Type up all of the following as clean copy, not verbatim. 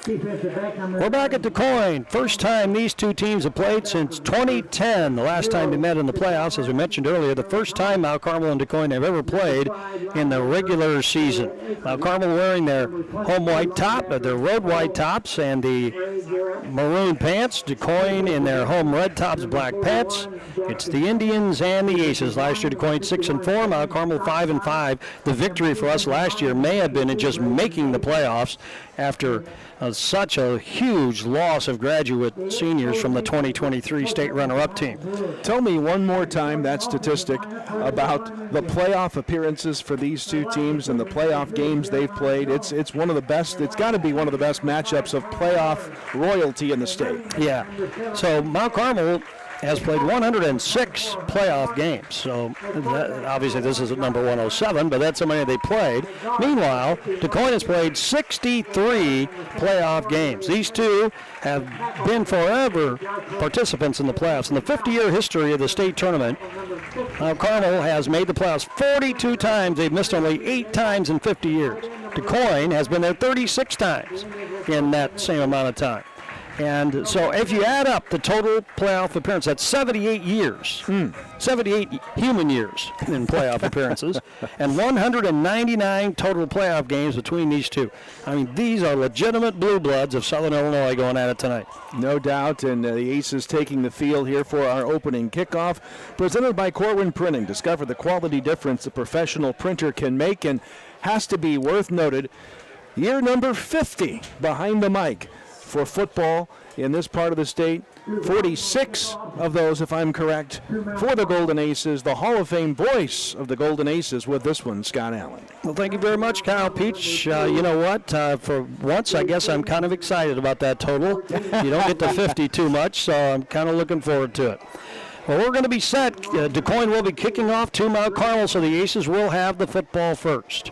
We're back at DuQuoin. First time these two teams have played since 2010. The last time they met in the playoffs, as we mentioned earlier, the first time Mount Carmel and DuQuoin have ever played in the regular season. Mount Carmel wearing their home white top, their road white tops, and the maroon pants. DuQuoin in their home red tops, black pants. It's the Indians and the Aces. Last year, DuQuoin 6-4, Mount Carmel 5-5. The victory for us last year may have been in just making the playoffs after such a huge loss of graduate seniors from the 2023 state runner-up team. Tell me one more time that statistic about the playoff appearances for these two teams and the playoff games they've played. It's one of the best. It's got to be one of the best matchups of playoff royalty in the state. Yeah. So Mount Carmel has played 106 playoff games. So obviously this is at number 107, but that's how many they played. Meanwhile, DuQuoin has played 63 playoff games. These two have been forever participants in the playoffs. In the 50-year history of the state tournament, Mount Carmel has made the playoffs 42 times. They've missed only 8 times in 50 years. DuQuoin has been there 36 times in that same amount of time. And so if you add up the total playoff appearance, that's 78 years, 78 human years in playoff appearances, and 199 total playoff games between these two. I mean, these are legitimate blue bloods of Southern Illinois going at it tonight. No doubt, and the Aces taking the field here for our opening kickoff. Presented by Quoin Printing. Discover the quality difference a professional printer can make, and has to be worth noted, year number 50 behind the mic for football in this part of the state. 46 of those, if I'm correct, for the Golden Aces. The Hall of Fame voice of the Golden Aces with this one, Scott Allen. Well, thank you very much, Kyle Peach. You know what? For once, I guess I'm kind of excited about that total. You don't get to 50 too much, so I'm kind of looking forward to it. Well, we're going to be set. DuQuoin will be kicking off to Mount Carmel, so the Aces will have the football first,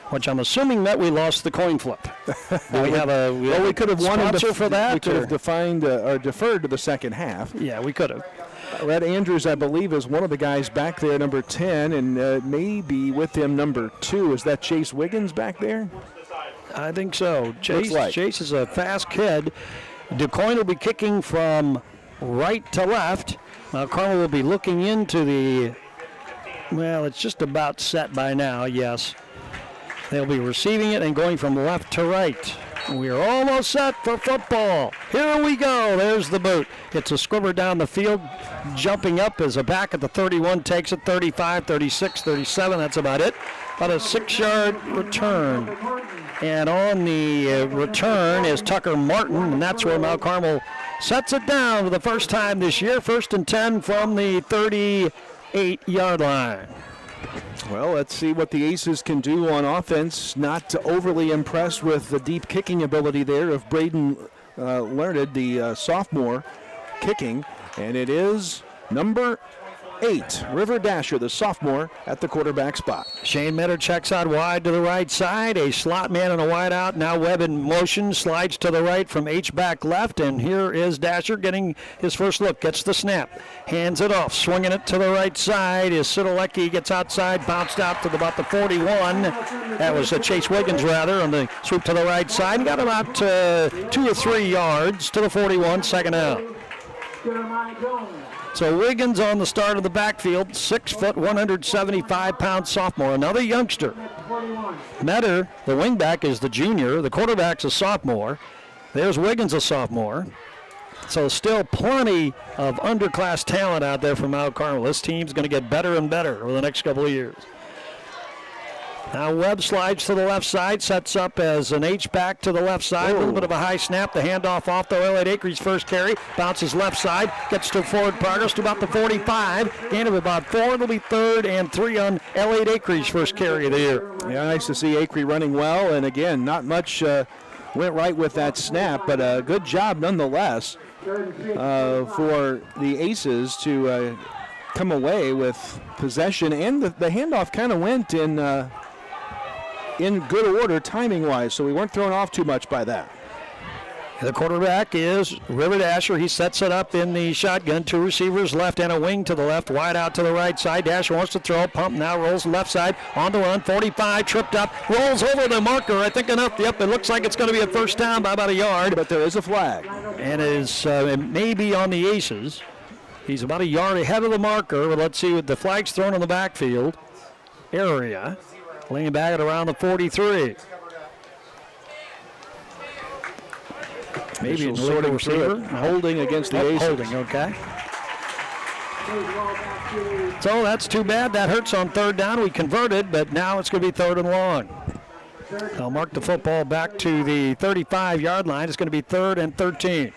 which I'm assuming that we lost the coin flip. We could have won a for that. We could have deferred to the second half. Yeah, we could have. Red Andrews, I believe, is one of the guys back there, number 10, and maybe with him number 2. Is that Chase Wiggins back there? I think so. Chase is a fast kid. DuQuoin will be kicking from right to left. Now Carmel will be looking into the, well, it's just about set by now, yes. They'll be receiving it and going from left to right. We are almost set for football. Here we go. There's the boot. It's a squibber down the field. Jumping up as a back at the 31 takes it, 35, 36, 37. That's about it. About a 6-yard return. And on the return is Tucker Martin, and that's where Mount Carmel sets it down for the first time this year. 1st and 10 from the 38-yard line. Well, let's see what the Aces can do on offense. Not overly impressed with the deep kicking ability there of Braden Learned, the sophomore, kicking. And it is number 8, River Dasher, the sophomore, at the quarterback spot. Shane Metter checks out wide to the right side. A slot man and a wide out. Now Webb in motion, slides to the right from H-back left. And here is Dasher getting his first look. Gets the snap. Hands it off. Swinging it to the right side is Sidolecki. Gets outside. Bounced out to about the 41. That was Chase Wiggins, rather, on the swoop to the right side. Got about 2 or 3 yards to the 41. Second out. So Wiggins on the start of the backfield, 6 foot, 175-pound sophomore, another youngster. Metter, the wingback, is the junior. The quarterback's a sophomore. There's Wiggins, a sophomore. So still plenty of underclass talent out there from Mount Carmel. This team's going to get better and better over the next couple of years. Now Webb slides to the left side, sets up as an H-back to the left side. A little bit of a high snap. The handoff off the Elliott Acreage first carry. Bounces left side, gets to forward progress to about the 45. Gain of about 4. It'll be 3rd and 3 on Elliott Acreage first carry of the year. Yeah, nice to see Acre running well. And again, not much went right with that snap, but a good job nonetheless for the Aces to come away with possession. And the handoff kind of went in good order timing-wise, so we weren't thrown off too much by that. The quarterback is River Dasher. He sets it up in the shotgun. 2 receivers left and a wing to the left. Wide out to the right side. Dasher wants to throw. Pump now rolls left side. On the run. 45. Tripped up. Rolls over the marker. I think enough. Yep, it looks like it's going to be a first down by about a yard. But there is a flag. And it may be on the Aces. He's about a yard ahead of the marker. But let's see what the flag's thrown in the backfield area. Laying back at around the 43. Maybe sorting through it. Holding against the Aces. Holding, okay. So that's too bad. That hurts on third down. We converted, but now it's going to be third and long. They'll mark the football back to the 35-yard line. It's going to be 3rd and 13.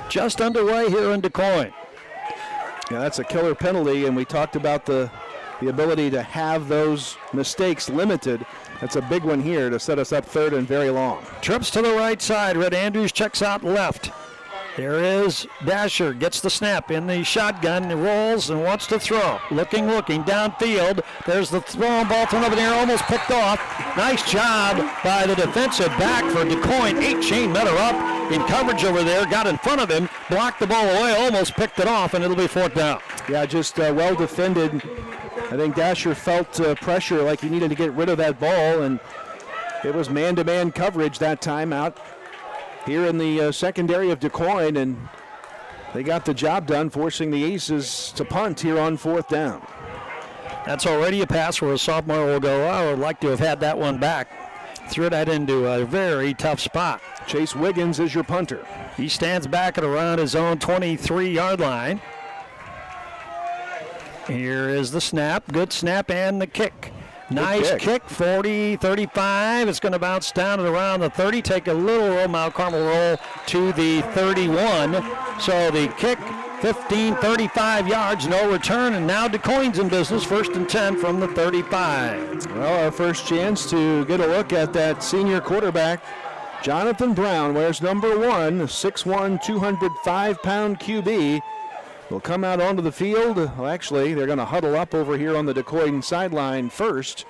Just underway here in DuQuoin. Yeah, that's a killer penalty, and we talked about the ability to have those mistakes limited. That's a big one here to set us up 3rd and very long. Trips to the right side. Red Andrews checks out left. There is Dasher, gets the snap in the shotgun, rolls and wants to throw. Looking, downfield. There's the throwing ball thrown over there, almost picked off. Nice job by the defensive back for DuQuoin. 8 Shane Meadow up in coverage over there, got in front of him, blocked the ball away, almost picked it off, and it'll be 4th down. Yeah, just well defended. I think Dasher felt pressure like he needed to get rid of that ball, and it was man-to-man coverage that time out here in the secondary of DuQuoin, and they got the job done, forcing the Aces to punt here on 4th down. That's already a pass where a sophomore will go, I would like to have had that one back. Threw that into a very tough spot. Chase Wiggins is your punter. He stands back at around his own 23-yard line. Here is the snap. Good snap and the kick. Nice kick. 40, 35. It's going to bounce down at around the 30. Take a little roll. Mount Carmel roll to the 31. So the kick, 15, 35 yards. No return. And now DuQuoin's in business. 1st and 10 from the 35. Well, our first chance to get a look at that senior quarterback. Jonathan Brown wears number 1, 6'1", 205-pound QB. Will come out onto the field. Well, actually, they're going to huddle up over here on the DuQuoin sideline first.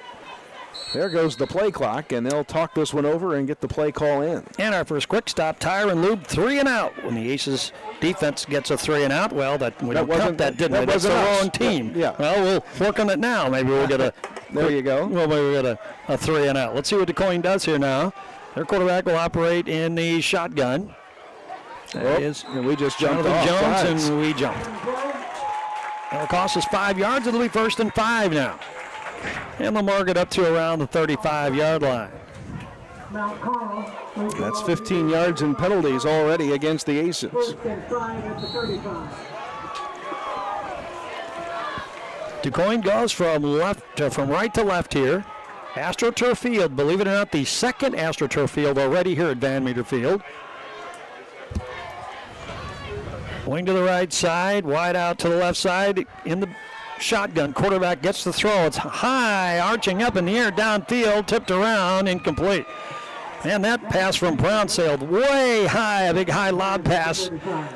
There goes the play clock, and they'll talk this one over and get the play call in. And our first quick stop, tire and lube, 3 and out. When the Aces defense gets a 3 and out, well, that we don't count that, didn't we? That's the wrong team. Yeah. Well, we'll work on it now. Maybe we'll get a. There you go. Well, maybe we'll get a 3 and out. Let's see what DuQuoin does here now. Their quarterback will operate in the shotgun. And we just jumped off Jones, sides. and we jumped. It'll cost us 5 yards. It'll be 1st and 5 now. And they'll mark it up to around the 35-yard line. That's 15 yards in penalties already against the Aces. DuQuoin goes from right to left here. AstroTurf Field, believe it or not, the 2nd AstroTurf Field already here at Van Meter Field. Wing to the right side, wide out to the left side in the shotgun. Quarterback gets the throw. It's high, arching up in the air, downfield, tipped around, incomplete. And that pass from Brown sailed way high, a big high lob pass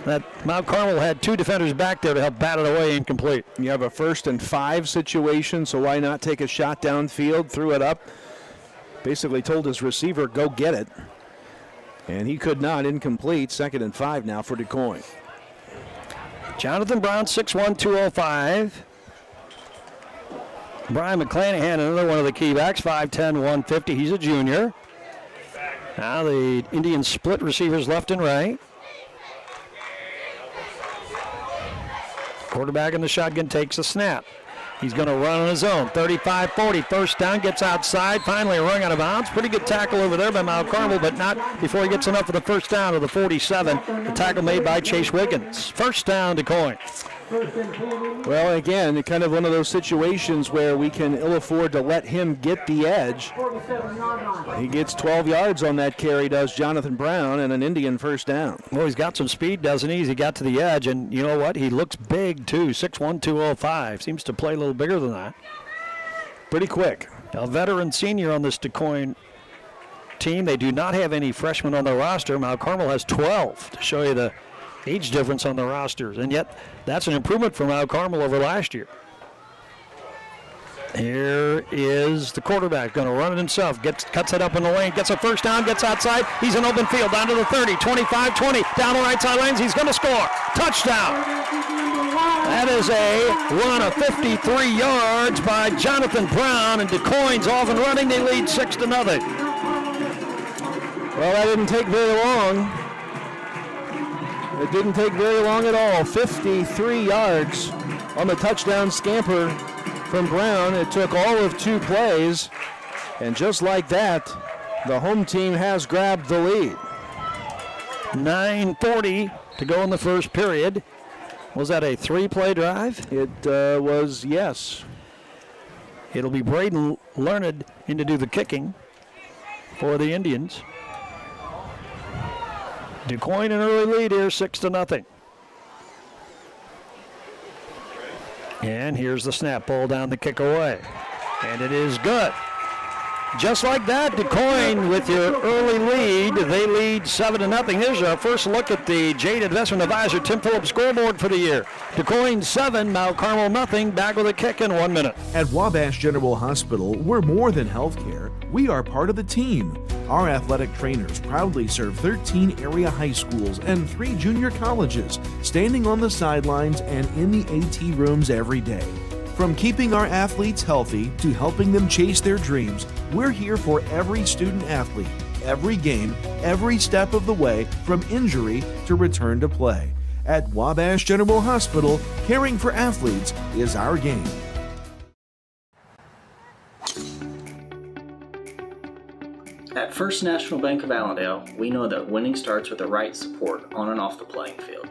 that Mount Carmel had 2 defenders back there to help bat it away, incomplete. You have a 1st and 5 situation, so why not take a shot downfield, threw it up, basically told his receiver, go get it. And he could not, incomplete. 2nd and 5 now for DuQuoin. Jonathan Brown, 6'1", 205. Brian McClanahan, another one of the key backs, 5'10", 150. He's a junior. Now the Indians split receivers left and right. Quarterback in the shotgun takes a snap. He's going to run on his own. 35-40, 1st down, gets outside. Finally a run out of bounds. Pretty good tackle over there by Mount Carmel, but not before he gets enough for the 1st down to the 47. The tackle made by Chase Wiggins. 1st down DuQuoin. Well, again, kind of one of those situations where we can ill afford to let him get the edge. He gets 12 yards on that carry, does Jonathan Brown, and an Indian 1st down. Well, he's got some speed, doesn't he? He got to the edge, and you know what? He looks big, too. 6'1", 205. Seems to play a little bigger than that. Pretty quick. A veteran senior on this DuQuoin team. They do not have any freshmen on their roster. Mount Carmel has 12 to show you the age difference on the rosters, and yet that's an improvement for Mount Carmel over last year. Here is the quarterback, going to run it himself, cuts it up in the lane, gets a first down, gets outside. He's in open field, down to the 30, 25, 20, down the right side lanes. He's going to score. Touchdown. That is a run of 53 yards by Jonathan Brown, and DuQuoin's off and running. They lead 6-0. Well, that didn't take very long. It didn't take very long at all. 53 yards on the touchdown scamper from Brown. It took all of 2 plays, and just like that, the home team has grabbed the lead. 9:40 to go in the first period. Was that a 3-play drive? It was, yes. It'll be Braden Learned in to do the kicking for the Indians. DuQuoin an early lead here, 6-0. And here's the snap, ball down the kick away. And it is good. Just like that, DuQuoin with your early lead. They lead 7-0. Here's our first look at the Jade Investment Advisor Tim Phillips scoreboard for the year. DuQuoin 7, Mount Carmel nothing. Back with a kick in 1 minute. At Wabash General Hospital, we're more than healthcare. We are part of the team. Our athletic trainers proudly serve 13 area high schools and 3 junior colleges, standing on the sidelines and in the AT rooms every day. From keeping our athletes healthy to helping them chase their dreams, we're here for every student athlete, every game, every step of the way from injury to return to play. At Wabash General Hospital, caring for athletes is our game. At First National Bank of Allendale, we know that winning starts with the right support on and off the playing field.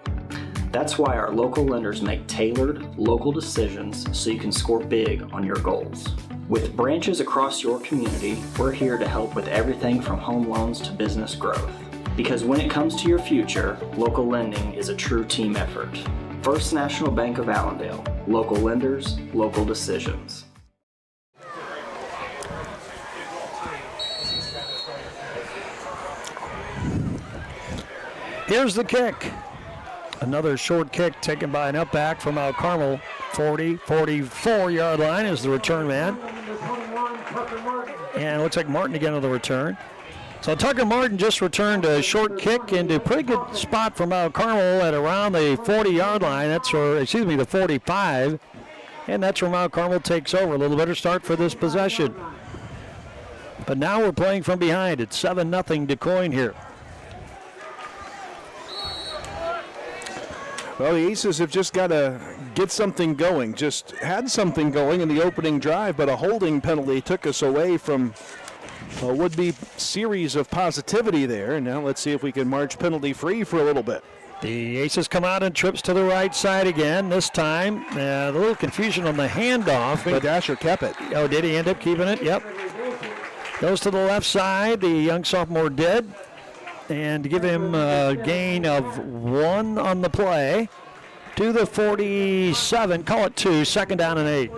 That's why our local lenders make tailored, local decisions so you can score big on your goals. With branches across your community, we're here to help with everything from home loans to business growth. Because when it comes to your future, local lending is a true team effort. First National Bank of Allendale, local lenders, local decisions. Here's the kick. Another short kick taken by an upback from Mount Carmel. 44-yard line is the return man. And it looks like Martin again on the return. So Tucker Martin just returned a short kick into a pretty good spot for Mount Carmel at around the 40-yard line. The 45. And that's where Mount Carmel takes over. A little better start for this possession. But now we're playing from behind. It's 7-0 DuQuoin here. Well, the Aces have just got to get something going. Just had something going in the opening drive, but a holding penalty took us away from a would-be series of positivity there. And now let's see if we can march penalty-free for a little bit. The Aces come out and trips to the right side again. This time, a little confusion on the handoff. I think Dasher kept it. Oh, did he end up keeping it? Yep. Goes to the left side. The young sophomore did. And to give him a gain of 1 on the play to the 47, call it 2, 2nd down and 8.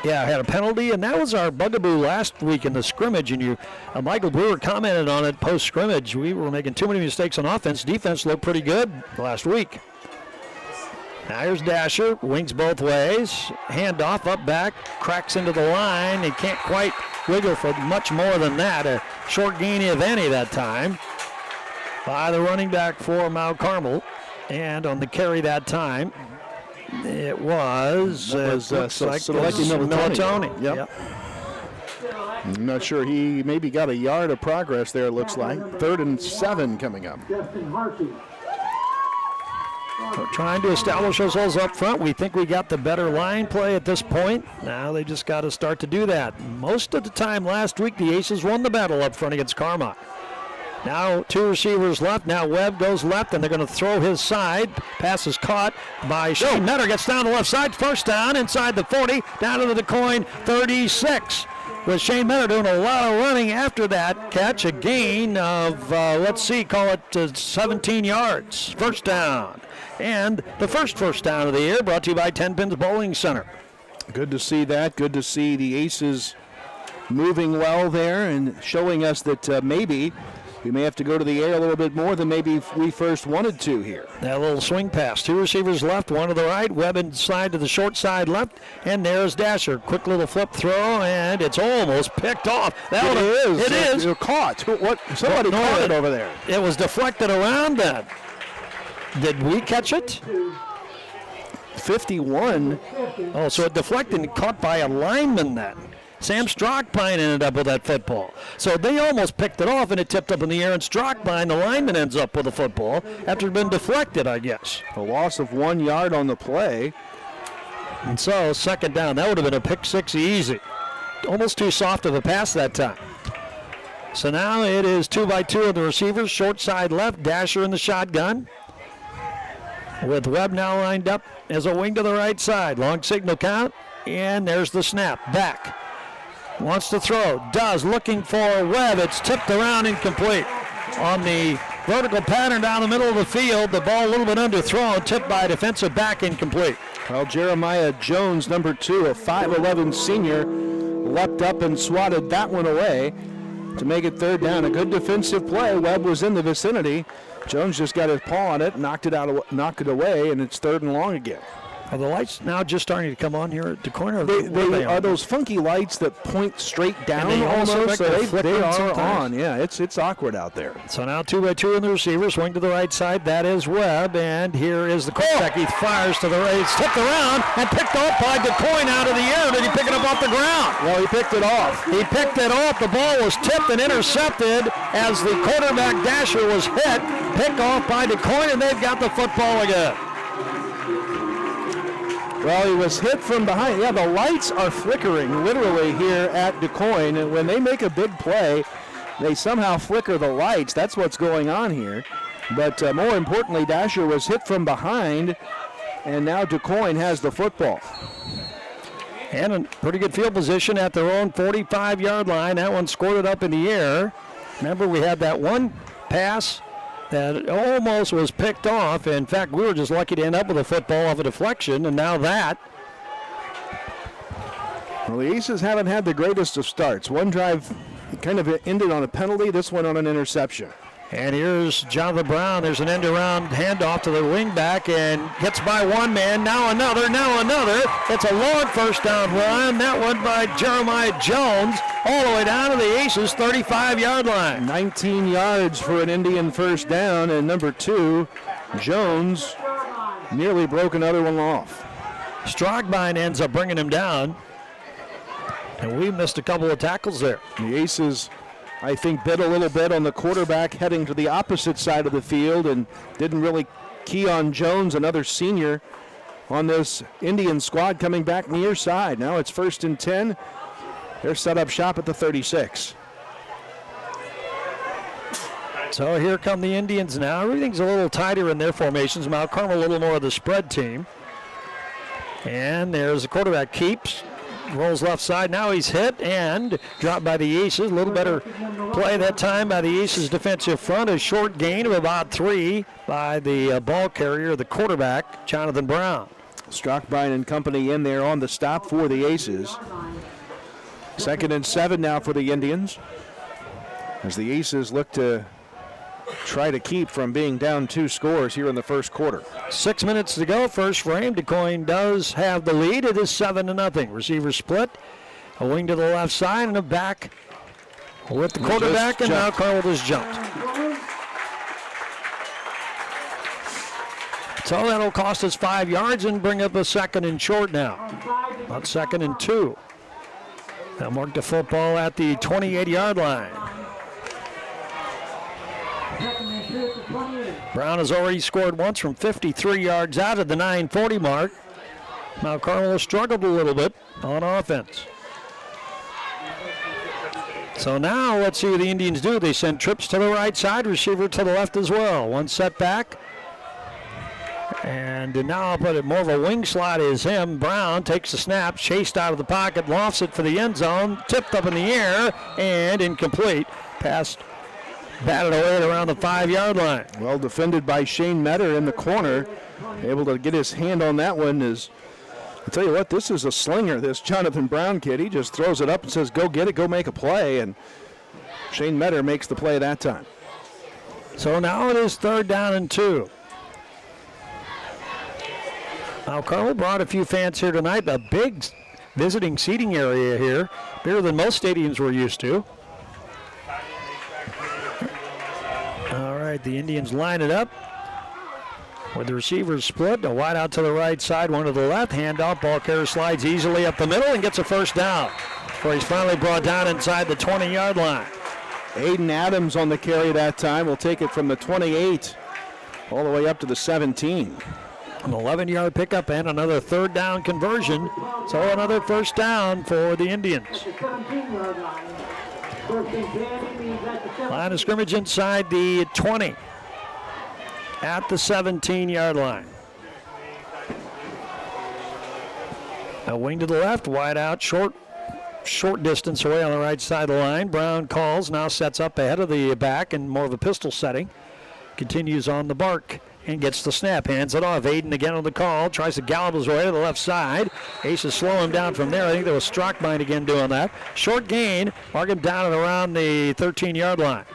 Yeah, had a penalty, and that was our bugaboo last week in the scrimmage, and Michael Brewer commented on it post-scrimmage. We were making too many mistakes on offense. Defense looked pretty good last week. Now here's Dasher, wings both ways, handoff, up back, cracks into the line. He can't quite wiggle for much more than that. A short gain, if any, that time by the running back for Mount Carmel. And on the carry that time, it was Militoni. Yep. I'm not sure. He maybe got a yard of progress there, it looks like. 3rd and 7 coming up. We're trying to establish ourselves up front. We think we got the better line play at this point. Now they just got to start to do that. Most of the time last week, the Aces won the battle up front against Carmel. Now 2 receivers left. Now Webb goes left, and they're going to throw his side. Pass is caught by Shane Metter. Gets down the left side. First down inside the 40. Down to the DuQuoin 36. With Shane Metter doing a lot of running after that catch. A gain of, call it 17 yards. First down. And the first down of the year, brought to you by 10 Pins Bowling Center. Good to see that. Good to see the Aces moving well there and showing us that maybe we may have to go to the air a little bit more than maybe we first wanted to here. That little swing pass. 2 receivers left, 1 to the right. Webb inside to the short side left. And there's Dasher. Quick little flip throw, and it's almost picked off. It is. You're caught. What? Somebody caught it over there. It was deflected around that. Did we catch it? 51. Oh, so it deflected and caught by a lineman then. Sam Strockbine ended up with that football. So they almost picked it off, and it tipped up in the air, and Strockbine, the lineman, ends up with the football after it had been deflected, I guess. A loss of 1 yard on the play. And so, second down. That would have been a pick six easy. Almost too soft of a pass that time. So now it is 2 by 2 of the receivers, short side left, Dasher in the shotgun. With Webb now lined up as a wing to the right side. Long signal count, and there's the snap. Back. Wants to throw. Does. Looking for Webb. It's tipped around, incomplete. On the vertical pattern down the middle of the field, the ball a little bit underthrown, tipped by a defensive back, incomplete. Well, Jeremiah Jones, number 2, a 5'11 senior, leapt up and swatted that one away to make it third down. A good defensive play. Webb was in the vicinity. Jones just got his paw on it, knocked it away, and it's 3rd and long again. Are the lights now just starting to come on here at DuQuoin? They are those funky lights that point straight down they almost, also so they are sometimes. on. Yeah, it's awkward out there. So now 2 by 2 in the receivers, swing to the right side. That is Webb, and here is the quarterback. He fires to the right. It's tipped around and picked off by DuQuoin out of the air. Did he pick it up off the ground? Well, he picked it off. He picked it off. The ball was tipped and intercepted as the quarterback Dasher was hit. Pick off by DuQuoin, and they've got the football again. Well, he was hit from behind. Yeah, the lights are flickering literally here at DuQuoin. And when they make a big play, they somehow flicker the lights. That's what's going on here. But more importantly, Dasher was hit from behind, and now DuQuoin has the football. And a pretty good field position at their own 45-yard line. That one scored it up in the air. Remember, we had that one pass that almost was picked off. In fact, we were just lucky to end up with a football off a deflection, and now that. Well, the Aces haven't had the greatest of starts. One drive kind of ended on a penalty, this one on an interception. And here's Jonathan Brown. There's an end-around handoff to the wingback, and hits by one man. Now another. It's a long first down run. That one by Jeremiah Jones all the way down to the Aces' 35-yard line. 19 yards for an Indian first down, and number 2, Jones, nearly broke another one off. Strockbine ends up bringing him down, and we missed a couple of tackles there. The Aces, I think, bit a little bit on the quarterback heading to the opposite side of the field and didn't really key on Jones, another senior, on this Indian squad coming back near side. Now it's 1st and 10. They're set up shop at the 36. So here come the Indians now. Everything's a little tighter in their formations. Mount Carmel a little more of the spread team. And there's the quarterback keeps. Rolls left side. Now he's hit and dropped by the Aces. A little better play that time by the Aces defensive front. A short gain of about 3 by the ball carrier, the quarterback, Jonathan Brown. Strockbine and company in there on the stop for the Aces. 2nd and 7 now for the Indians, as the Aces look to try to keep from being down 2 scores here in the first quarter. 6 minutes to go, first frame. DuQuoin does have the lead. It is 7-0. Receiver split, a wing to the left side and a back with the quarterback, and now Carmel just jumped. So that'll cost us 5 yards and bring up a 2nd and short now. About 2nd and 2. They'll mark the football at the 28-yard line. Brown has already scored once from 53 yards out at the 9:40 mark. Mount Carmel has struggled a little bit on offense. So now let's see what the Indians do. They send trips to the right side, receiver to the left as well. One setback. And now I'll put it more of a wing slot is him. Brown takes the snap, chased out of the pocket, lofts it for the end zone, tipped up in the air, and incomplete. Pass batted away at around the 5-yard line. Well defended by Shane Metter in the corner. Able to get his hand on that one. I'll tell you what, this is a slinger, this Jonathan Brown kid. He just throws it up and says, go get it, go make a play. And Shane Metter makes the play that time. So now it is 3rd down and 2. Now Carmel brought a few fans here tonight. A big visiting seating area here, bigger than most stadiums we're used to. All right, the Indians line it up with the receivers split. A wide out to the right side, one to the left. Handoff, ball carrier slides easily up the middle and gets a first down, where he's finally brought down inside the 20-yard line. Aiden Adams on the carry that time. Will take it from the 28 all the way up to the 17. An 11-yard pickup and another 3rd down conversion. So another first down for the Indians. Line of scrimmage inside the 20 at the 17-yard line. A wing to the left, wide out, short distance away on the right side of the line. Brown calls, now sets up ahead of the back in more of a pistol setting. Continues on the bark and gets the snap, hands it off. Aiden again on the call, tries to gallop his way to the left side. Aces slow him down from there. I think there was Strockmine again doing that. Short gain, mark him down and around the 13-yard line.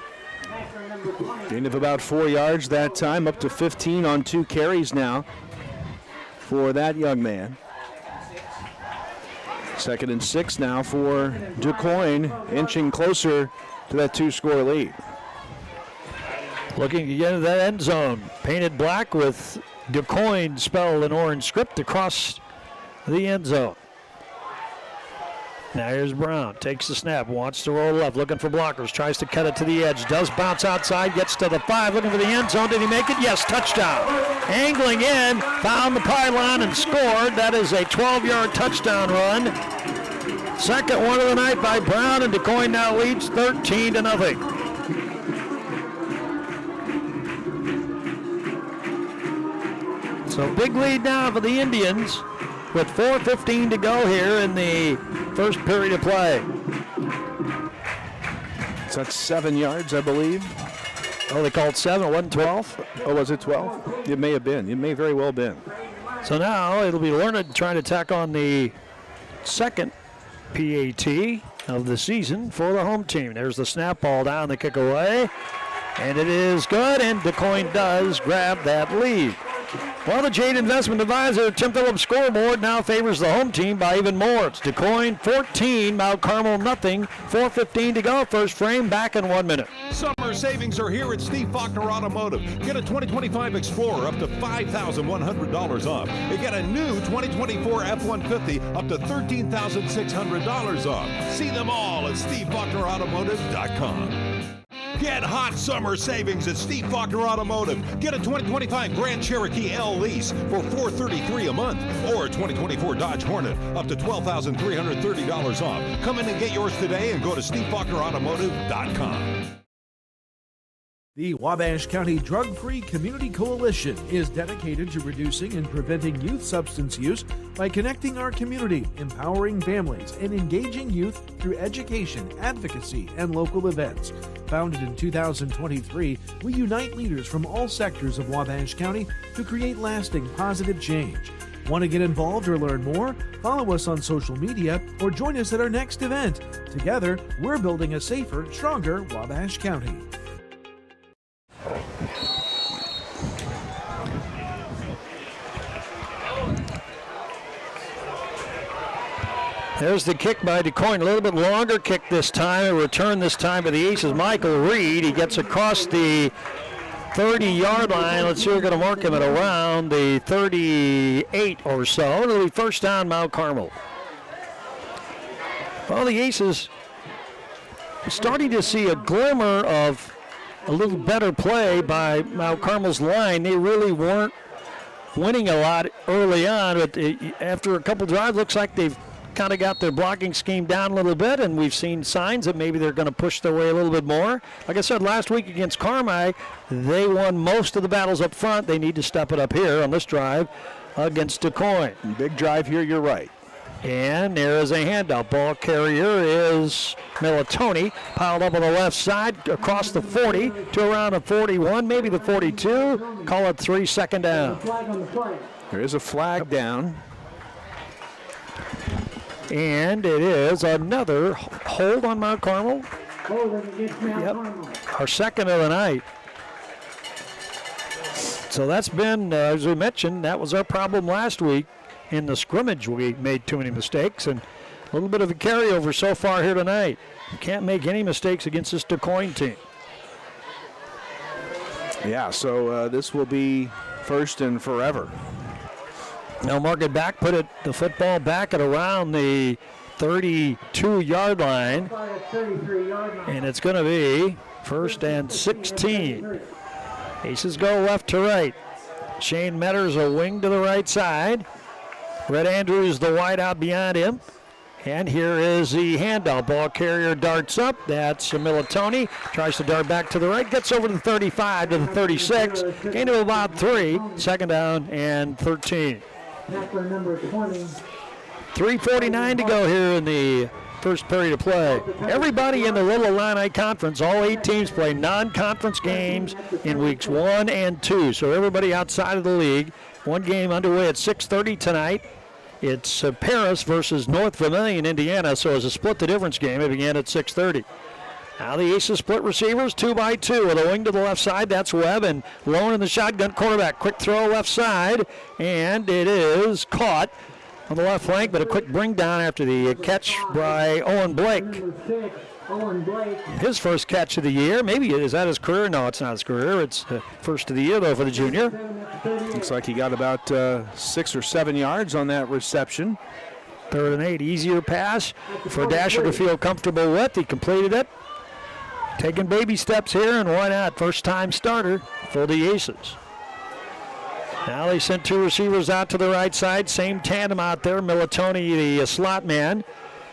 Gain of about 4 yards that time, up to 15 on 2 carries now for that young man. 2nd and 6 now for DuQuoin, inching closer to that 2-score lead. Looking to get into that end zone. Painted black with DuQuoin spelled in orange script across the end zone. Now here's Brown. Takes the snap. Wants to roll left. Looking for blockers. Tries to cut it to the edge. Does bounce outside. Gets to the 5. Looking for the end zone. Did he make it? Yes. Touchdown. Angling in. Found the pylon and scored. That is a 12-yard touchdown run. 2nd one of the night by Brown. And DuQuoin now leads 13-0. So big lead now for the Indians with 4:15 to go here in the first period of play. So that's 7 yards, I believe. Oh, they called 7. It wasn't 12? Oh, was it 12? It may have been. It may very well have been. So now it'll be Learned trying to tack on the 2nd PAT of the season for the home team. There's the snap, ball down, the kick away. And it is good, and DuQuoin does grab that lead. Well, the Jade Investment Advisor Tim Phillips scoreboard now favors the home team by even more. It's DuQuoin 14, Mount Carmel nothing. 4:15 to go. First frame back in 1 minute. Summer savings are here at Steve Faulkner Automotive. Get a 2025 Explorer up to $5,100 off. And get a new 2024 F-150 up to $13,600 off. See them all at SteveFaulknerAutomotive.com. Get hot summer savings at Steve Faulkner Automotive. Get a 2025 Grand Cherokee L lease for $433 a month, or a 2024 Dodge Hornet up to $12,330 off. Come in and get yours today and go to SteveFaulknerAutomotive.com. The Wabash County Drug-Free Community Coalition is dedicated to reducing and preventing youth substance use by connecting our community, empowering families, and engaging youth through education, advocacy, and local events. Founded in 2023, we unite leaders from all sectors of Wabash County to create lasting positive change. Want to get involved or learn more? Follow us on social media or join us at our next event. Together, we're building a safer, stronger Wabash County. There's the kick by DuQuoin. A little bit longer kick this time. A return this time by the Aces. Michael Reed. He gets across the 30-yard line. Let's see, we're going to mark him at around the 38 or so. It'll be first down, Mount Carmel. Well, the Aces starting to see a glimmer of a little better play by Mount Carmel's line. They really weren't winning a lot early on, but after a couple drives, looks like they've kind of got their blocking scheme down a little bit, and we've seen signs that maybe they're going to push their way a little bit more. Like I said, last week against Carmel, they won most of the battles up front. They need to step it up here on this drive against DuQuoin. Big drive here, you're right. And there is a handout. Ball carrier is Militoni, piled up on the left side across the 40 to around the 41, maybe the 42. Call it 3, second down. There is a flag down. And it is another hold on Mount Carmel. Yep. Our second of the night. So that's been, as we mentioned, that was our problem last week. In the scrimmage, we made too many mistakes, and a little bit of a carryover so far here tonight. You can't make any mistakes against this DuQuoin team. Yeah, so this will be first and forever. Now mark it back, the football back at around the 32-yard line, and it's going to be first and 16. Aces go left to right. Shane Metters a wing to the right side. Red Andrews the wide out beyond him. And here is the handoff. Ball carrier darts up. That's Militoni. Tries to dart back to the right. Gets over to the 35 to the 36. Gain of about 3. Second down and 13. 3:49 to go here in the first period of play. Everybody in the Little Illini Conference, all 8 teams play non-conference games in weeks 1 and 2. So everybody outside of the league. One game underway at 6:30 tonight. It's Paris versus North Vermilion, Indiana. So as a split the difference game, it began at 6:30. Now the Aces split receivers 2 by 2 with a wing to the left side. That's Webb and Lone in the shotgun quarterback. Quick throw left side, and it is caught on the left flank, but a quick bring down after the catch by Owen Blake. His first catch of the year. Maybe is that his career? No, it's not his career. It's first of the year, though, for the junior. Looks like he got about 6 or 7 yards on that reception. 3rd and 8. Easier pass for Dasher to feel comfortable with. He completed it. Taking baby steps here, and why not? First-time starter for the Aces. Now they sent 2 receivers out to the right side. Same tandem out there. Militoni, the slot man,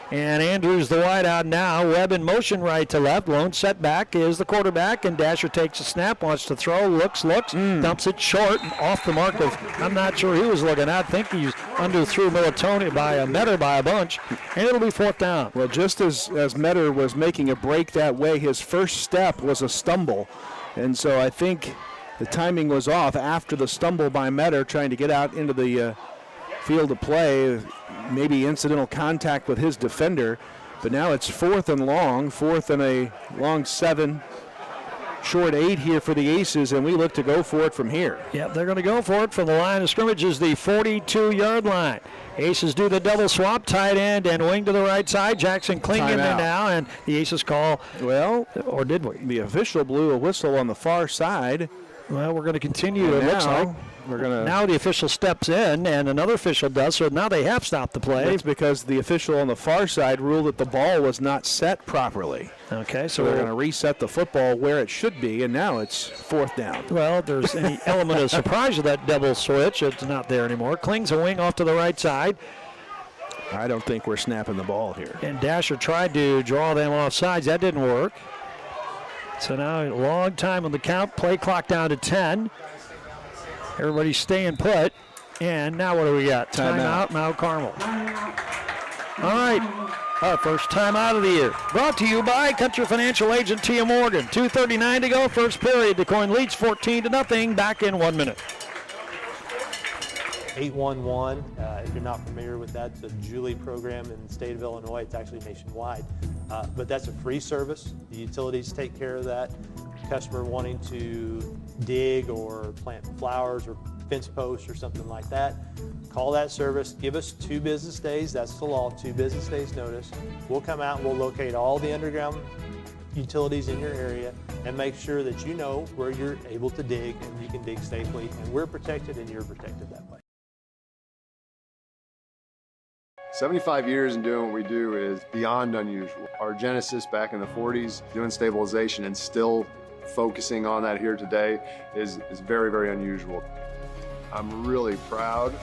and Andrews, the wideout now. Webb in motion right to left. Lone set back is the quarterback, and Dasher takes a snap, wants to throw, looks, dumps it short, off the mark of, I'm not sure he was looking at. I think he's underthrew Militoni by a Metter by a bunch, and it'll be 4th down. Well, just as Metter was making a break that way, his first step was a stumble, and so I think the timing was off after the stumble by Metter trying to get out into the field of play, maybe incidental contact with his defender, but now it's 4th and long, 4th and a long 7, short 8 here for the Aces, and we look to go for it from here. Yep, they're going to go for it from the line of scrimmage is the 42-yard line. Aces do the double swap, tight end and wing to the right side. Jackson Kling in there now, and the Aces call. Well, or did we? The official blew a whistle on the far side. Well, we're going to continue. It looks like now the official steps in, and another official does. So now they have stopped the play. It's because the official on the far side ruled that the ball was not set properly. Okay, so they're going to reset the football where it should be, and now it's 4th down. Well, if there's any element of surprise with that double switch, it's not there anymore. Kling's a wing off to the right side. I don't think we're snapping the ball here. And Dasher tried to draw them off sides. That didn't work. So now a long time on the count. Play clock down to 10. Everybody's staying put. And now what do we got? Timeout, Mount Carmel. All right. Our first timeout of the year. Brought to you by Country Financial Agent Tia Morgan. 2:39 to go. First period. DuQuoin leads 14-0. Back in 1 minute. 811, if you're not familiar with that, it's a Julie program in the state of Illinois. It's actually nationwide, but that's a free service. The utilities take care of that. Customer wanting to dig or plant flowers or fence posts or something like that, call that service. Give us 2 business days. That's the law, 2 business days notice. We'll come out and we'll locate all the underground utilities in your area and make sure that you know where you're able to dig and you can dig safely, and we're protected and you're protected that way. 75 years in doing what we do is beyond unusual. Our genesis back in the 40s, doing stabilization and still focusing on that here today is very, very unusual. I'm really proud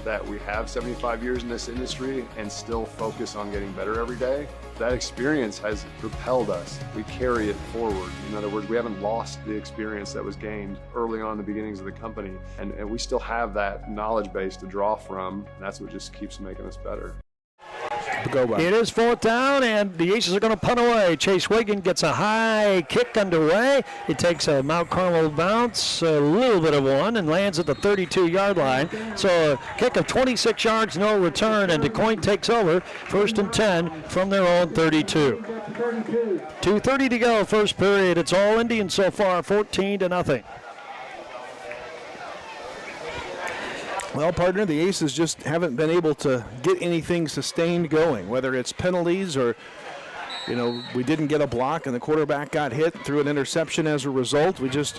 that we have 75 years in this industry and still focus on getting better every day. That experience has propelled us. We carry it forward. In other words, we haven't lost the experience that was gained early on in the beginnings of the company. And we still have that knowledge base to draw from. And that's what just keeps making us better. It is 4th down, and the Aces are going to punt away. Chase Wiggin gets a high kick underway. It takes a Mount Carmel bounce, a little bit of one, and lands at the 32-yard line. So a kick of 26 yards, no return, and DuQuoin takes over. 1st and 10 from their own 32. 2:30 to go, first period. It's all Indian so far, 14-0. Well, partner, the Aces just haven't been able to get anything sustained going, whether it's penalties or, we didn't get a block and the quarterback got hit, threw an interception as a result. We just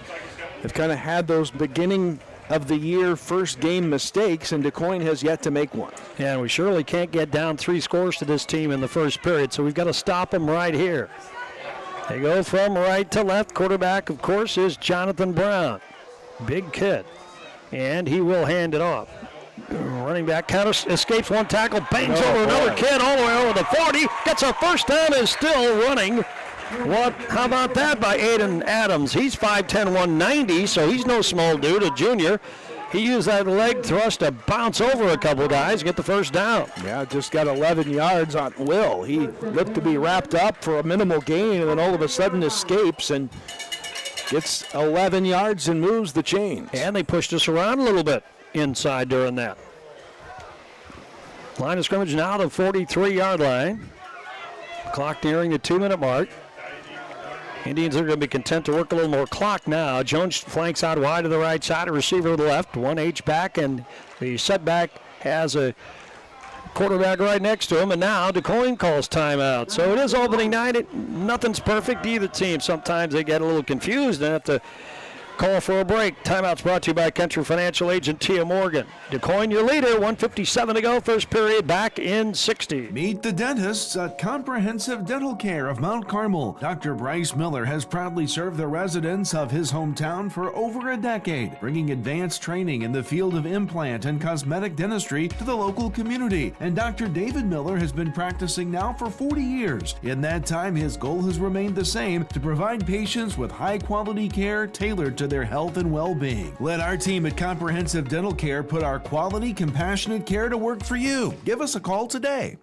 have kind of had those beginning of the year first game mistakes, and DuQuoin has yet to make one. Yeah, and we surely can't get down 3 scores to this team in the first period, so we've got to stop them right here. They go from right to left. Quarterback, of course, is Jonathan Brown. Big kid. And he will hand it off. Running back counter escapes one tackle, bangs over another kid all the way over the 40, gets a first down, is still running. How about that by Aiden Adams? He's 5'10", 190, so he's no small dude, a junior. He used that leg thrust to bounce over a couple guys, get the first down. Yeah, just got 11 yards on will. He looked to be wrapped up for a minimal gain, and then all of a sudden escapes and gets 11 yards and moves the chains. And they pushed us around a little bit inside during that. Line of scrimmage now to the 43-yard line. Clock nearing the 2-minute mark. Indians are going to be content to work a little more clock now. Jones flanks out wide to the right side, a receiver to the left, 1H back, and the setback has a quarterback right next to him, and now DuQuoin calls timeout. So it is opening night. Nothing's perfect either team. Sometimes they get a little confused and have to call for a break. Timeout's brought to you by Country Financial Agent Tia Morgan. DuQuoin, your leader, 1:57 to go, first period, back in 60. Meet the dentists at Comprehensive Dental Care of Mount Carmel. Dr. Bryce Miller has proudly served the residents of his hometown for over a decade, bringing advanced training in the field of implant and cosmetic dentistry to the local community. And Dr. David Miller has been practicing now for 40 years. In that time, his goal has remained the same: to provide patients with high-quality care tailored to their health and well-being. Let our team at Comprehensive Dental Care put our quality, compassionate care to work for you. Give us a call today.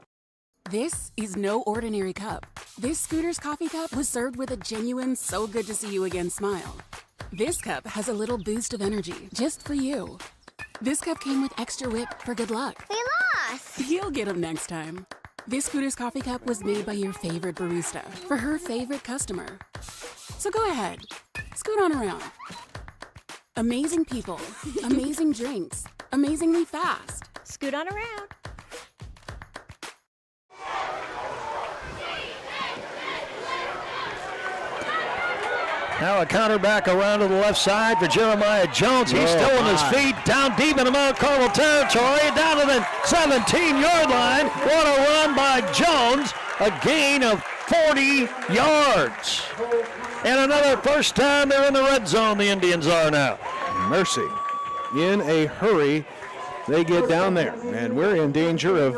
This is no ordinary cup. This Scooter's coffee cup was served with a genuine "so good to see you again" smile. This cup has a little boost of energy just for you. This cup came with extra whip for good luck. We lost! You'll get them next time. This Scooter's coffee cup was made by your favorite barista for her favorite customer. So go ahead, scoot on around. Amazing people, amazing drinks, amazingly fast. Scoot on around. Now a counter back around to the left side for Jeremiah Jones. He's still on his feet, down deep in the Mount Carmel territory, down to the 17-yard line. What a run by Jones, a gain of 40 yards. And another first down. They're in the red zone, the Indians are now. Mercy. In a hurry, they get down there. And we're in danger of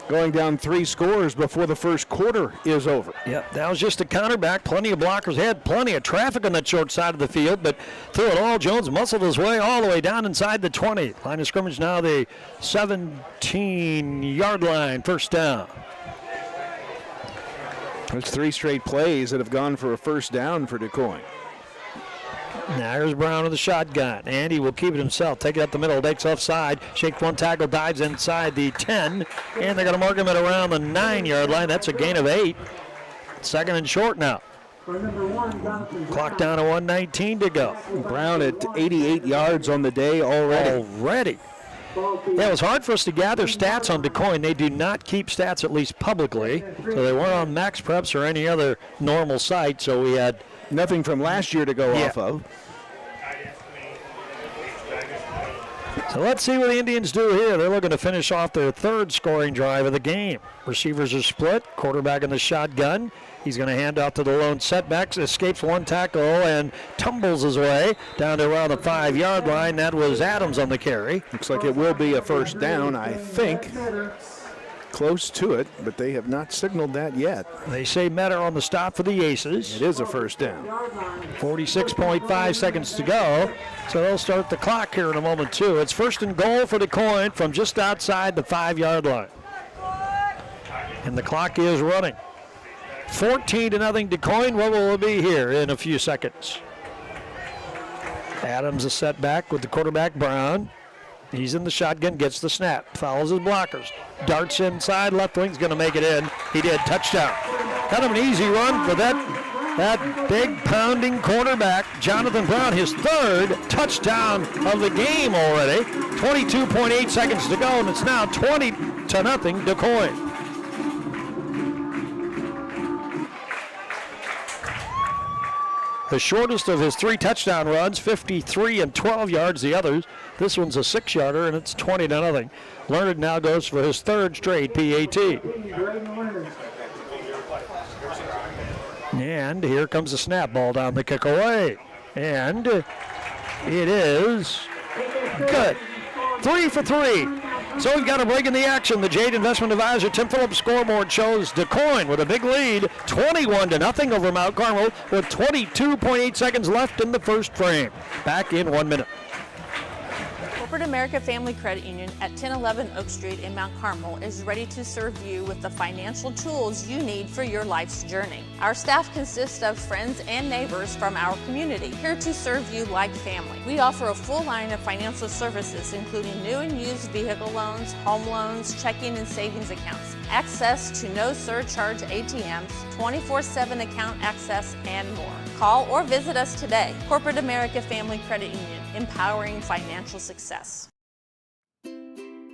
going down 3 scores before the first quarter is over. Yep, that was just a counter back. Plenty of blockers. Had plenty of traffic on that short side of the field, but through it all, Jones muscled his way all the way down inside the 20. Line of scrimmage now the 17-yard line, first down. There's 3 straight plays that have gone for a first down for DuQuoin. Now here's Brown with the shotgun, and he will keep it himself. Take it up the middle, takes offside, shakes one tackle, dives inside the 10, and they're going to mark him at around the 9-yard line. That's a gain of 8. Second and short now. Clock down to 1:19 to go. Brown at 88 yards on the day already. Yeah, it was hard for us to gather stats on DuQuoin. They do not keep stats, at least publicly, so they weren't on Max Preps or any other normal site, so we had nothing from last year to go off of. So let's see what the Indians do here. They're looking to finish off their 3rd scoring drive of the game. Receivers are split, quarterback in the shotgun. He's going to hand off to the lone setbacks, escapes one tackle and tumbles his way down to around the 5-yard line. That was Adams on the carry. Looks like it will be a first down, I think. Close to it, but they have not signaled that yet. They say Metter on the stop for the Aces. It is a first down. 46.5 seconds to go, so they'll start the clock here in a moment too. It's first and goal for DuQuoin from just outside the 5-yard line. And the clock is running. 14-0 DuQuoin. What will it be here in a few seconds? Adams a setback with the quarterback Brown. He's in the shotgun, gets the snap, follows his blockers, darts inside, left wing's going to make it in. He did, touchdown. Kind of an easy run for that that big pounding quarterback, Jonathan Brown, his third touchdown of the game already. 22.8 seconds to go, and it's now 20-0 DuQuoin. The shortest of his 3 touchdown runs, 53 and 12 yards the others. This one's a 6-yarder, and it's 20-0. Leonard now goes for his third straight PAT. And here comes the snap, ball down the kick away. And it is good. 3 for 3. So we've got a break in the action. The Jade Investment Advisor Tim Phillips scoreboard shows DuQuoin with a big lead, 21-0 over Mount Carmel with 22.8 seconds left in the first frame. Back in 1 minute. Corporate America Family Credit Union at 1011 Oak Street in Mount Carmel is ready to serve you with the financial tools you need for your life's journey. Our staff consists of friends and neighbors from our community, here to serve you like family. We offer a full line of financial services, including new and used vehicle loans, home loans, checking and savings accounts, access to no surcharge ATMs, 24/7 account access, and more. Call or visit us today. Corporate America Family Credit Union, empowering financial success.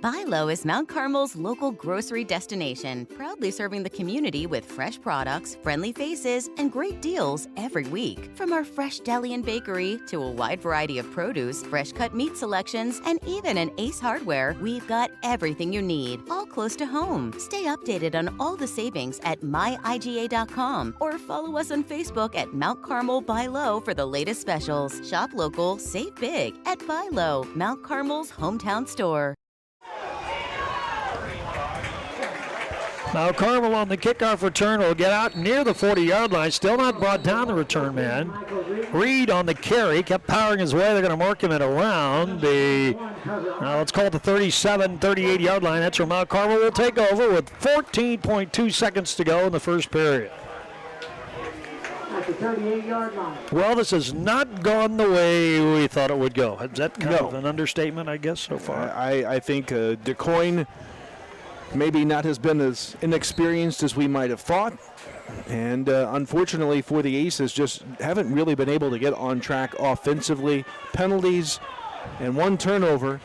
Buy Low is Mount Carmel's local grocery destination, proudly serving the community with fresh products, friendly faces, and great deals every week. From our fresh deli and bakery to a wide variety of produce, fresh cut meat selections, and even an Ace Hardware, we've got everything you need, all close to home. Stay updated on all the savings at myiga.com or follow us on Facebook at Mount Carmel Buy Low for the latest specials. Shop local, save big at Buy Low, Mount Carmel's hometown store. Now Carmel on the kickoff return will get out near the 40-yard line. Still not brought down the return man. Reed on the carry, kept powering his way. They're going to mark him at around the, let's call it the 37, 38-yard line. That's where Mount Carmel will take over with 14.2 seconds to go in the first period. At the 38-yard line. Well, this has not gone the way we thought it would go. Is that kind of an understatement, I guess, so far? I think DuQuoin maybe not has been as inexperienced as we might have thought. And unfortunately for the Aces, just haven't really been able to get on track offensively. Penalties and 1 turnover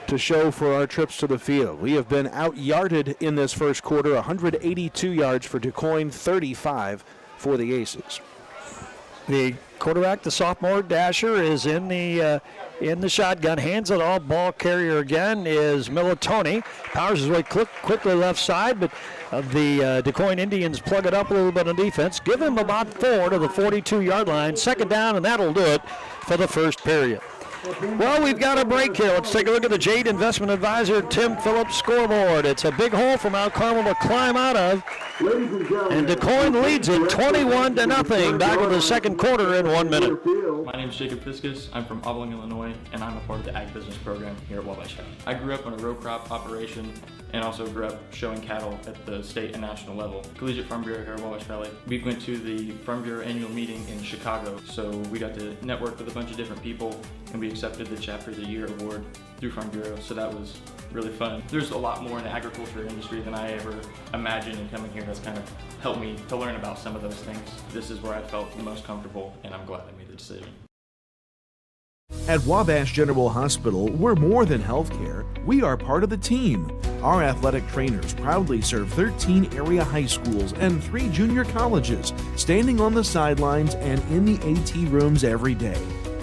to show for our trips to the field. We have been out-yarded in this first quarter, 182 yards for DuQuoin, 35 for the Aces. The quarterback, the sophomore Dasher, is in the shotgun. Hands it off. Ball carrier again is Militoni. Powers his way quickly left side, but the DuQuoin Indians plug it up a little bit on defense. Give him about 4 to the 42-yard line. Second down, and that'll do it for the first period. Well, we've got a break here. Let's take a look at the Jade Investment Advisor Tim Phillips scoreboard. It's a big hole for Mount Carmel to climb out of. And DuQuoin leads it 21-0. Back in the second quarter in 1 minute. My name is Jacob Piskus. I'm from Oblong, Illinois, and I'm a part of the Ag Business Program here at Wabash County. I grew up on a row crop operation and also grew up showing cattle at the state and national level. Collegiate Farm Bureau here at Wabash Valley. We went to the Farm Bureau annual meeting in Chicago, so we got to network with a bunch of different people, and we accepted the Chapter of the Year award through Farm Bureau, so that was really fun. There's a lot more in the agriculture industry than I ever imagined, and coming here has kind of helped me to learn about some of those things. This is where I felt the most comfortable, and I'm glad I made the decision. At Wabash General Hospital, we're more than healthcare. We are part of the team. Our athletic trainers proudly serve 13 area high schools and 3 junior colleges, standing on the sidelines and in the AT rooms every day.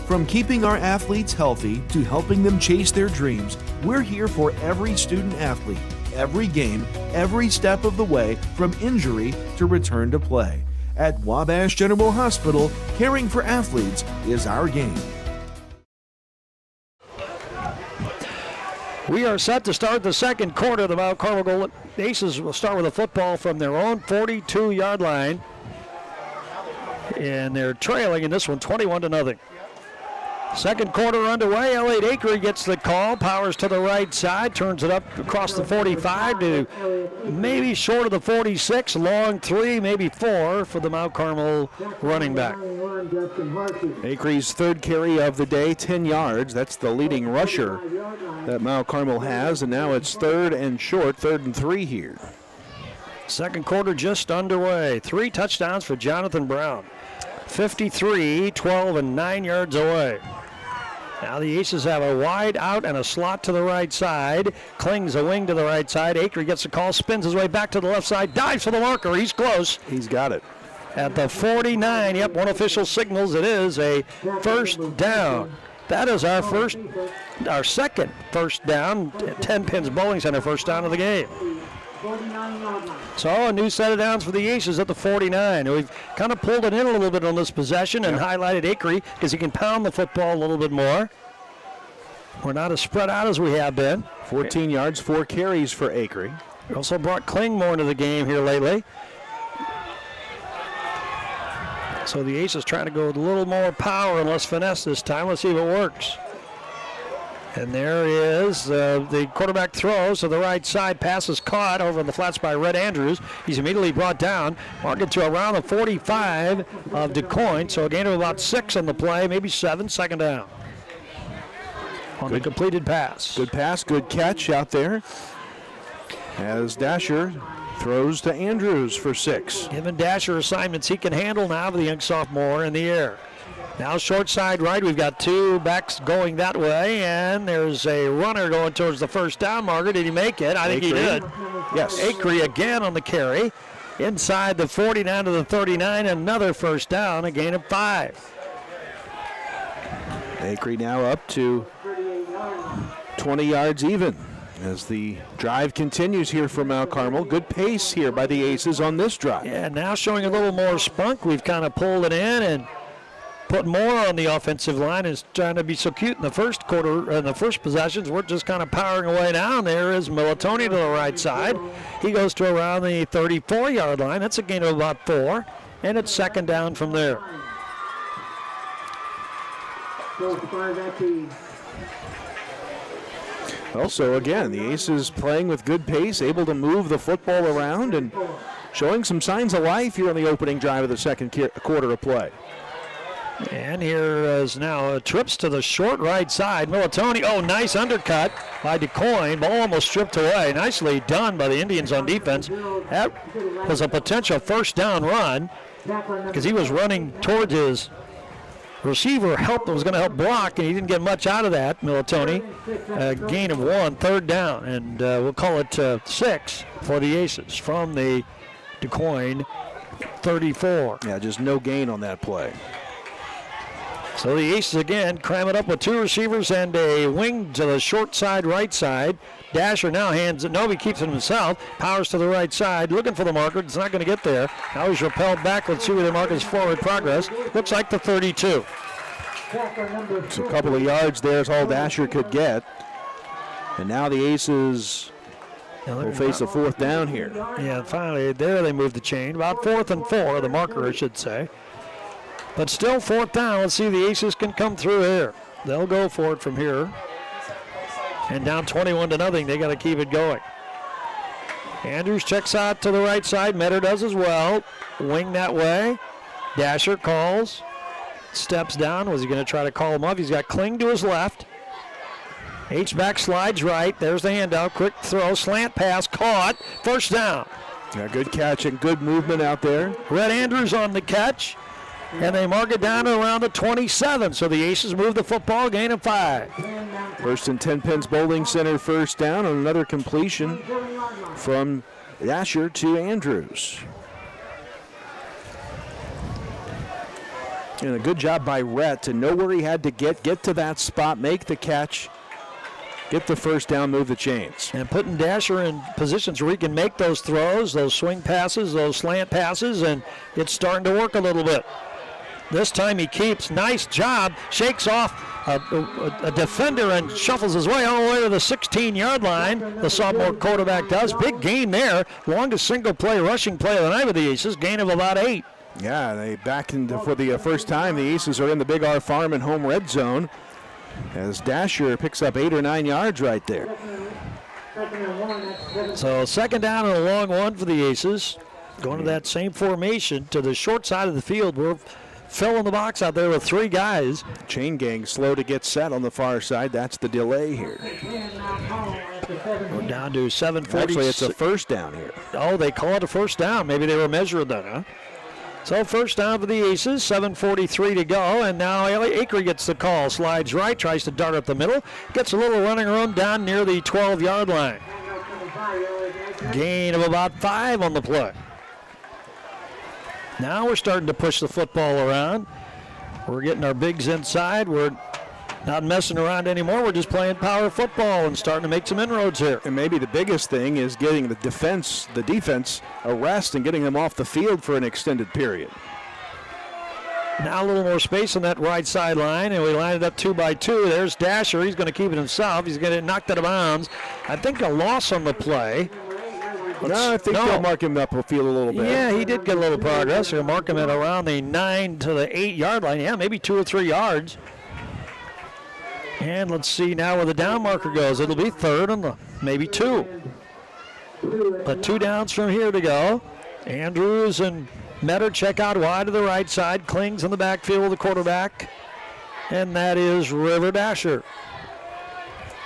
From keeping our athletes healthy to helping them chase their dreams, we're here for every student athlete, every game, every step of the way, from injury to return to play. At Wabash General Hospital, caring for athletes is our game. We are set to start the second quarter. The Mount Carmel Aces will start with a football from their own 42-yard line. And they're trailing in this one 21-0. Second quarter underway. Elliott Akery gets the call. Powers to the right side. Turns it up across the 45 to maybe short of the 46. Long 3, maybe 4 for the Mount Carmel running back. Akery's third carry of the day, 10 yards. That's the leading rusher that Mount Carmel has. And now it's third and short, 3rd and 3 here. Second quarter just underway. 3 touchdowns for Jonathan Brown. 53, 12, and 9 yards away. Now the Aces have a wide out and a slot to the right side. Kling's a wing to the right side. Acre gets the call, spins his way back to the left side, dives for the marker. He's close. He's got it. At the 49, yep, one official signals it is a first down. That is our second first down, 10 Pins Bowling Center first down of the game. So a new set of downs for the Aces at the 49. We've kind of pulled it in a little bit on this possession and highlighted Acre because he can pound the football a little bit more. We're not as spread out as we have been. 14 yards, 4 carries for Acre. We also brought Kling more into the game here lately. So the Aces trying to go with a little more power and less finesse this time. Let's see if it works. And there is the quarterback throws to the right side. Pass is caught over in the flats by Red Andrews. He's immediately brought down. Mark it to around the 45 of DuQuoin. So a gain of about 6 on the play, maybe 7, second down. On the completed pass. Good pass, good catch out there. As Dasher throws to Andrews for 6. Giving Dasher assignments he can handle now with the young sophomore in the air. Now short side right, we've got 2 backs going that way, and there's a runner going towards the first down marker. Did he make it? I think he did. Yes. Acre again on the carry. Inside the 49 to the 39, another first down, a gain of 5. Acre now up to 20 yards even as the drive continues here for Mount Carmel. Good pace here by the Aces on this drive. Yeah, now showing a little more spunk. We've kind of pulled it in and put more on the offensive line. Is trying to be so cute in the first quarter, in the first possessions. We're just kind of powering away now. There is Militoni to the right side. He goes to around the 34-yard line. That's a gain of about 4, and it's second down from there. Also, again, the Aces playing with good pace, able to move the football around and showing some signs of life here on the opening drive of the second quarter of play. And here is now trips to the short right side. Militoni, nice undercut by DuQuoin. Ball almost stripped away. Nicely done by the Indians on defense. That was a potential first down run because he was running towards his receiver was going to help block, and he didn't get much out of that, Militoni. Gain of 1, third down, and we'll call it 6 for the Aces from the DuQuoin 34. Yeah, just no gain on that play. So the Aces again cram it up with 2 receivers and a wing to the short side, right side. Dasher now hands it. No, he keeps it himself. Powers to the right side, looking for the marker. It's not going to get there. Now he's repelled back. Let's see where the marker's forward progress. Looks like the 32. So a couple of yards there is all Dasher could get. And now the Aces will face a fourth down here. Yeah, finally, there they move the chain. About 4th and 4, the marker, I should say. But still fourth down. Let's see if the Aces can come through here. They'll go for it from here. And down 21-0. They got to keep it going. Andrews checks out to the right side. Metter does as well. Wing that way. Dasher calls. Steps down. Was he going to try to call him up? He's got Kling to his left. H-back slides right. There's the handout. Quick throw. Slant pass. Caught. First down. Yeah, good catch and good movement out there. Red Andrews on the catch. And they mark it down to around the 27. So the Aces move the football, gain of 5. First and 10 Pins Bowling Center first down on another completion from Dasher to Andrews. And a good job by Rhett to know where he had to get to that spot, make the catch, get the first down, move the chains. And putting Dasher in positions where he can make those throws, those swing passes, those slant passes, and it's starting to work a little bit. This time he keeps. Nice job. Shakes off a defender and shuffles his way all the way to the 16-yard line. The sophomore quarterback does. Big gain there. Longest single play rushing play of the night with the Aces. Gain of about 8. Yeah, they back into for the first time. The Aces are in the Big R Farm and home red zone as Dasher picks up 8 or 9 yards right there. So second down and a long one for the Aces. Going to that same formation to the short side of the field. We're filling the box out there with 3 guys. Chain gang slow to get set on the far side. That's the delay here. We're down to 7:40. Actually, it's a first down here. Oh, they call it a first down. Maybe they were measuring that, huh? So first down for the Aces, 7:43 to go, and now Acre gets the call. Slides right, tries to dart up the middle, gets a little running room down near the 12-yard line. Gain of about 5 on the play. Now we're starting to push the football around. We're getting our bigs inside. We're not messing around anymore. We're just playing power football and starting to make some inroads here. And maybe the biggest thing is getting the defense a rest and getting them off the field for an extended period. Now a little more space on that right sideline, and we line it up 2 by 2. There's Dasher. He's going to keep it himself. He's going to knock that out of bounds. I think a loss on the play. I think they'll mark him up the field a little bit. Yeah, he did get a little progress. They'll mark him at around the 9 to the 8-yard line. Yeah, maybe 2 or 3 yards. And let's see now where the down marker goes. It'll be 3rd and maybe 2. But 2 downs from here to go. Andrews and Metter check out wide to the right side. Kling's in the backfield with the quarterback. And that is River Dasher.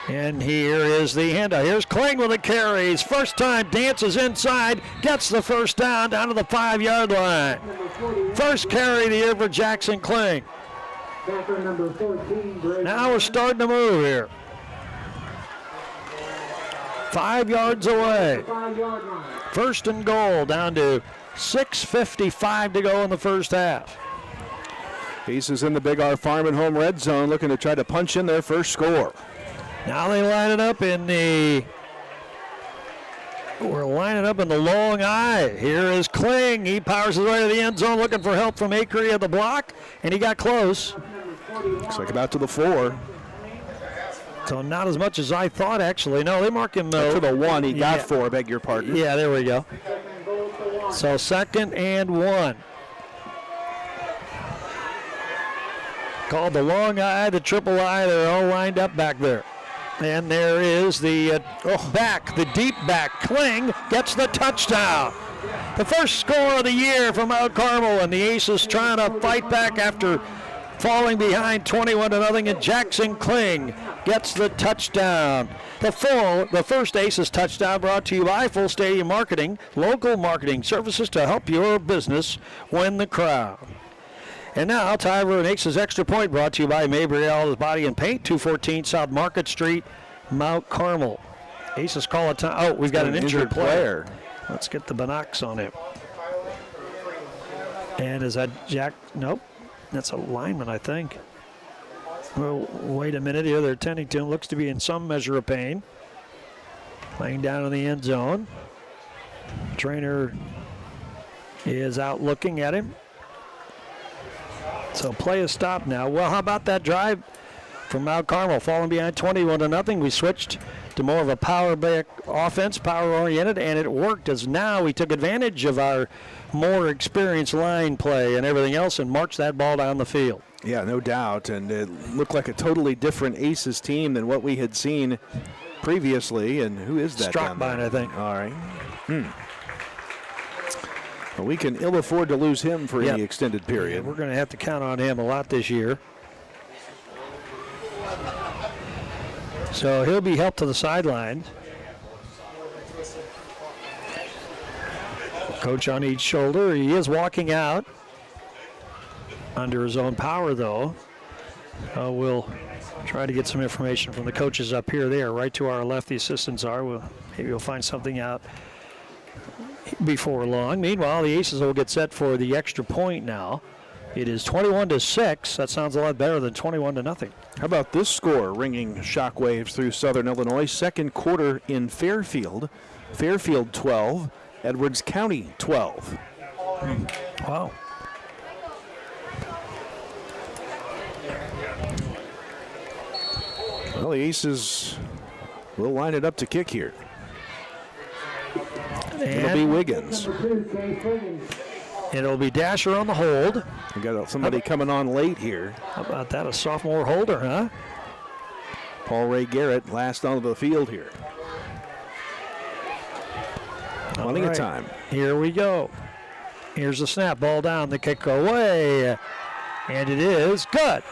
And here is the handout. Here's Kling with the carries. First time, dances inside, gets the first down to the 5-yard line. First carry of the year for Jackson Kling. Now we're starting to move here. 5 yards away. First and goal, down to 6:55 to go in the first half. Aces in the Big R Farm and Home red zone, looking to try to punch in their first score. Now they line it up in the. We're lining up in the long eye. Here is Kling. He powers his way to the end zone, looking for help from Acre at the block, and he got close. Looks like about to the 4. So not as much as I thought, actually. No, they mark him to the 1. He got 4. Beg your pardon. Yeah, there we go. So 2nd and 1. Called the long eye, the triple eye. They're all lined up back there. And there is the the deep back. Kling gets the touchdown. The first score of the year for Mount Carmel, and the Aces trying to fight back after falling behind 21-0, and Jackson Kling gets the touchdown. The first Aces touchdown brought to you by Full Stadium Marketing, local marketing services to help your business win the crowd. And now, time for an Aces Extra Point brought to you by Mabriel's Body and Paint, 214 South Market Street, Mount Carmel. Aces call a time. Oh, we've got an injured player. Let's get the binocs on him. And is that Jack? Nope. That's a lineman, I think. Well, wait a minute here. They're attending to him. Looks to be in some measure of pain. Laying down in the end zone. Trainer is out looking at him. So play is stopped now. Well, how about that drive from Mount Carmel? Falling behind 21-0. We switched to more of a power back offense, power-oriented, and it worked as now we took advantage of our more experienced line play and everything else and marched that ball down the field. Yeah, no doubt. And it looked like a totally different Aces team than what we had seen previously. And who is that? Strockbine, I think. All right. Well, we can ill afford to lose him for any extended period. Yeah, we're going to have to count on him a lot this year. So he'll be helped to the sideline. Coach on each shoulder. He is walking out under his own power, though. We'll try to get some information from the coaches up here. They are right to our left. The assistants are. Maybe we'll find something out before long. Meanwhile, the Aces will get set for the extra point now. It is 21-6. That sounds a lot better than 21-0. How about this score ringing shockwaves through Southern Illinois? Second quarter in Fairfield. Fairfield 12, Edwards County 12. Wow. Well, the Aces will line it up to kick here. It'll be Wiggins. It'll be Dasher on the hold. We got somebody coming on late here. How about that? A sophomore holder, huh? Paul Ray Garrett last onto the field here. Plenty of time. Here we go. Here's the snap. Ball down. The kick away. And it is good.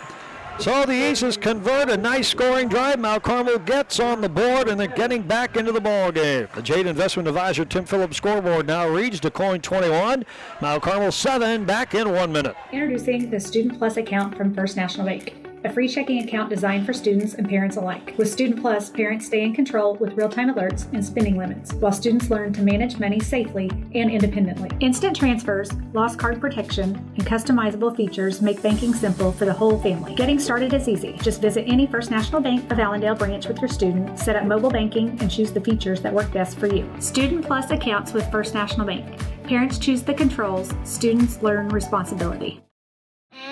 So the Aces convert a nice scoring drive. Mount Carmel gets on the board, and they're getting back into the ball game. The Jade Investment Advisor Tim Phillips scoreboard now reads DuQuoin 21, Mount Carmel 7, back in 1 minute. Introducing the Student Plus account from First National Bank, a free checking account designed for students and parents alike. With Student Plus, parents stay in control with real-time alerts and spending limits, while students learn to manage money safely and independently. Instant transfers, lost card protection, and customizable features make banking simple for the whole family. Getting started is easy. Just visit any First National Bank of Allendale branch with your student, set up mobile banking, and choose the features that work best for you. Student Plus accounts with First National Bank. Parents choose the controls, students learn responsibility.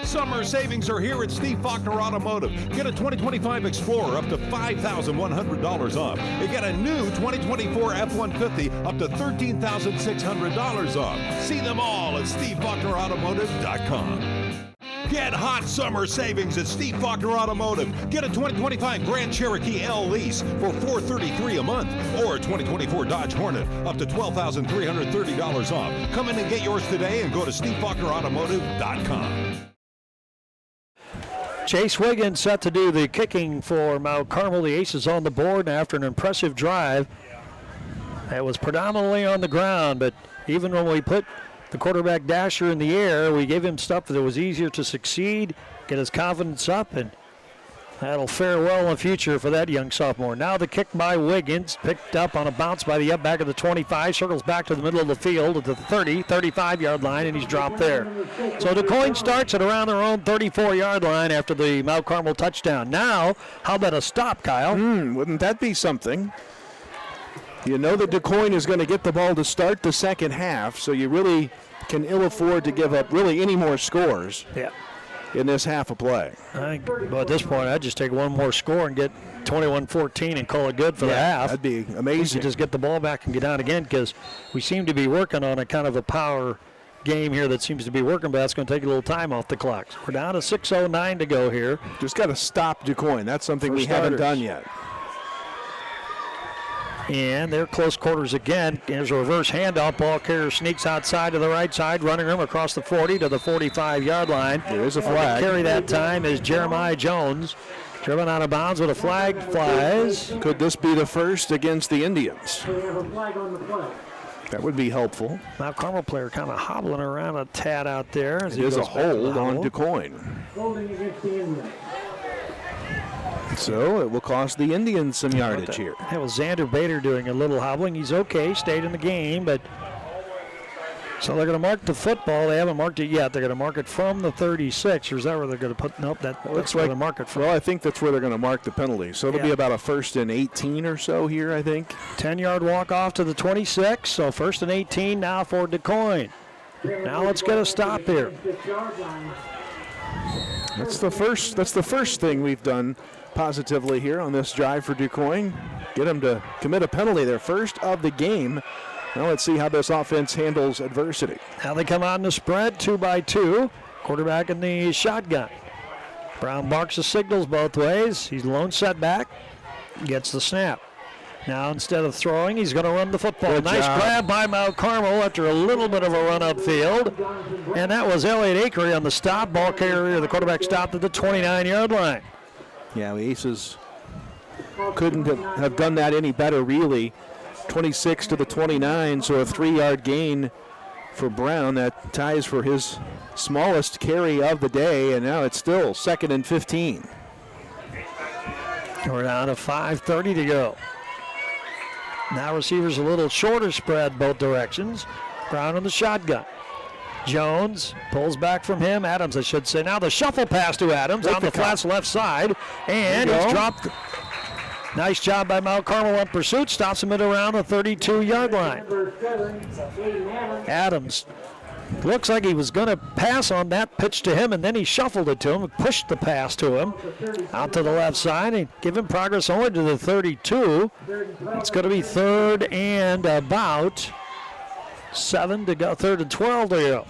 Summer savings are here at Steve Faulkner Automotive. Get a 2025 Explorer up to $5,100 off. And get a new 2024 F-150 up to $13,600 off. See them all at SteveFaulknerAutomotive.com. Get hot summer savings at Steve Faulkner Automotive. Get a 2025 Grand Cherokee L lease for $433 a month, or a 2024 Dodge Hornet up to $12,330 off. Come in and get yours today and go to SteveFaulknerAutomotive.com. Chase Wiggins set to do the kicking for Mount Carmel. The Aces on the board after an impressive drive. It was predominantly on the ground, but even when we put the quarterback Dasher in the air, we gave him stuff that was easier to succeed, get his confidence up, and that'll fare well in the future for that young sophomore. Now the kick by Wiggins, picked up on a bounce by the up back of the 25, circles back to the middle of the field at the 30, 35-yard line, and he's dropped there. So DuQuoin starts at around their own 34-yard line after the Mount Carmel touchdown. Now, how about a stop, Kyle? Wouldn't that be something? You know that DuQuoin is going to get the ball to start the second half, so you really can ill afford to give up really any more scores. Yeah. In this half of play. I think, well, at this point, I'd just take one more score and get 21-14 and call it good for the half. That'd be amazing. Just get the ball back and get out again, because we seem to be working on a kind of a power game here that seems to be working, but that's going to take a little time off the clock. So we're down to 6:09 to go here. Just got to stop DuQuoin. That's something we haven't done yet. And they're close quarters again. There's a reverse handoff. Ball carrier sneaks outside to the right side, running room across the 40 to the 45-yard line. There is a flag. Carry that time is Jeremiah Jones. Driven out of bounds with a flag flies. Could this be the first against the Indians? We have a flag on the play. That would be helpful. Mount Carmel player kind of hobbling around a tad out there. It is a hold on DuQuoin. Holding against the Indians. So it will cost the Indians some yardage here. That was Xander Bader doing a little hobbling. He's okay, stayed in the game, but so they're going to mark the football. They haven't marked it yet. They're going to mark it from the 36, or is that where they're going to put? Nope, that's where they mark it from. Well, I think that's where they're going to mark the penalty. So it'll be about a 1st and 18 or so here, I think. 10-yard walk off to the 26. So 1st and 18 now for DuQuoin. Now let's get a stop here. That's the first thing we've done positively here on this drive for DuQuoin. Get them to commit a penalty, their first of the game. Now let's see how this offense handles adversity. Now they come out in the spread, 2-by-2. Quarterback in the shotgun. Brown barks the signals both ways. He's lone setback. Gets the snap. Now instead of throwing, he's going to run the football. Good nice job. grab by Mount Carmel after a little bit of a run upfield. And that was Elliott Akery on the stop. Ball carrier, the quarterback stopped at the 29-yard line. Yeah, the Aces couldn't have done that any better, really. 26 to the 29, so a 3-yard gain for Brown. That ties for his smallest carry of the day, and now it's still 2nd and 15. We're down to 5:30 to go. Now receivers a little shorter spread both directions. Brown in the shotgun. Jones pulls back from him. Adams, I should say. Now the shuffle pass to Adams on the flats left side. And he's dropped. Nice job by Mount Carmel on pursuit. Stops him at around the 32-yard line. Adams looks like he was going to pass on that pitch to him, and then he shuffled it to him and pushed the pass to him out to the left side and give him progress only to the 32. It's going to be 3rd and about 7 to go, 3rd and 12 to go.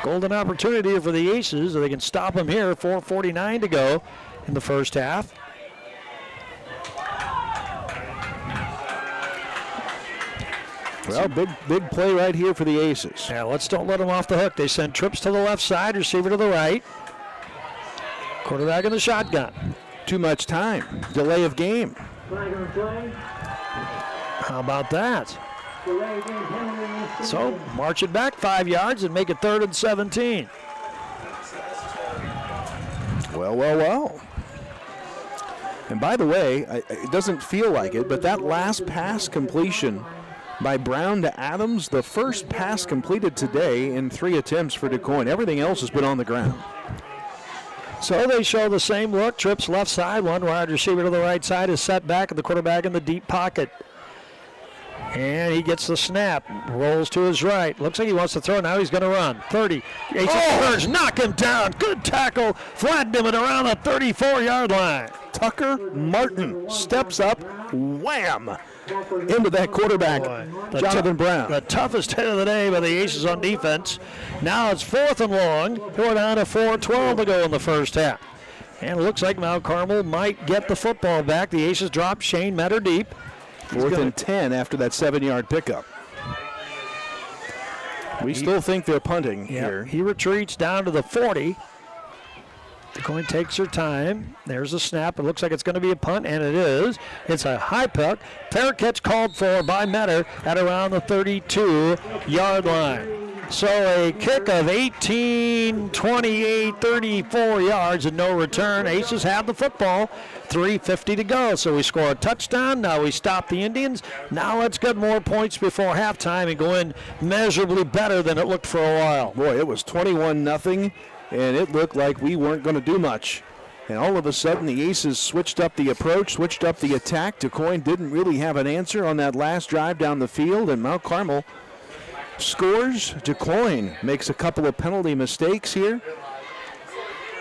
Golden opportunity for the Aces. They can stop them here. 4:49 to go in the first half. Well, big play right here for the Aces. Yeah, don't let them off the hook. They send trips to the left side, receiver to the right. Quarterback in the shotgun. Too much time. Delay of game. Flag on the play. How about that? Delay game penalty. So march it back 5 yards and make it 3rd and 17. Well. And by the way, it doesn't feel like it, but that last pass completion by Brown to Adams, the first pass completed today in 3 attempts for DuQuoin. Everything else has been on the ground. So they show the same look. Trips left side. One wide receiver to the right side is set back, and the quarterback in the deep pocket. And he gets the snap. Rolls to his right. Looks like he wants to throw. Now he's going to run. 30. Aces knock him down. Good tackle. Flattened him at around the 34-yard line. Tucker Martin steps up. Wham! Into that quarterback, Jonathan Brown. The toughest hit of the day by the Aces on defense. Now it's 4th and long. We're down to 4:12 to go in the first half. And it looks like Mount Carmel might get the football back. The Aces drop Shane Metter deep. 4th and 10 after that 7-yard pickup. We still think they're punting here. He retreats down to the 40. DuQuoin takes her time. There's a snap. It looks like it's going to be a punt, and it is. It's a high puck. Fair catch called for by Metter at around the 32-yard line. So a kick of 18, 28, 34 yards and no return. Aces have the football. 3:50 to go. So we score a touchdown. Now we stop the Indians. Now let's get more points before halftime and go in measurably better than it looked for a while. Boy, it was 21-0. And it looked like we weren't going to do much. And all of a sudden, the Aces switched up the approach, switched up the attack. DuQuoin didn't really have an answer on that last drive down the field, and Mount Carmel scores. DuQuoin makes a couple of penalty mistakes here.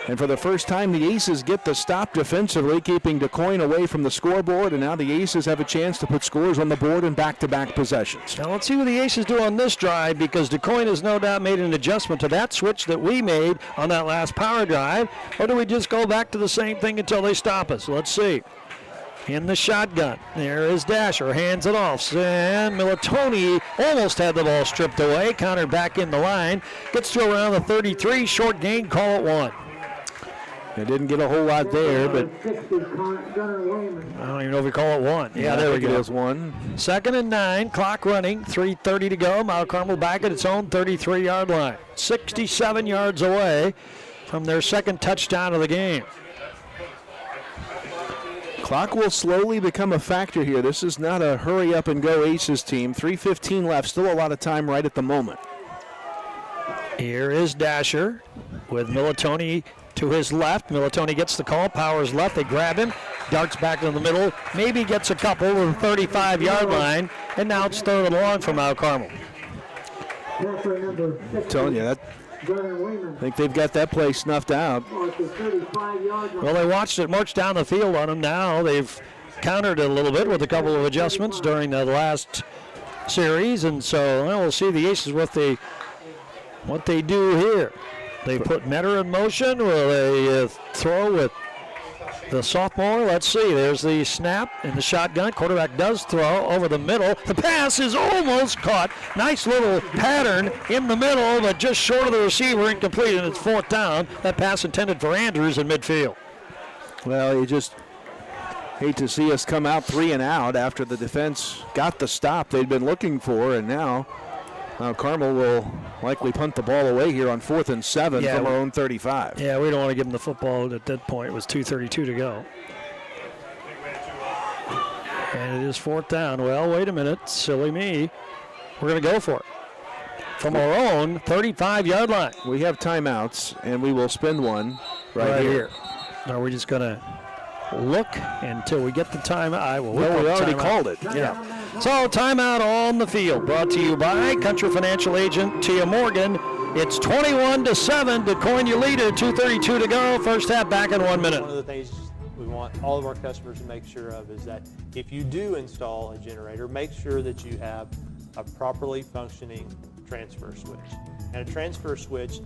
And for the first time, the Aces get the stop defensively, keeping DuQuoin away from the scoreboard, and now the Aces have a chance to put scores on the board in back-to-back possessions. Now let's see what the Aces do on this drive, because DuQuoin has no doubt made an adjustment to that switch that we made on that last power drive, or do we just go back to the same thing until they stop us? Let's see. In the shotgun, there is Dasher, hands it off, and Militoni almost had the ball stripped away, countered back in the line, gets to around the 33, short gain, call it 1. They didn't get a whole lot there, but I don't even know if we call it 1. Yeah, there we go. It is 1. 2nd and 9, clock running, 3:30 to go. Mount Carmel back at its own 33-yard line. 67 yards away from their second touchdown of the game. Clock will slowly become a factor here. This is not a hurry-up-and-go Aces team. 3:15 left, still a lot of time right at the moment. Here is Dasher with Militoni to his left. Militoni gets the call, powers left, they grab him, darts back in the middle, maybe gets a couple to the 35-yard line, and now it's 3rd and long for Mount Carmel. I'm telling you, I think they've got that play snuffed out. Well, they watched it march down the field on him. Now they've countered it a little bit with a couple of adjustments during the last series, and so we'll see the Aces what they do here. They put Metter in motion. Will they throw with the sophomore? Let's see. There's the snap in the shotgun. Quarterback does throw over the middle. The pass is almost caught. Nice little pattern in the middle, but just short of the receiver, incomplete, and it's 4th down. That pass intended for Andrews in midfield. Well, you just hate to see us come out 3 and out after the defense got the stop they'd been looking for, and now Carmel will likely punt the ball away here on 4th and 7 from our own 35. Yeah, we don't want to give them the football at that point. It was 2:32 to go. And it is 4th down. Well, wait a minute. Silly me. We're going to go for it. From our own 35-yard line. We have timeouts, and we will spend one right here. Are we just going to look until we get the timeout? We already called it. Yeah. So timeout on the field, brought to you by Country Financial Agent Tia Morgan. It's 21-7. DuQuoin, your leader. 2:32 to go. First half back in 1 minute. One of the things we want all of our customers to make sure of is that if you do install a generator, make sure that you have a properly functioning transfer switch. And a transfer switch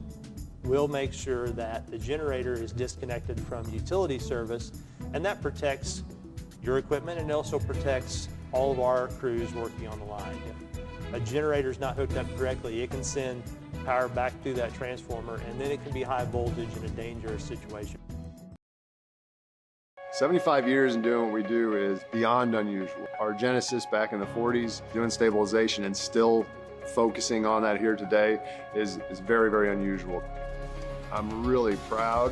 will make sure that the generator is disconnected from utility service, and that protects your equipment and also protects all of our crews working on the line. If a generator is not hooked up correctly, it can send power back through that transformer, and then it can be high voltage in a dangerous situation. 75 years in doing what we do is beyond unusual. Our genesis back in the 40s, doing stabilization and still focusing on that here today is very, very unusual. I'm really proud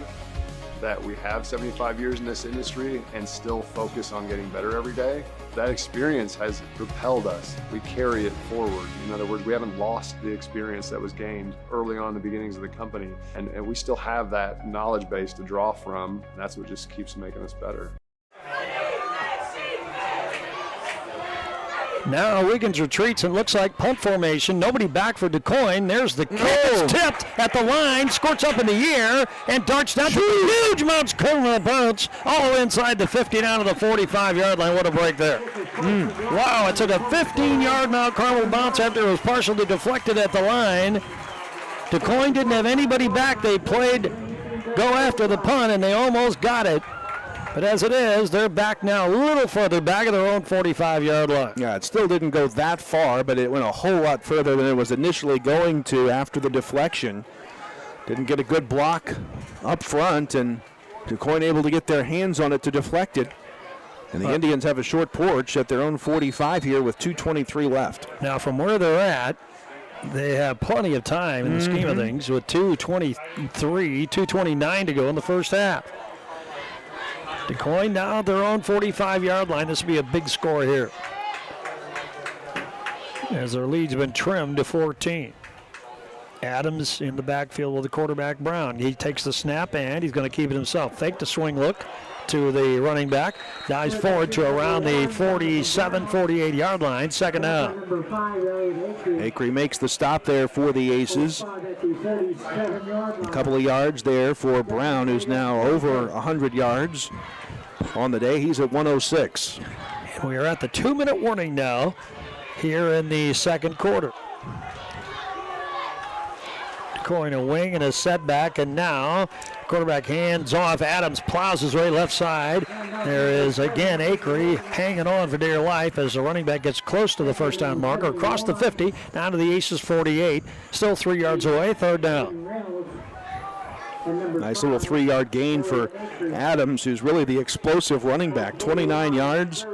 that we have 75 years in this industry and still focus on getting better every day. That experience has propelled us. We carry it forward. In other words, we haven't lost the experience that was gained early on in the beginnings of the company. And we still have that knowledge base to draw from. And that's what just keeps making us better. Now Wiggins retreats and looks like punt formation. Nobody back for DuQuoin. There's the kick. It's tipped at the line, squirts up in the air, and darts down to a huge Mount Carmel bounce all the way inside the 50 down to the 45-yard line. What a break there. Wow, it took a 15-yard Mount Carmel bounce after it was partially deflected at the line. DuQuoin didn't have anybody back. They played go after the punt, and they almost got it. But as it is, they're back now a little further back of their own 45-yard line. Yeah, it still didn't go that far, but it went a whole lot further than it was initially going to after the deflection. Didn't get a good block up front, and DuQuoin able to get their hands on it to deflect it. And the Indians have a short porch at their own 45 here with 2:23 left. Now, from where they're at, they have plenty of time in the scheme of things with 2:29 to go in the first half. DuQuoin now at their own 45-yard line. This will be a big score here, as their lead's been trimmed to 14. Adams in the backfield with the quarterback, Brown. He takes the snap, and he's going to keep it himself. Fake the swing look to the running back. Dives forward to around the 47, 48-yard line. Second down. Acree makes the stop there for the Aces. A couple of yards there for Brown, who's now over 100 yards on the day. He's at 106. And we are at the 2-minute warning now here in the second quarter. DuQuoin a wing and a setback, and now quarterback hands off. Adams plows his way left side. There is again Acree hanging on for dear life as the running back gets close to the first down marker, across the 50, down to the Aces 48. Still 3 yards away, third down. Nice little 3-yard gain for Adams, who's really the explosive running back. 29 yards,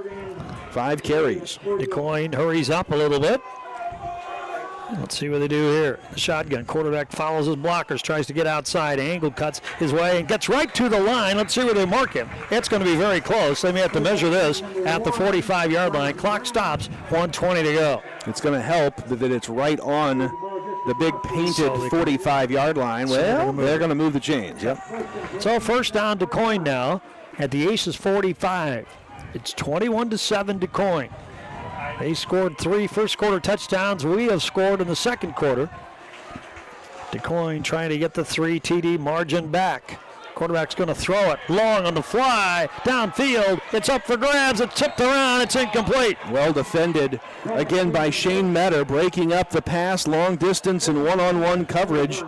5 carries. DuQuoin hurries up a little bit. Let's see what they do here. The shotgun quarterback follows his blockers, tries to get outside. Angle cuts his way and gets right to the line. Let's see where they mark him. It's going to be very close. They may have to measure this at the 45-yard line. Clock stops, 1:20 to go. It's going to help that it's right on the big painted 45-yard line. Well, they're going to move the chains. Yep. So first down DuQuoin now at the Aces 45. It's 21-7 DuQuoin. They scored 3 first-quarter touchdowns. We have scored in the second quarter. DuQuoin trying to get the 3 TD margin back. Quarterback's going to throw it long on the fly, downfield. It's up for grabs. It's tipped around. It's incomplete. Well defended again by Shane Metter, breaking up the pass, long distance and one-on-one coverage.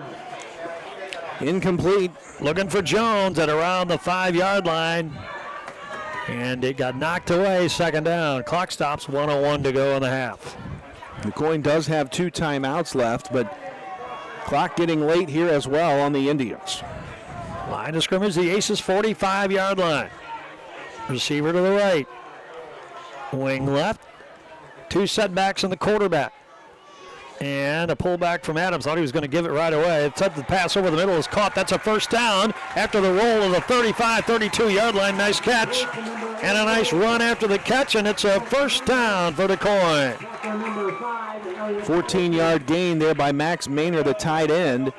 Incomplete. Looking for Jones at around the 5-yard line. And it got knocked away, second down. Clock stops, 1:01 to go in the half. DuQuoin does have 2 timeouts left, but clock getting late here as well on the Indians. Line of scrimmage, the Aces 45-yard line. Receiver to the right. Wing left. 2 setbacks on the quarterback. And a pullback from Adams. Thought he was going to give it right away. It's up the pass over the middle is caught. That's a first down after the roll of the 35, 32-yard line. Nice catch. And a nice run after the catch, and it's a first down for DuQuoin. 14-yard gain there by Max Maynard, the tight end.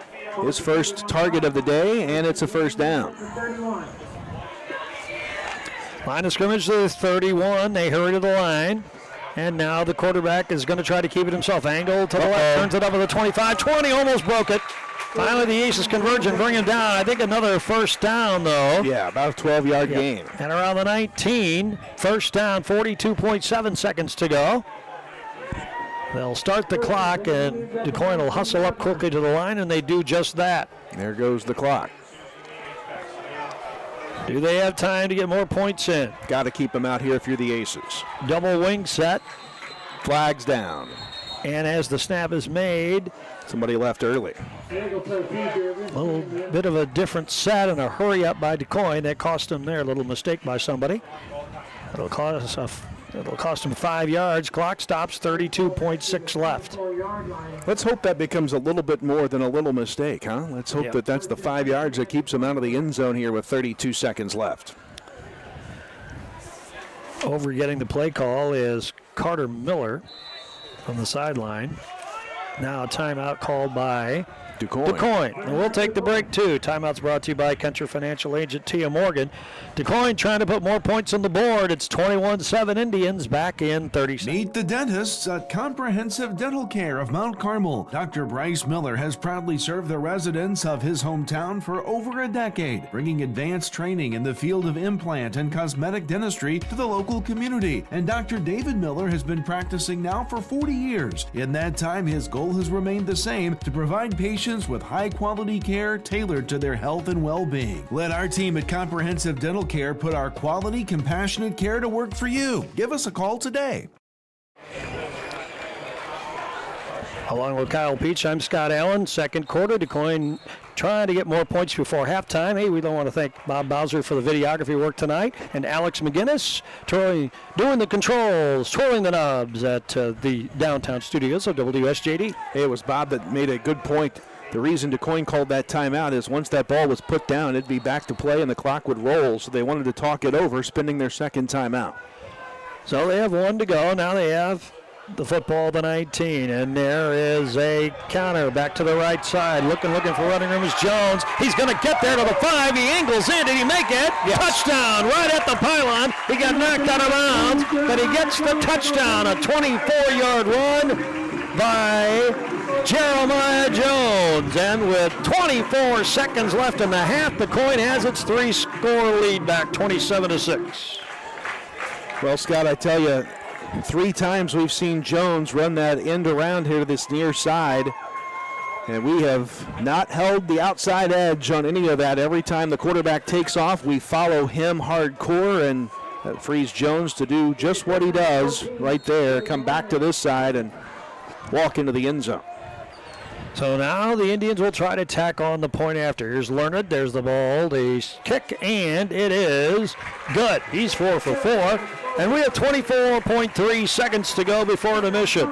His first target of the day, and it's a first down. Line of scrimmage to the 31. They hurry to the line. And now the quarterback is going to try to keep it himself. Angle to the left, turns it up at the 25, 20, almost broke it. Finally, the Aces converge and bring him down. I think another first down, though. Yeah, about a 12-yard gain. And around the 19, first down, 42.7 seconds to go. They'll start the clock, and DuQuoin will hustle up quickly to the line, and they do just that. There goes the clock. Do they have time to get more points in? Got to keep them out here if you're the Aces. Double wing set. Flags down. And as the snap is made, Somebody left early. A little bit of a different set and a hurry up by DuQuoin. That cost him there. A little mistake by somebody. It'll cost him 5 yards. Clock stops, 32.6 left. Let's hope that becomes a little bit more than a little mistake, huh? Let's hope that that's the 5 yards that keeps him out of the end zone here with 32 seconds left. Over getting the play call is Carter Miller from the sideline. Now a timeout called by DuQuoin. And we'll take the break, too. Timeout's brought to you by Country Financial Agent Tia Morgan. DuQuoin trying to put more points on the board. It's 21-7 Indians back in 30 seconds. Meet the dentists at Comprehensive Dental Care of Mount Carmel. Dr. Bryce Miller has proudly served the residents of his hometown for over a decade, bringing advanced training in the field of implant and cosmetic dentistry to the local community. And Dr. David Miller has been practicing now for 40 years. In that time, his goal has remained the same: to provide patients with high-quality care tailored to their health and well-being. Let our team at Comprehensive Dental Care put our quality, compassionate care to work for you. Give us a call today. Along with Kyle Peach, I'm Scott Allen. Second quarter, DuQuoin trying to get more points before halftime. Hey, we don't want to thank Bob Bowser for the videography work tonight, and Alex McGinnis doing the controls, twirling the knobs at the downtown studios of WSJD. Hey, it was Bob that made a good point. The reason DuQuoin called that timeout is once that ball was put down, it'd be back to play and the clock would roll, so they wanted to talk it over, spending their second timeout. So they have one to go. Now they have the football, the 19, and there is a counter back to the right side. Looking for running room is Jones. He's going to get there to the 5. He angles in. Did he make it? Yes. Touchdown right at the pylon. He got knocked out of bounds, but he gets the touchdown. A 24-yard run by Jeremiah Jones. And with 24 seconds left in the half, DuQuoin has its 3-score lead back, 27-6. Well, Scott, I tell you, 3 times we've seen Jones run that end around here to this near side, and we have not held the outside edge on any of that. Every time the quarterback takes off, we follow him hardcore, and that frees Jones to do just what he does right there, come back to this side and walk into the end zone. So now the Indians will try to tack on the point after. Here's Learned. There's the ball. The kick, and it is good. He's 4 for 4. And we have 24.3 seconds to go before intermission.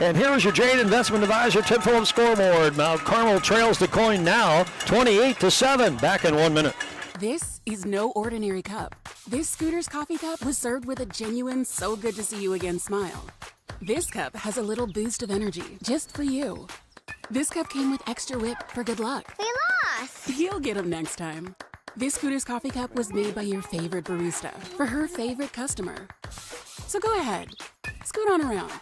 And here's your Jade Investment Advisor tip form scoreboard. Mount Carmel trails DuQuoin now 28-7. Back in 1 minute. This is no ordinary cup. This Scooter's coffee cup was served with a genuine so good to see you again smile. This cup has a little boost of energy just for you. This cup came with extra whip for good luck. We lost! You'll get them next time. This Scooter's coffee cup was made by your favorite barista for her favorite customer. So go ahead, scoot on around.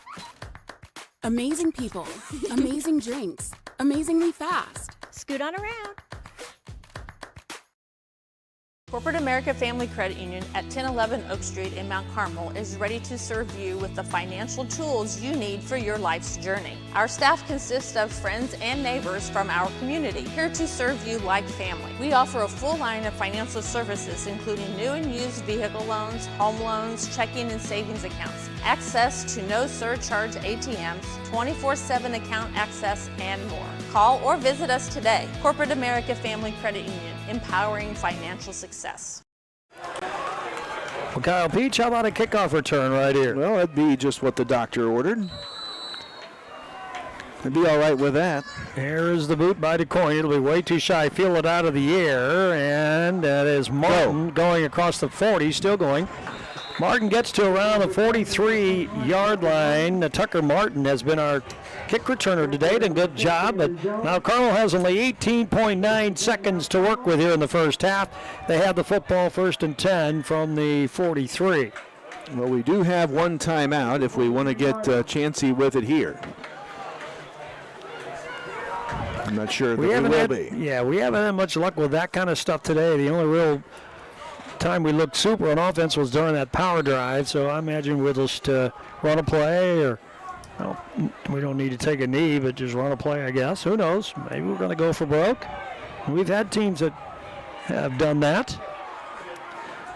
Amazing people, amazing drinks, amazingly fast. Scoot on around. Corporate America Family Credit Union at 1011 Oak Street in Mount Carmel is ready to serve you with the financial tools you need for your life's journey. Our staff consists of friends and neighbors from our community, here to serve you like family. We offer a full line of financial services, including new and used vehicle loans, home loans, checking and savings accounts, access to no surcharge ATMs, 24/7 account access, and more. Call or visit us today. Corporate America Family Credit Union, empowering financial success. Well, Kyle Peach, how about a kickoff return right here? Well, that'd be just what the doctor ordered. I'd be all right with that. Here is the boot by DuQuoin. It'll be way too shy. Feel it out of the air, and that is Martin going across the 40, still going. Martin gets to around the 43-yard line. Tucker Martin has been our kick returner today. Done a good job, but now Carmel has only 18.9 seconds to work with here in the first half. They have the football 1st and 10 from the 43. Well, we do have one timeout if we want to get chancy with it here. I'm not sure that we will be. Yeah, we haven't had much luck with that kind of stuff today. The only real time we looked super on offense was during that power drive, so I imagine we'll just run a play, or well, we don't need to take a knee, but just run a play, I guess. Who knows? Maybe we're going to go for broke. We've had teams that have done that.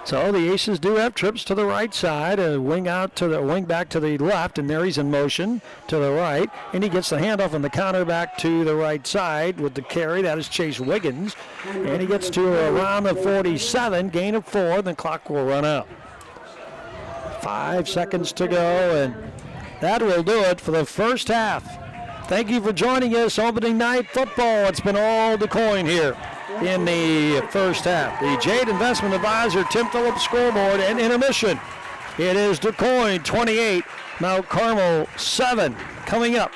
So the Aces do have trips to the right side, a wing back to the left, and there he's in motion to the right, and he gets the handoff on the counter back to the right side with the carry. That is Chase Wiggins, and he gets to around the 47, gain of 4, and the clock will run out. 5 seconds to go, and that will do it for the first half. Thank you for joining us. Opening night football. It's been all DuQuoin here in the first half. The Jade Investment Advisor, Tim Phillips scoreboard and intermission. It is DuQuoin 28, Mount Carmel 7. Coming up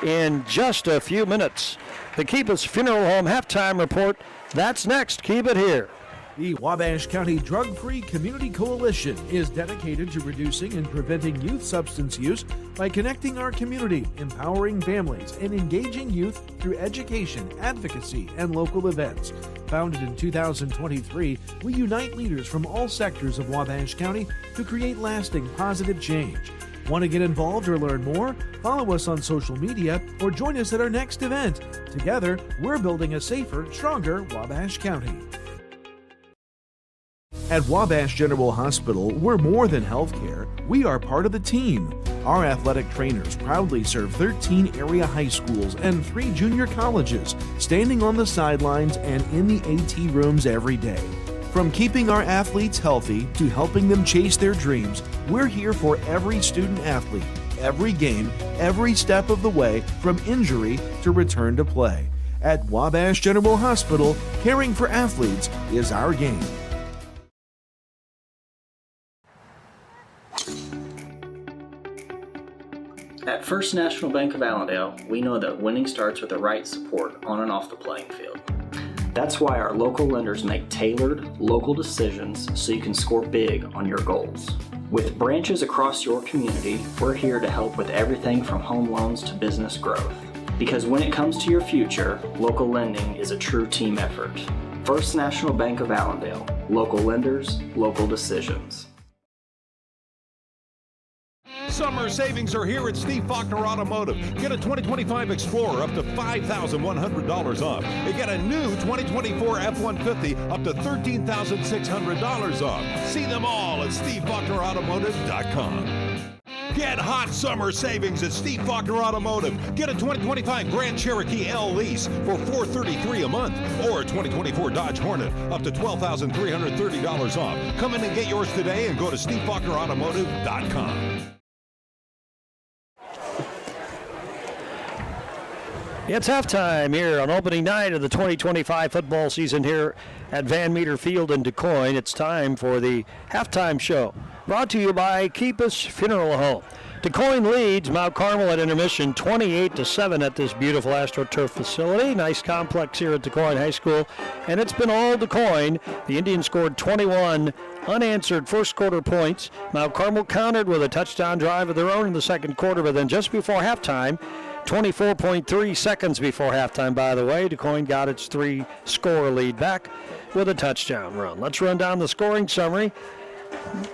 in just a few minutes. The Keep Us Funeral Home halftime report. That's next. Keep it here. The Wabash County Drug-Free Community Coalition is dedicated to reducing and preventing youth substance use by connecting our community, empowering families, and engaging youth through education, advocacy, and local events. Founded in 2023, we unite leaders from all sectors of Wabash County to create lasting positive change. Want to get involved or learn more? Follow us on social media or join us at our next event. Together, we're building a safer, stronger Wabash County. At Wabash General Hospital, we're more than healthcare. We are part of the team. Our athletic trainers proudly serve 13 area high schools and 3 junior colleges, standing on the sidelines and in the AT rooms every day. From keeping our athletes healthy to helping them chase their dreams, we're here for every student athlete, every game, every step of the way, from injury to return to play. At Wabash General Hospital, caring for athletes is our game. At First National Bank of Allendale, we know that winning starts with the right support on and off the playing field. That's why our local lenders make tailored, local decisions so you can score big on your goals. With branches across your community, we're here to help with everything from home loans to business growth. Because when it comes to your future, local lending is a true team effort. First National Bank of Allendale, local lenders, local decisions. Summer savings are here at Steve Faulkner Automotive. Get a 2025 Explorer up to $5,100 off. And get a new 2024 F-150 up to $13,600 off. See them all at SteveFaulknerAutomotive.com. Get hot summer savings at Steve Faulkner Automotive. Get a 2025 Grand Cherokee L lease for $433 a month, or a 2024 Dodge Hornet up to $12,330 off. Come in and get yours today and go to SteveFaulknerAutomotive.com. It's halftime here on opening night of the 2025 football season here at Van Meter Field in DuQuoin. It's time for the halftime show, brought to you by Keep Us Funeral Home. DuQuoin leads Mount Carmel at intermission 28-7 at this beautiful AstroTurf facility. Nice complex here at DuQuoin High School, and it's been all DuQuoin. The Indians scored 21 unanswered first quarter points. Mount Carmel countered with a touchdown drive of their own in the second quarter, but then just before halftime, 24.3 seconds before halftime, by the way, DuQuoin got its 3-score lead back with a touchdown run. Let's run down the scoring summary.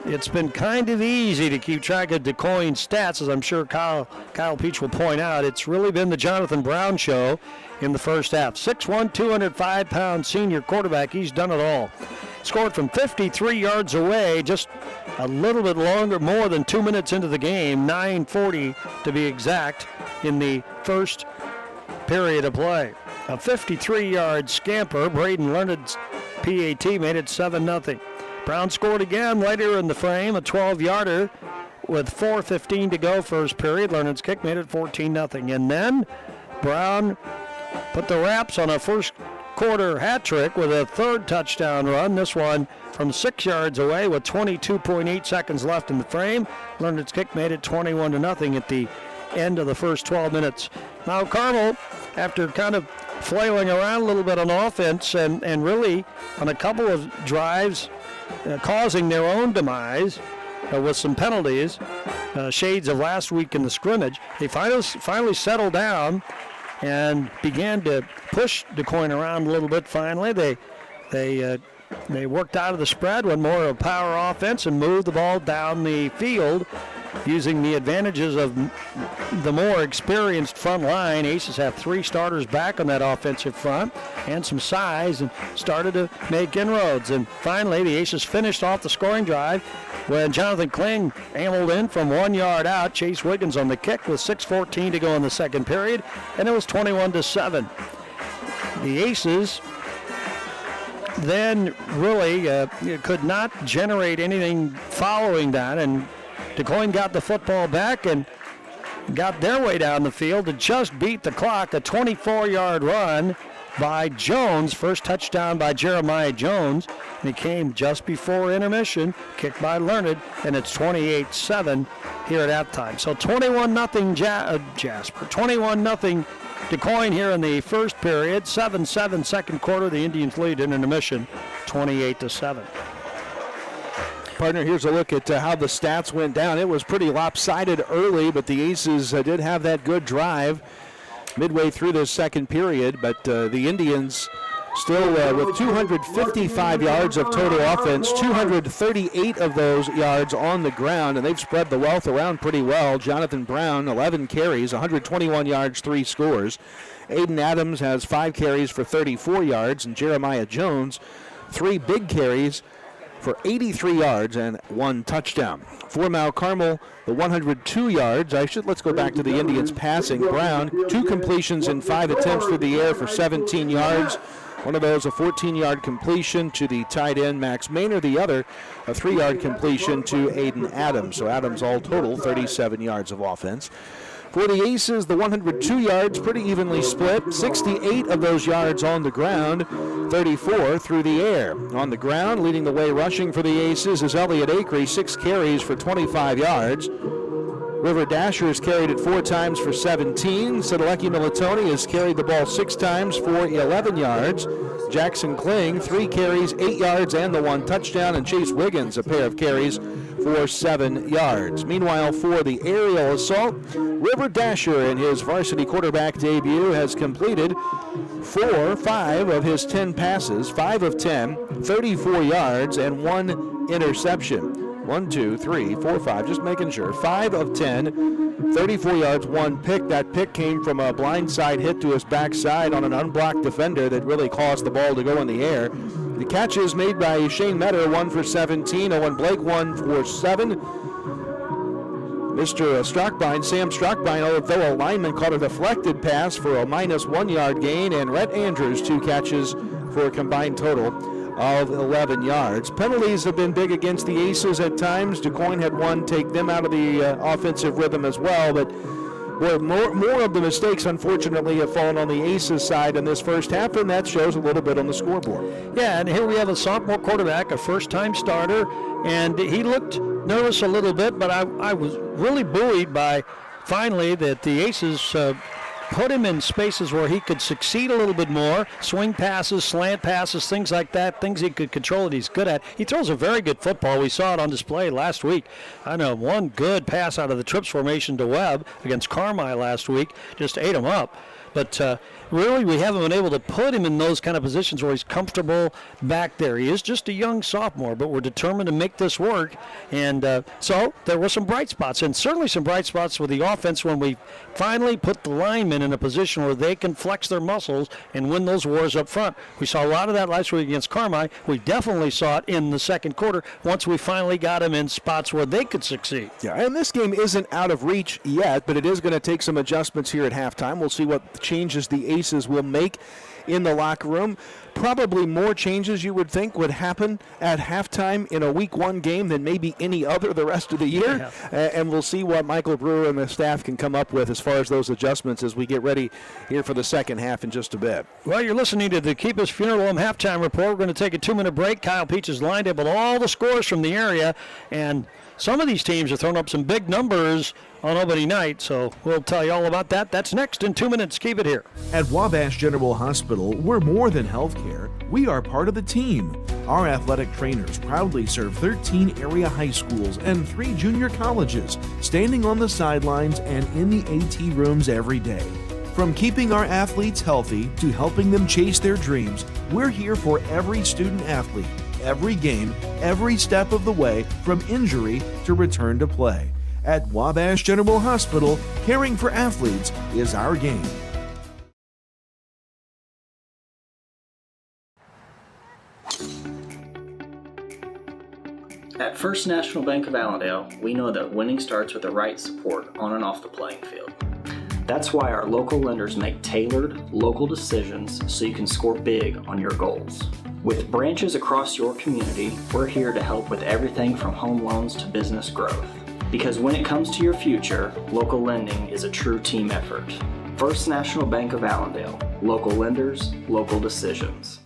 It's been kind of easy to keep track of DuQuoin's stats, as I'm sure Kyle Peach will point out. It's really been the Jonathan Brown show in the first half. 6'1", 205-pound senior quarterback. He's done it all. Scored from 53 yards away, just a little bit longer, more than 2 minutes into the game, 9:40 to be exact, in the first period of play. A 53-yard scamper. Braden Leonard's PAT made it 7-0. Brown scored again later in the frame, a 12-yarder with 4:15 to go first period. Leonard's kick made it 14-0. And then Brown put the wraps on a first quarter hat trick with a third touchdown run, this one from 6 yards away with 22.8 seconds left in the frame. Leonard's kick made it 21-0 at the end of the first 12 minutes. Mount Carmel, after kind of flailing around a little bit on offense and really on a couple of drives causing their own demise with some penalties, shades of last week in the scrimmage, they finally settled down and began to push DuQuoin around a little bit. Finally, they worked out of the spread, went more of a power offense, and moved the ball down the field using the advantages of the more experienced front line. Aces have 3 starters back on that offensive front and some size, and started to make inroads. And finally, the Aces finished off the scoring drive when Jonathan Kling ambled in from 1 yard out. Chase Wiggins on the kick with 6:14 to go in the second period, and it was 21-7. The Aces then really could not generate anything following that, and DuQuoin got the football back and got their way down the field to just beat the clock. A 24-yard run by Jones, first touchdown by Jeremiah Jones, and it came just before intermission, kicked by Leonard, and it's 28-7 here at halftime. So 21-0 Jasper, 21-0 DuQuoin here in the first period. 7-7 second quarter. The Indians lead in intermission, 28-7. Partner, here's a look at how the stats went down. It was pretty lopsided early, but the Aces did have that good drive midway through the second period. But the Indians still with 255 yards of total offense, 238 of those yards on the ground, and they've spread the wealth around pretty well. Jonathan Brown, 11 carries, 121 yards, 3 scores. Aiden Adams has 5 carries for 34 yards, and Jeremiah Jones, 3 big carries for 83 yards and 1 touchdown. For Mount Carmel, the 102 yards. Let's go back to the Indians passing. Brown, 2 completions in 5 attempts through the air for 17 yards. One of those a 14-yard completion to the tight end, Max Maynard. The other, a 3-yard completion to Aiden Adams. So Adams all total 37 yards of offense. For the Aces, the 102 yards pretty evenly split. 68 of those yards on the ground, 34 through the air. On the ground, leading the way rushing for the Aces is Elliott Acree, 6 carries for 25 yards. River Dashers carried it 4 times for 17. Sideleki Militoni has carried the ball 6 times for 11 yards. Jackson Kling, 3 carries, 8 yards, and the 1 touchdown. And Chase Wiggins, a pair of carries for 7 yards. Meanwhile, for the aerial assault, River Dasher in his varsity quarterback debut has completed 5 of his 10 passes, 5 of 10, 34 yards, and 1 interception. 1, 2, 3, 4, 5, just making sure. 5 of 10, 34 yards, 1 pick. That pick came from a blindside hit to his backside on an unblocked defender that really caused the ball to go in the air. The catches made by Shane Metter, 1 for 17. Owen Blake, 1 for 7. Mr. Strockbine, Sam Strockbine, although a lineman caught a deflected pass for a -1 yard gain, and Rhett Andrews, 2 catches for a combined total of 11 yards. Penalties have been big against the Aces at times. DuQuoin had 1 take them out of the offensive rhythm as well, but more of the mistakes, unfortunately, have fallen on the Aces side in this first half, and that shows a little bit on the scoreboard. Yeah, and here we have a sophomore quarterback, a first-time starter, and he looked nervous a little bit, but I was really buoyed by finally that the Aces put him in spaces where he could succeed a little bit more, swing passes, slant passes, things like that, things he could control that he's good at. He throws a very good football. We saw it on display last week. I know 1 good pass out of the trips formation to Webb against Carmel last week, just ate him up. But really, we haven't been able to put him in those kind of positions where he's comfortable back there. He is just a young sophomore, but we're determined to make this work. And so there were some bright spots, and certainly some bright spots with the offense when we finally put the linemen in a position where they can flex their muscles and win those wars up front. We saw a lot of that last week against Carmel. We definitely saw it in the second quarter once we finally got them in spots where they could succeed. Yeah, and this game isn't out of reach yet, but it is going to take some adjustments here at halftime. We'll see what changes the Aces will make in the locker room. Probably more changes, you would think, would happen at halftime in a Week 1 game than maybe any other the rest of the year. Yeah. And we'll see what Michael Brewer and the staff can come up with as far as those adjustments as we get ready here for the second half in just a bit. Well, you're listening to the Keepus Funeral Home Halftime Report. We're going to take a 2-minute break. Kyle Peach has lined up with all the scores from the area, and some of these teams have thrown up some big numbers on opening night, so we'll tell you all about that. That's next in 2 minutes. Keep it here. At Wabash General Hospital, we're more than healthcare. We are part of the team. Our athletic trainers proudly serve 13 area high schools and 3 junior colleges, standing on the sidelines and in the AT rooms every day. From keeping our athletes healthy to helping them chase their dreams, we're here for every student athlete, every game, every step of the way, from injury to return to play. At Wabash General Hospital, caring for athletes is our game. At First National Bank of Allendale, we know that winning starts with the right support on and off the playing field. That's why our local lenders make tailored, local decisions so you can score big on your goals. With branches across your community, we're here to help with everything from home loans to business growth. Because when it comes to your future, local lending is a true team effort. First National Bank of Allendale, local lenders, local decisions.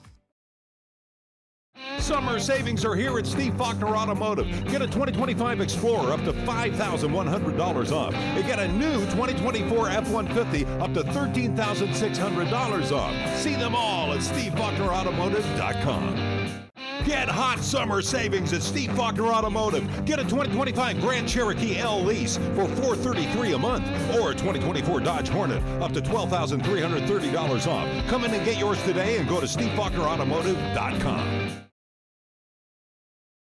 Summer savings are here at Steve Faulkner Automotive. Get a 2025 Explorer up to $5,100 off. And get a new 2024 F-150 up to $13,600 off. See them all at SteveFaulknerAutomotive.com. Get hot summer savings at Steve Faulkner Automotive. Get a 2025 Grand Cherokee L lease for $433 a month, or a 2024 Dodge Hornet up to $12,330 off. Come in and get yours today and go to SteveFaulknerAutomotive.com.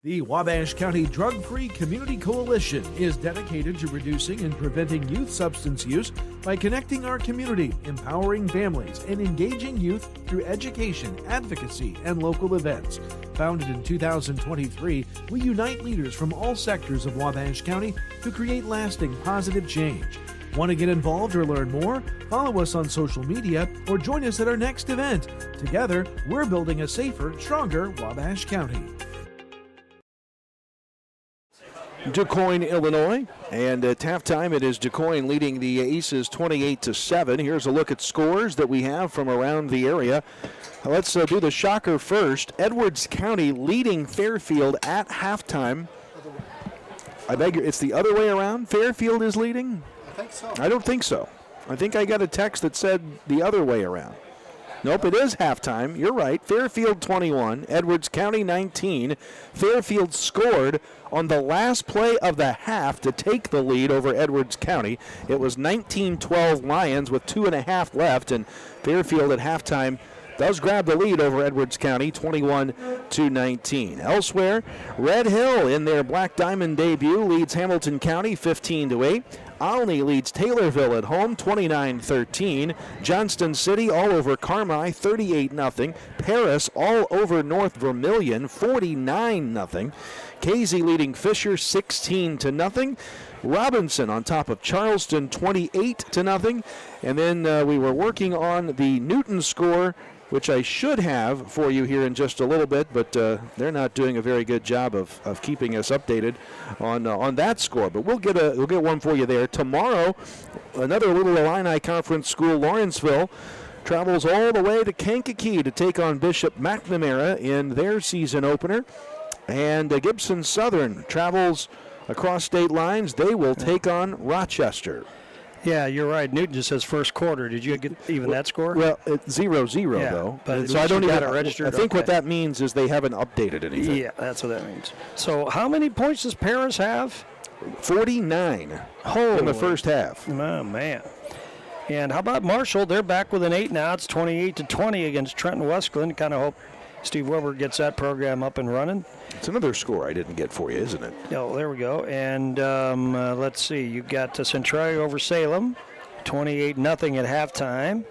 The Wabash County Drug-Free Community Coalition is dedicated to reducing and preventing youth substance use by connecting our community, empowering families, and engaging youth through education, advocacy, and local events. Founded in 2023, we unite leaders from all sectors of Wabash County to create lasting positive change. Want to get involved or learn more? Follow us on social media or join us at our next event. Together, we're building a safer, stronger Wabash County. DuQuoin, Illinois, and at halftime it is DuQuoin leading the Aces 28-7. Here's a look at scores that we have from around the area. Let's do the shocker first. Edwards County leading Fairfield at halftime. I beg you, it's the other way around? Fairfield is leading? I think so. I don't think so. I think I got a text that said the other way around. Nope, it is halftime. You're right. Fairfield 21, Edwards County 19. Fairfield scored on the last play of the half to take the lead over Edwards County. It was 19-12 Lions with 2.5 left, and Fairfield at halftime does grab the lead over Edwards County, 21-19. Elsewhere, Red Hill in their Black Diamond debut leads Hamilton County 15-8. Olney leads Taylorville at home, 29-13. Johnston City all over Carmel, 38-0. Paris all over North Vermilion, 49-0. Casey leading Fisher, 16-0. Robinson on top of Charleston, 28-0. And then we were working on the Newton score, which I should have for you here in just a little bit, but they're not doing a very good job of keeping us updated on that score. But we'll get one for you there. Tomorrow, another little Illini Conference school, Lawrenceville, travels all the way to Kankakee to take on Bishop McNamara in their season opener. And Gibson Southern travels across state lines. They will take on Rochester. Yeah, you're right. Newton just says first quarter. Did you get even that score? Well, it's 0-0 though. But so I don't even registered. I think what that means is they haven't updated anything. Yeah, that's what that means. So how many points does Paris have? 49 in the first half. Oh man. And how about Marshall? They're back with an 8 now. It's 28-20 against Trenton Westglen. Kind of hope Steve Weber gets that program up and running. It's another score I didn't get for you, isn't it? Oh, there we go. And let's see. You've got Centralia over Salem, 28-0 at halftime.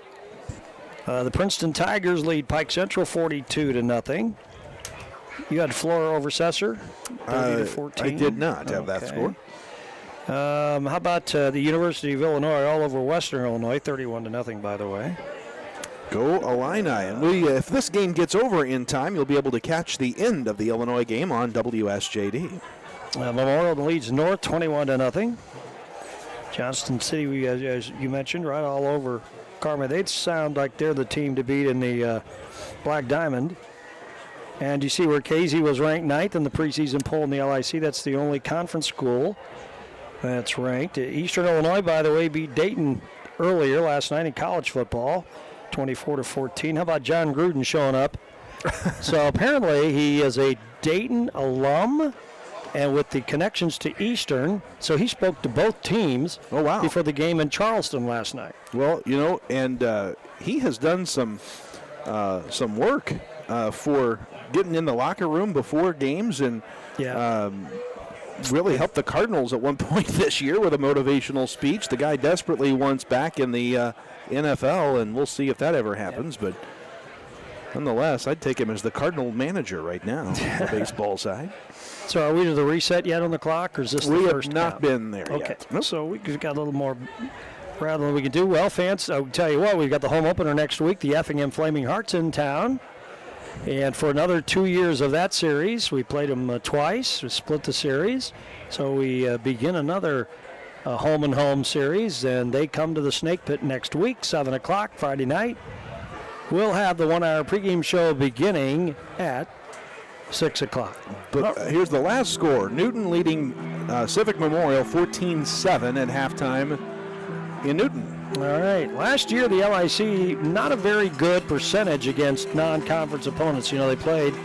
The Princeton Tigers lead Pike Central 42-0. You had Flora over Cesar, 30-14. I did not have that score. How about the University of Illinois all over Western Illinois, 31-0, by the way. Go Illini. And if this game gets over in time, you'll be able to catch the end of the Illinois game on WSJD. Memorial leads North 21-0. Johnston City, as you mentioned, right all over Carmel. They sound like they're the team to beat in the Black Diamond. And you see where Casey was ranked 9th in the preseason poll in the LIC. That's the only conference school that's ranked. Eastern Illinois, by the way, beat Dayton earlier last night in college football, 24-14. How about John Gruden showing up? So apparently he is a Dayton alum and with the connections to Eastern. So he spoke to both teams before the game in Charleston last night. Well, and he has done some work for getting in the locker room before games and really helped the Cardinals at one point this year with a motivational speech. The guy desperately wants back in the NFL, and we'll see if that ever happens. But nonetheless, I'd take him as the Cardinal manager right now on the baseball side. So are we to the reset yet on the clock, or is this we the have first not count? been there Okay. yet. Nope. So we've got a little more rather than we can do. Well, fans, I'll tell you what, we've got the home opener next week. The Effingham Flaming Hearts in town. And for another 2 years of that series, we played them twice. We split the series. So we begin another home and home series, and they come to the Snake Pit next week, 7 o'clock Friday night. We'll have the 1 hour pregame show beginning at 6 o'clock. But here's the last score. Newton leading Civic Memorial 14-7 at halftime in Newton. All right. Last year, the LIC, not a very good percentage against non-conference opponents. You know, they played,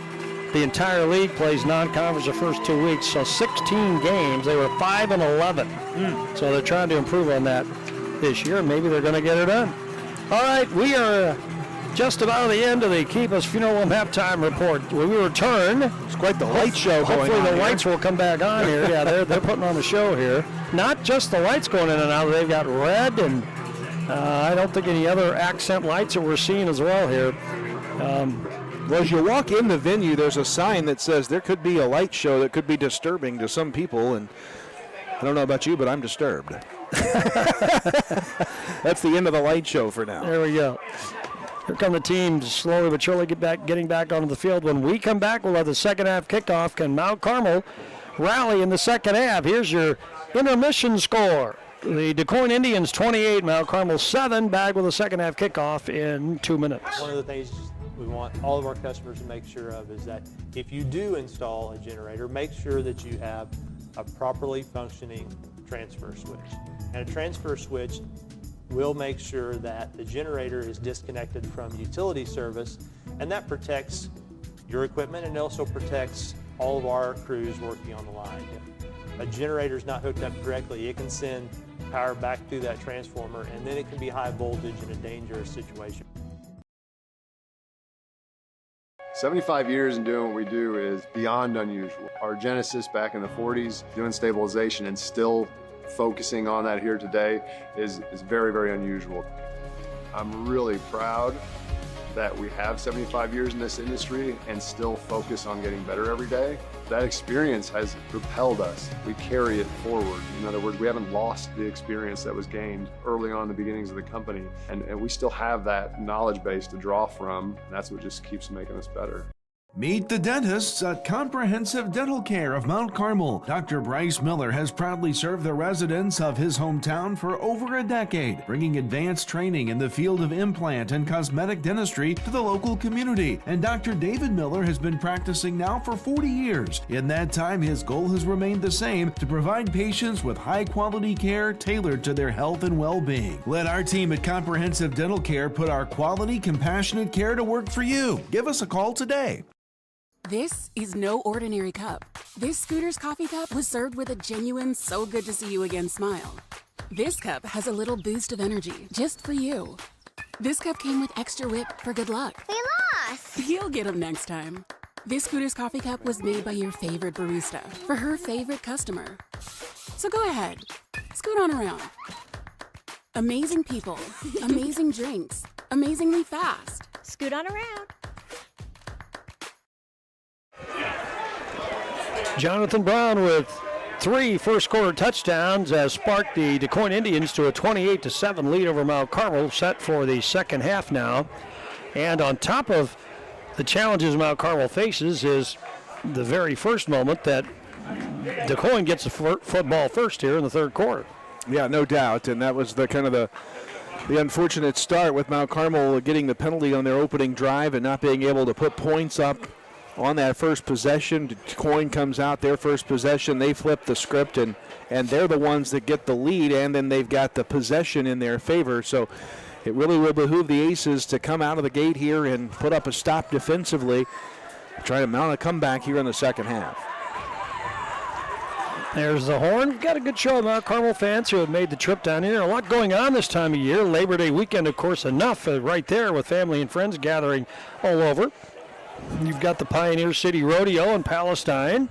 the entire league plays non-conference the first 2 weeks, so 16 games. They were 5-11. So they're trying to improve on that this year. Maybe they're going to get it done. All right, we are just about at the end of the Keep Us Funeral Home halftime report. When we return, it's quite the light show going on. Hopefully the here. lights will come back on here. Yeah, they're putting on the show here. Not just the lights going in and out. They've got red and I don't think any other accent lights that we're seeing as well here. Well, as you walk in the venue, there's a sign that says there could be a light show that could be disturbing to some people, and I don't know about you, but I'm disturbed. That's the end of the light show for now. There we go. Here come the teams slowly but surely getting back onto the field. When we come back, we'll have the second half kickoff. Can Mount Carmel rally in the second half? Here's your intermission score. The DuQuoin Indians 28, Mount Carmel 7, back with a second half kickoff in 2 minutes. One of the things we want all of our customers to make sure of is that if you do install a generator, make sure that you have a properly functioning transfer switch. And a transfer switch will make sure that the generator is disconnected from utility service, and that protects your equipment and also protects all of our crews working on the line. If a generator is not hooked up correctly, it can send power back through that transformer, and then it can be high voltage in a dangerous situation. 75 years in doing what we do is beyond unusual. Our genesis back in the 40s, doing stabilization and still focusing on that here today is very, very unusual. I'm really proud that we have 75 years in this industry and still focus on getting better every day. That experience has propelled us. We carry it forward. In other words, we haven't lost the experience that was gained early on in the beginnings of the company. And we still have that knowledge base to draw from. And that's what just keeps making us better. Meet the dentists at Comprehensive Dental Care of Mount Carmel. Dr. Bryce Miller has proudly served the residents of his hometown for over a decade, bringing advanced training in the field of implant and cosmetic dentistry to the local community. And Dr. David Miller has been practicing now for 40 years. In that time, his goal has remained the same: to provide patients with high-quality care tailored to their health and well-being. Let our team at Comprehensive Dental Care put our quality, compassionate care to work for you. Give us a call today. This is no ordinary cup. This Scooter's coffee cup was served with a genuine "so good to see you again" smile. This cup has a little boost of energy just for you. This cup came with extra whip for good luck. We lost! You'll get them next time. This Scooter's coffee cup was made by your favorite barista for her favorite customer. So go ahead, scoot on around. Amazing people, amazing drinks, amazingly fast. Scoot on around. Jonathan Brown with 3 first-quarter touchdowns has sparked the DuQuoin Indians to a 28-7 lead over Mount Carmel, set for the second half now. And on top of the challenges Mount Carmel faces is the very first moment that DuQuoin gets the football first here in the third quarter. Yeah, no doubt, and that was the kind of the unfortunate start with Mount Carmel getting the penalty on their opening drive and not being able to put points up on that first possession. Quoin comes out, their first possession, they flip the script, and they're the ones that get the lead, and then they've got the possession in their favor. So it really will behoove the Aces to come out of the gate here and put up a stop defensively, try to mount a comeback here in the second half. There's the horn. We've got a good show of Mount Carmel fans who have made the trip down here. A lot going on this time of year. Labor Day weekend, of course, enough right there with family and friends gathering all over. You've got the Pioneer City Rodeo in Palestine.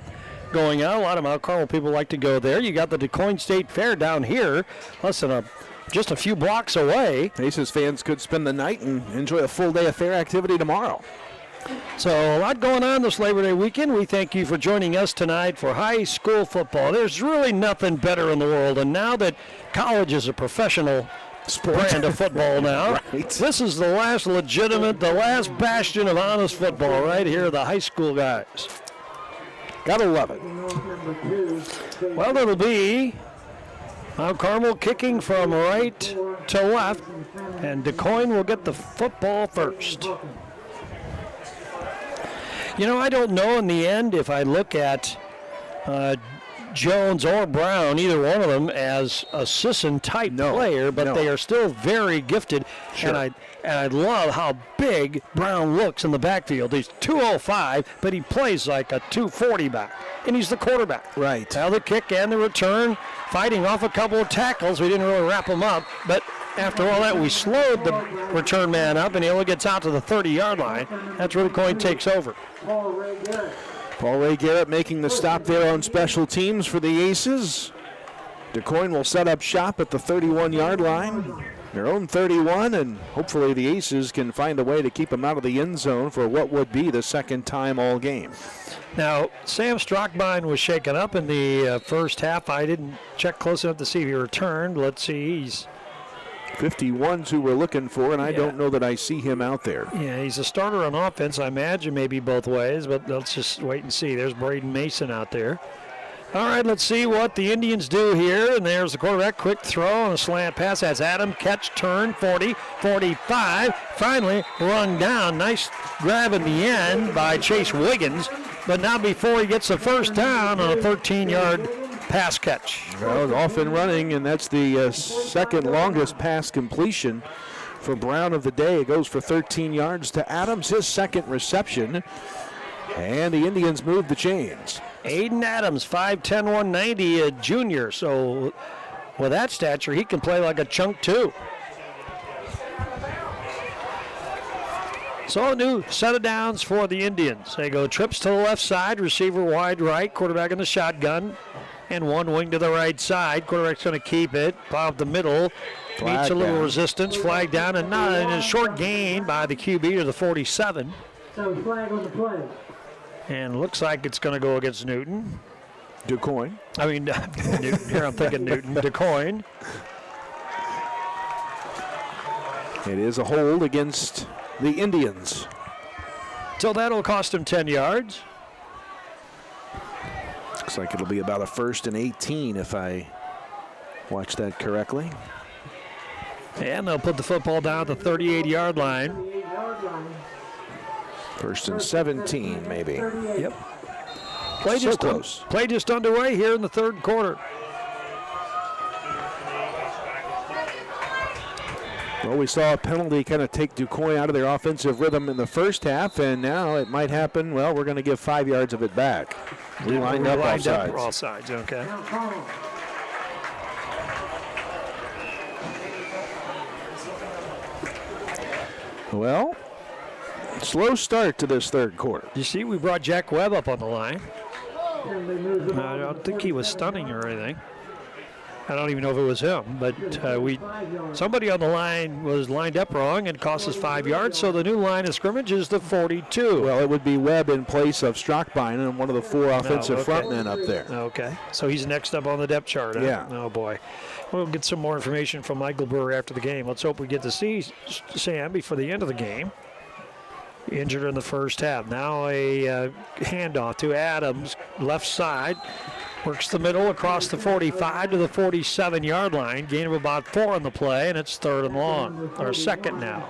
going on. A lot of Mount Carmel people like to go there. You got the DuQuoin State Fair down here, less than just a few blocks away. Aces fans could spend the night and enjoy a full day of fair activity tomorrow. So a lot going on this Labor Day weekend. We thank you for joining us tonight for high school football. There's really nothing better in the world, and now that college is a professional brand of football now, Right. This is the last legitimate, the last bastion of honest football right here, the high school guys. Gotta love it. Well, it'll be Mount Carmel kicking from right to left, and DuQuoin will get the football first. You know, I don't know in the end if I look at Jones or Brown, either one of them, as a Sisson-type player, but they are still very gifted. Sure. And I love how big Brown looks in the backfield. He's 205, but he plays like a 240 back, and he's the quarterback. Right. Now the kick and the return, fighting off a couple of tackles. We didn't really wrap him up, but after all that, we slowed the return man up, and he only gets out to the 30-yard line. That's where DuQuoin takes over. Paul Ray Garrett making the stop there on special teams for the Aces. DuQuoin will set up shop at the 31-yard line, their own 31, and hopefully the Aces can find a way to keep them out of the end zone for what would be the second time all game. Now, Sam Strockbein was shaken up in the first half. I didn't check close enough to see if he returned. Let's see. He's 51's who we're looking for, and I don't know that I see him out there. Yeah, he's a starter on offense. I imagine maybe both ways, but let's just wait and see. There's Braden Mason out there. All right, let's see what the Indians do here. And there's the quarterback. Quick throw on a slant pass. That's Adam. Catch, turn, 40, 45. Finally run down. Nice grab in the end by Chase Wiggins. But not before he gets the first down on a 13-yard pass catch. Well, off and running, and that's the second longest pass completion for Brown of the day. It goes for 13 yards to Adams, his second reception. And the Indians move the chains. Aiden Adams, 5'10", 190, a junior. So with that stature, he can play like a chunk too. So a new set of downs for the Indians. They go trips to the left side, receiver wide right, quarterback in the shotgun, and one wing to the right side. Quarterback's going to keep it, plow up the middle, meets a little resistance, flag down, and not in a short gain by the QB to the 47. So flag on the play. And looks like it's going to go against Newton. DuQuoin. I mean, Newton. Here I'm thinking Newton. DuQuoin. It is a hold against the Indians. So that'll cost him 10 yards. Looks like it'll be about a 1st and 18 if I watch that correctly. And they'll put the football down at the 38-yard line. 1st and 17 maybe. Yep. So close. Play just underway here in the third quarter. Well, we saw a penalty kind of take DuQuoin out of their offensive rhythm in the first half, and now it might happen. Well, we're going to give 5 yards of it back. We lined up all sides. All sides, okay. Well, slow start to this third quarter. You see, we brought Jack Webb up on the line. I don't think he was stunning or anything. I don't even know if it was him, but somebody on the line was lined up wrong and cost us 5 yards, so the new line of scrimmage is the 42. Well, it would be Webb in place of Strockbein and one of the 4 offensive frontmen up there. Okay, so he's next up on the depth chart. Huh? Yeah. Oh, boy. We'll get some more information from Michael Brewer after the game. Let's hope we get to see Sam before the end of the game. Injured in the first half. Now a handoff to Adams, left side. Works the middle across the 45 to the 47-yard line. Gain of about 4 on the play, and it's 3rd and long, or 2nd now.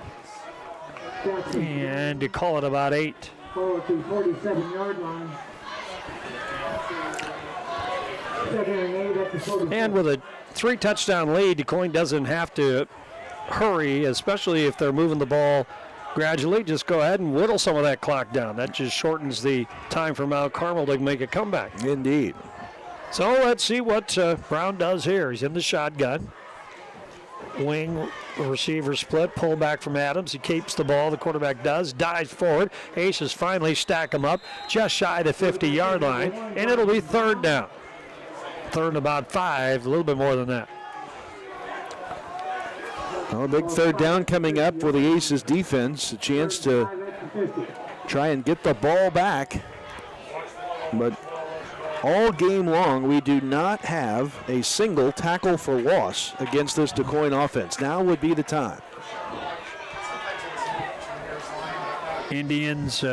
And you call it about 8. 47-yard line. 2nd and 8 at the 47. And with a 3-touchdown lead, DuQuoin doesn't have to hurry, especially if they're moving the ball gradually. Just go ahead and whittle some of that clock down. That just shortens the time for Mount Carmel to make a comeback. Indeed. So let's see what Brown does here. He's in the shotgun. wing receiver split, pull back from Adams. He keeps the ball. The quarterback does, dives forward. Aces finally stack him up just shy of the 50-yard line, and it'll be third down. Third and about 5, a little bit more than that. Well, a big third down coming up for the Aces defense. A chance to try and get the ball back. But all game long, we do not have a single tackle for loss against this DuQuoin offense. Now would be the time. Indians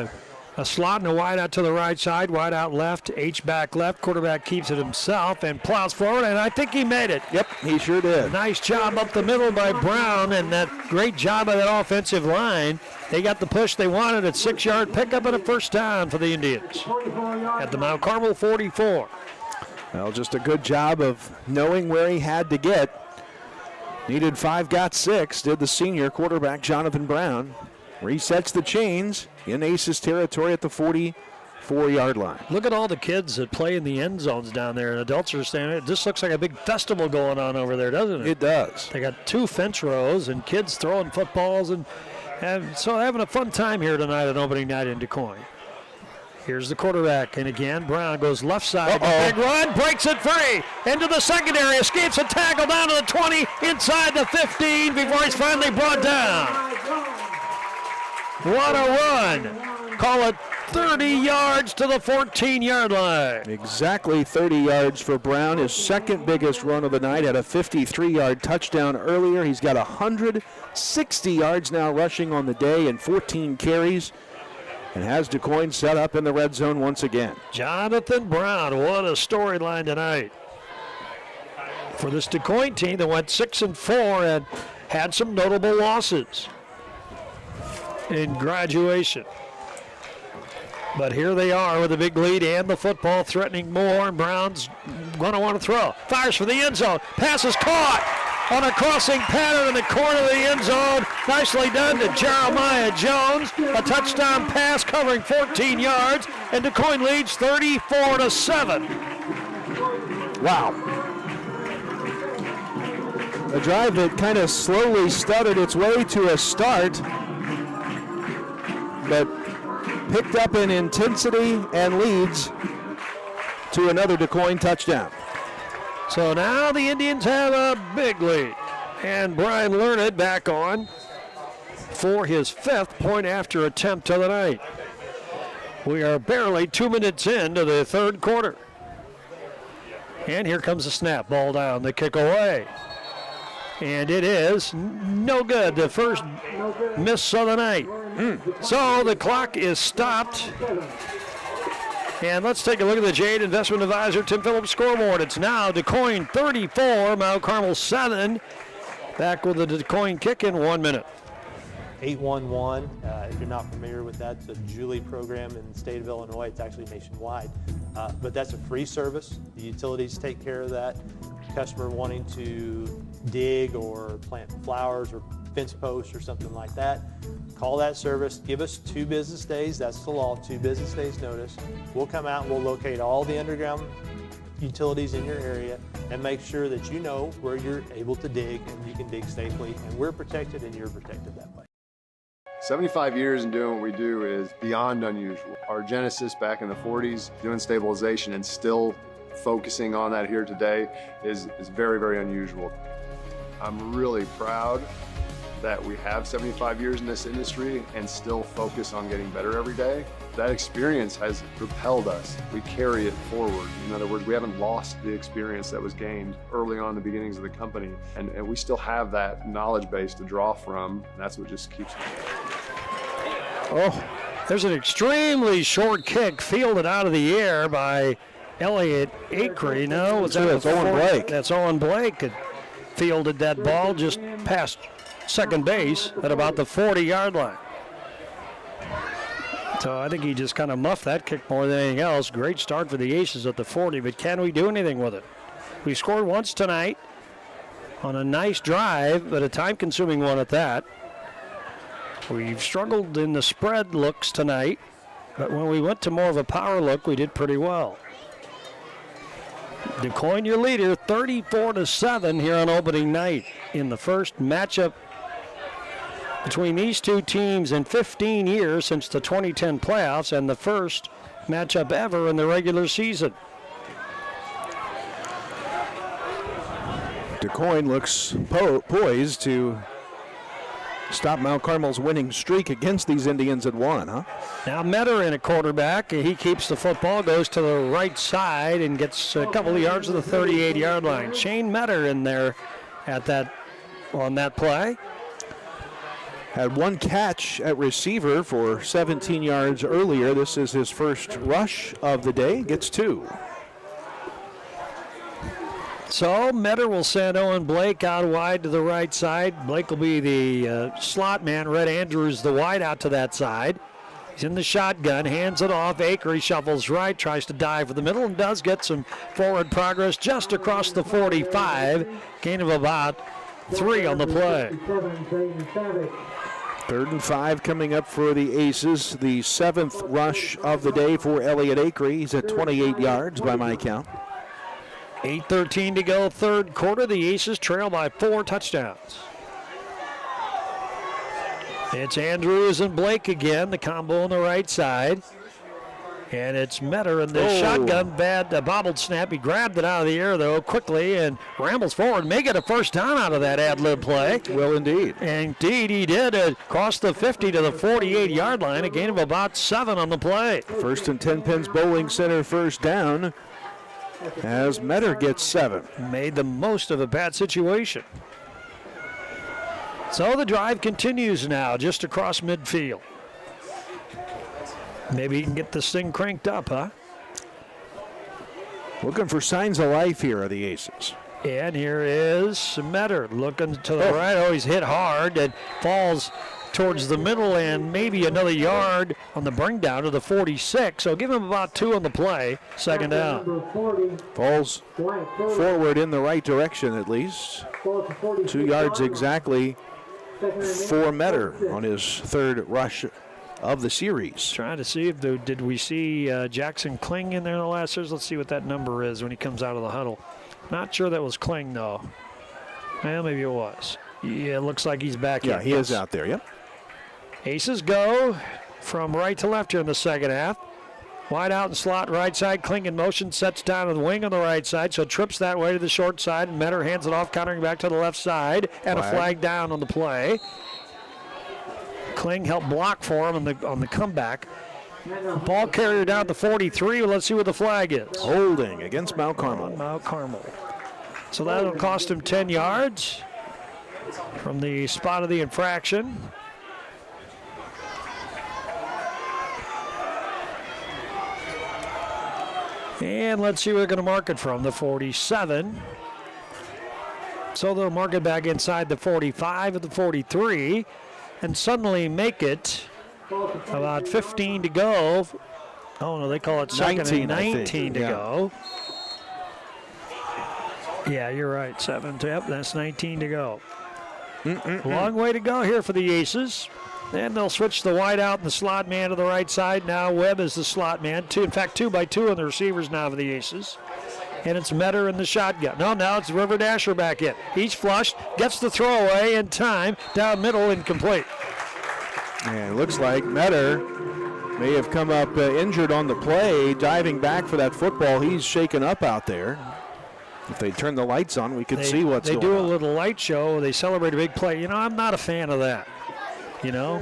a slot and a wide out to the right side, wide out left, H-back left. Quarterback keeps it himself and plows forward, and I think he made it. Yep, he sure did. Nice job up the middle by Brown, and that great job by that offensive line. They got the push they wanted at 6-yard pickup and a first down for the Indians at the Mount Carmel 44. Well, just a good job of knowing where he had to get. Needed 5, got 6, did the senior quarterback Jonathan Brown. Resets the chains in Aces territory at the 44-yard line. Look at all the kids that play in the end zones down there, and adults are standing. It just looks like a big festival going on over there, doesn't it? It does. They got 2 fence rows and kids throwing footballs, and so having a fun time here tonight on opening night in DuQuoin. Here's the quarterback, and again, Brown goes left side. Big run, breaks it free. Into the secondary, escapes a tackle down to the 20, inside the 15 before he's finally brought down. What a run. Call it 30 yards to the 14-yard line. Exactly 30 yards for Brown. His second biggest run of the night, had a 53-yard touchdown earlier. He's got 160 yards now rushing on the day and 14 carries, and has DuQuoin set up in the red zone once again. Jonathan Brown, what a storyline tonight for this DuQuoin team that went 6-4 and had some notable losses in graduation. But here they are with a big lead and the football threatening more, and Brown's going to want to throw. Fires for the end zone. Pass is caught on a crossing pattern in the corner of the end zone. Nicely done to Jeremiah Jones. A touchdown pass covering 14 yards, and DuQuoin leads 34-7. Wow. A drive that kind of slowly stuttered its way to a start, but picked up in intensity and leads to another DuQuoin touchdown. So now the Indians have a big lead. And Brian Learned back on for his 5th point after attempt of the night. We are barely 2 minutes into the third quarter. And here comes the snap. Ball down, the kick away. And it is no good. The first miss of the night. So the clock is stopped. And let's take a look at the Jade Investment Advisor Tim Phillips scoreboard. It's now DuQuoin 34, Mount Carmel 7. Back with the DuQuoin kick in 1 minute. 811, if you're not familiar with that, it's a Julie program in the state of Illinois. It's actually nationwide. But that's a free service. The utilities take care of that. Customer wanting to dig or plant flowers or fence posts or something like that, call that service, give us 2 business days, that's the law, 2 business days notice. We'll come out and we'll locate all the underground utilities in your area and make sure that you know where you're able to dig and you can dig safely, and we're protected and you're protected that way. 75 years in doing what we do is beyond unusual. Our genesis back in the 40s, doing stabilization and still focusing on that here today is very, very unusual. I'm really proud that we have 75 years in this industry and still focus on getting better every day. That experience has propelled us. We carry it forward. In other words, we haven't lost the experience that was gained early on in the beginnings of the company, and we still have that knowledge base to draw from, and that's what just keeps me. Oh, there's an extremely short kick fielded out of the air by Elliott Acree. No, that's Owen Blake. That's Owen Blake that fielded that ball just past second base at about the 40-yard line. So I think he just kind of muffed that kick more than anything else. Great start for the Aces at the 40, but can we do anything with it? We scored once tonight on a nice drive, but a time-consuming one at that. We've struggled in the spread looks tonight, but when we went to more of a power look, we did pretty well. DuQuoin, your leader, 34-7 here on opening night in the first matchup between these two teams in 15 years since the 2010 playoffs, and the first matchup ever in the regular season. DuQuoin looks poised to stop Mount Carmel's winning streak against these Indians at 1, huh? Now Metter in a quarterback. He keeps the football, goes to the right side, and gets a couple of yards to the 38-yard line. Shane Metter in there on that play. Had one catch at receiver for 17 yards earlier. This is his first rush of the day. Gets 2. So Metter will send Owen Blake out wide to the right side. Blake will be the slot man. Red Andrews the wide out to that side. He's in the shotgun, hands it off. Acre shuffles right, tries to dive for the middle, and does get some forward progress just across the 45. Gain of about 3 on the play. 3rd and 5 coming up for the Aces. The 7th rush of the day for Elliott Acre. He's at 28 yards by my count. 8:13 to go, third quarter. The Aces trail by 4 touchdowns. It's Andrews and Blake again, the combo on the right side. And it's Metter in the shotgun. Bad bobbled snap. He grabbed it out of the air, though, quickly and rambles forward. May get a first down out of that ad-lib play. Well, indeed. Indeed, he did. Across the 50 to the 48-yard line. A gain of about 7 on the play. First and 10 Pins Bowling Center first down as Metter gets 7. Made the most of a bad situation. So the drive continues now, just across midfield. Maybe he can get this thing cranked up, huh? Looking for signs of life here are the Aces. And here is Metter looking to the right. Oh, he's hit hard and falls towards the middle and maybe another yard on the bring down to the 46. So give him about 2 on the play. Second down. Falls forward in the right direction at least. 2 yards exactly for Metter on his 3rd rush of the series. Trying to see if did we see Jackson Kling in there in the last series. Let's see what that number is when he comes out of the huddle. Not sure that was Kling though. Well, maybe it was. Yeah, it looks like he's back. Yeah, he is out there. Yep. Aces go from right to left here in the second half. Wide out and slot right side. Kling in motion, sets down on the wing on the right side, so trips that way to the short side, and Metter hands it off, countering back to the left side, and a flag down on the play. Kling helped block for him on the comeback. Ball carrier down to 43. Let's see what the flag is. Holding against Mount Carmel. Mount Carmel. So that'll cost him 10 yards from the spot of the infraction. And let's see where they're going to mark it from, the 47. So they'll mark it back inside the 45 of the 43 and suddenly make it about 15 to go. Oh, no, they call it second 19, and 19 to yeah. go. Yeah, you're right, 7. Yep, that's 19 to go. Long way to go here for the Aces. And they'll switch the wide out and the slot man to the right side. Now Webb is the slot man. 2 by 2 on the receivers now for the Aces. And it's Metter in the shotgun. No, now it's River Dasher back in. He's flushed, gets the throwaway in time. Down middle, incomplete. And it looks like Metter may have come up injured on the play, diving back for that football. He's shaken up out there. If they turn the lights on, we could see what's going on. They do a little light show. They celebrate a big play. You know, I'm not a fan of that. You know,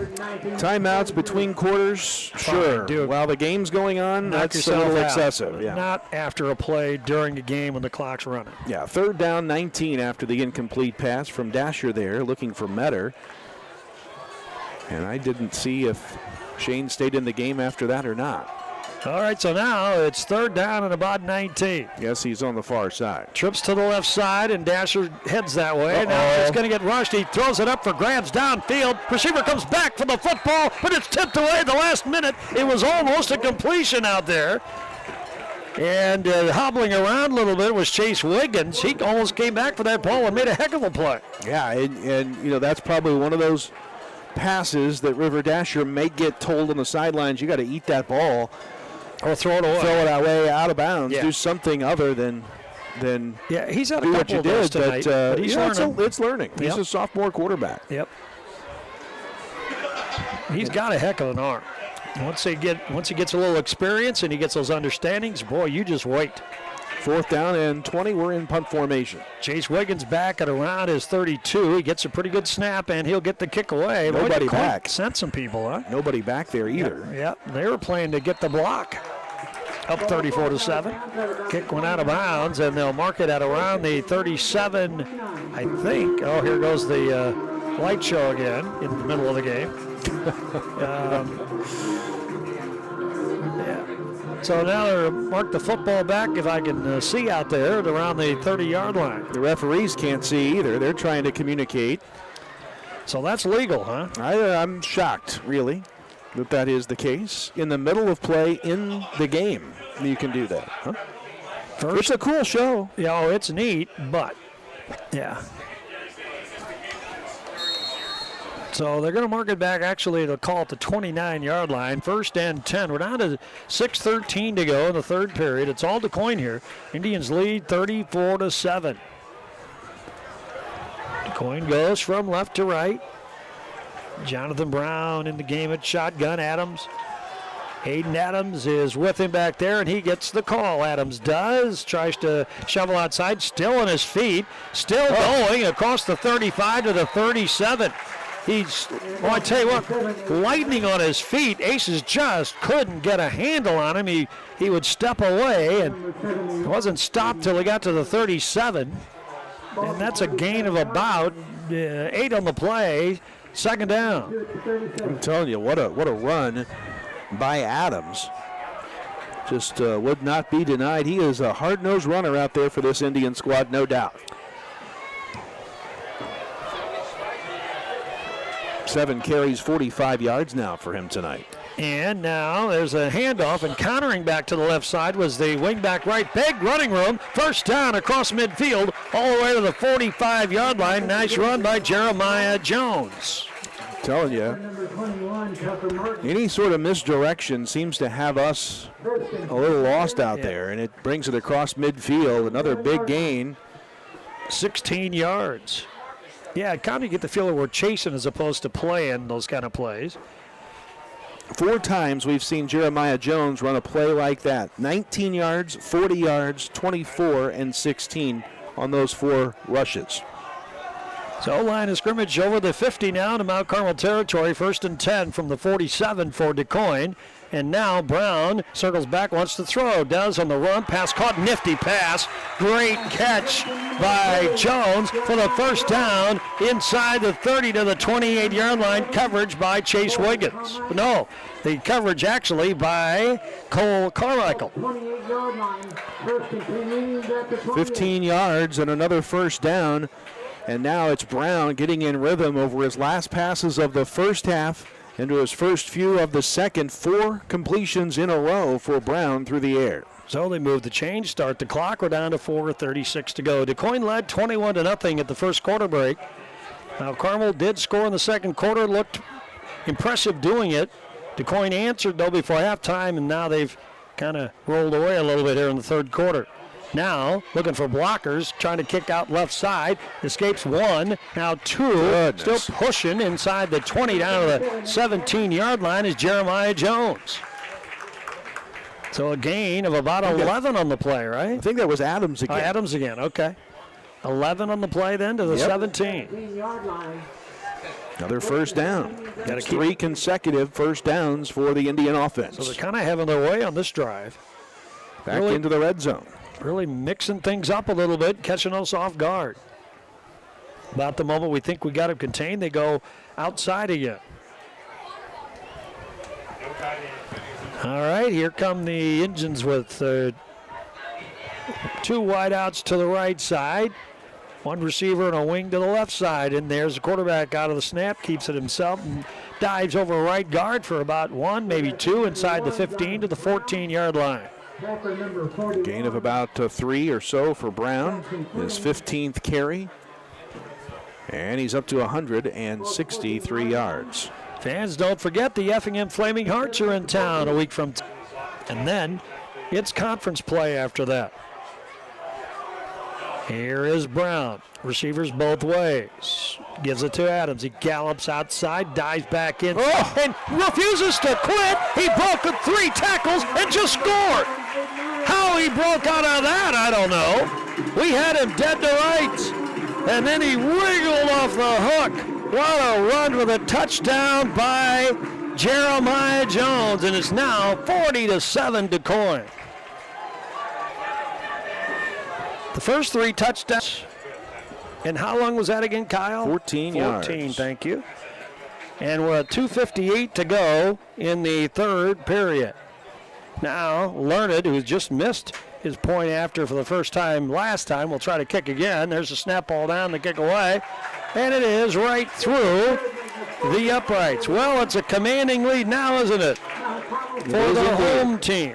timeouts between quarters, sure. While the game's going on, that's a little excessive. Yeah. Not after a play during a game when the clock's running. Yeah, 3rd down, 19 after the incomplete pass from Dasher there, looking for Metter. And I didn't see if Shane stayed in the game after that or not. All right, so now it's 3rd down and about 19. Yes, he's on the far side. Trips to the left side, and Dasher heads that way. Now he's going to get rushed. He throws it up for grabs downfield. Receiver comes back for the football, but it's tipped away at the last minute. It was almost a completion out there. And hobbling around a little bit was Chase Wiggins. He almost came back for that ball and made a heck of a play. Yeah, and you know, that's probably one of those passes that River Dasher may get told on the sidelines, you got to eat that ball. Or throw it away. Throw it away out of bounds. Yeah. Do something other than then he's had a do what couple you of those did. tonight, But, he's learning. learning. It's learning. He's a sophomore quarterback. Yep. He's got a heck of an arm. Once he gets a little experience and he gets those understandings, boy, you just wait. 4th down and 20. We're in punt formation. Chase Wiggins back at around his 32. He gets a pretty good snap, and he'll get the kick away. Nobody back. Sent some people, huh? Nobody back there either. Yep. They were playing to get the block. Up 34-7. Kick went out of bounds, and they'll mark it at around the 37, I think. Oh, here goes the light show again in the middle of the game. So now they're mark the football back, if I can see out there, at around the 30-yard line. The referees can't see either. They're trying to communicate. So that's legal, huh? I'm shocked, really, that is the case. In the middle of play in the game, you can do that, huh? It's a cool show. Yeah, it's neat, but, yeah. So they're going to mark it back. Actually, they'll call it the 29-yard line. 1st and 10. We're down to 6:13 to go in the third period. It's all DuQuoin here. Indians lead 34-7. DuQuoin goes from left to right. Jonathan Brown in the game at shotgun. Adams. Hayden Adams is with him back there, and he gets the call. Adams does. Tries to shovel outside. Still on his feet. Still going across the 35 to the 37. I tell you what, lightning on his feet. Aces just couldn't get a handle on him. He would step away and wasn't stopped till he got to the 37. And that's a gain of about 8 on the play. 2nd down. I'm telling you, what a run by Adams. Just would not be denied. He is a hard-nosed runner out there for this Indian squad, no doubt. 7 carries, 45 yards now for him tonight. And now there's a handoff, and countering back to the left side was the wingback right. Big running room. 1st down across midfield, all the way to the 45-yard line. Nice run by Jeremiah Jones. I'm telling you, any sort of misdirection seems to have us a little lost out there, and it brings it across midfield. Another big gain. 16 yards. Yeah, kind of get the feel that we're chasing as opposed to playing those kind of plays. 4 times we've seen Jeremiah Jones run a play like that. 19 yards, 40 yards, 24, and 16 on those 4 rushes. So line of scrimmage over the 50 now to Mount Carmel territory. 1st and 10 from the 47 for DuQuoin. And now Brown circles back, wants to throw. Does on the run. Pass caught. Nifty pass. Great catch by Jones for the 1st down inside the 30 to the 28-yard line. Coverage by Chase Wiggins. No, the coverage actually by Cole Carmichael. 15 yards and another 1st down. And now it's Brown getting in rhythm over his last passes of the first half into his first few of the second. 4 completions in a row for Brown through the air. So they move the change, start the clock. We're down to 4:36 to go. DuQuoin led 21-0 at the first quarter break. Now Carmel did score in the second quarter, looked impressive doing it. DuQuoin answered though before halftime, and now they've kind of rolled away a little bit here in the third quarter. Now looking for blockers, trying to kick out left side. Escapes 1, now 2. Goodness. Still pushing inside the 20 down to the 17-yard line is Jeremiah Jones. So a gain of about 11 on the play, right? I think that was Adams again. Adams again, okay. 11 on the play then to the 17. Another 1st down. That's 3 consecutive 1st downs for the Indian offense. So they're kind of having their way on this drive. Back into the red zone. Really mixing things up a little bit, catching us off guard. About the moment we think we got them contained, they go outside again. All right, here come the Indians with 2 wideouts to the right side. 1 receiver and a wing to the left side. And there's the quarterback out of the snap, keeps it himself, and dives over right guard for about 1, maybe 2 inside the 15 to the 14-yard line. Gain of about 3 or so for Brown. His 15th carry. And he's up to 163 yards. Fans, don't forget the Effingham Flaming Hearts are in town a week from and then it's conference play after that. Here is Brown. Receivers both ways. Gives it to Adams. He gallops outside, dives back in, and refuses to quit. He broke 3 tackles and just scored. How he broke out of that, I don't know. We had him dead to rights, and then he wriggled off the hook. What a run with a touchdown by Jeremiah Jones, and it's now 40-7 DuQuoin. The first 3 touchdowns. And how long was that again, Kyle? 14 yards. 14, thank you. And we're at 2:58 to go in the third period. Now, Learned, who's just missed his point after for the first time last time, will try to kick again. There's a snap ball down, the kick away. And it is right through the uprights. Well, it's a commanding lead now, isn't it? For the home team.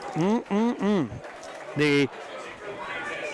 The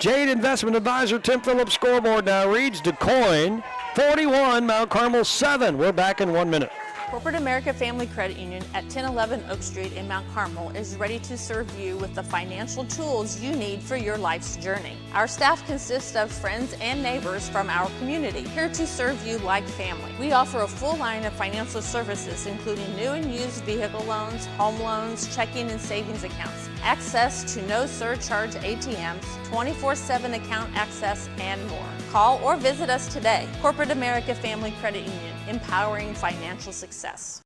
Jade Investment Advisor Tim Phillips scoreboard now reads DuQuoin 41, Mount Carmel 7. We're back in 1 minute. Corporate America Family Credit Union at 1011 Oak Street in Mount Carmel is ready to serve you with the financial tools you need for your life's journey. Our staff consists of friends and neighbors from our community, here to serve you like family. We offer a full line of financial services, including new and used vehicle loans, home loans, checking and savings accounts, access to no surcharge ATMs, 24/7 account access, and more. Call or visit us today. Corporate America Family Credit Union, empowering financial success.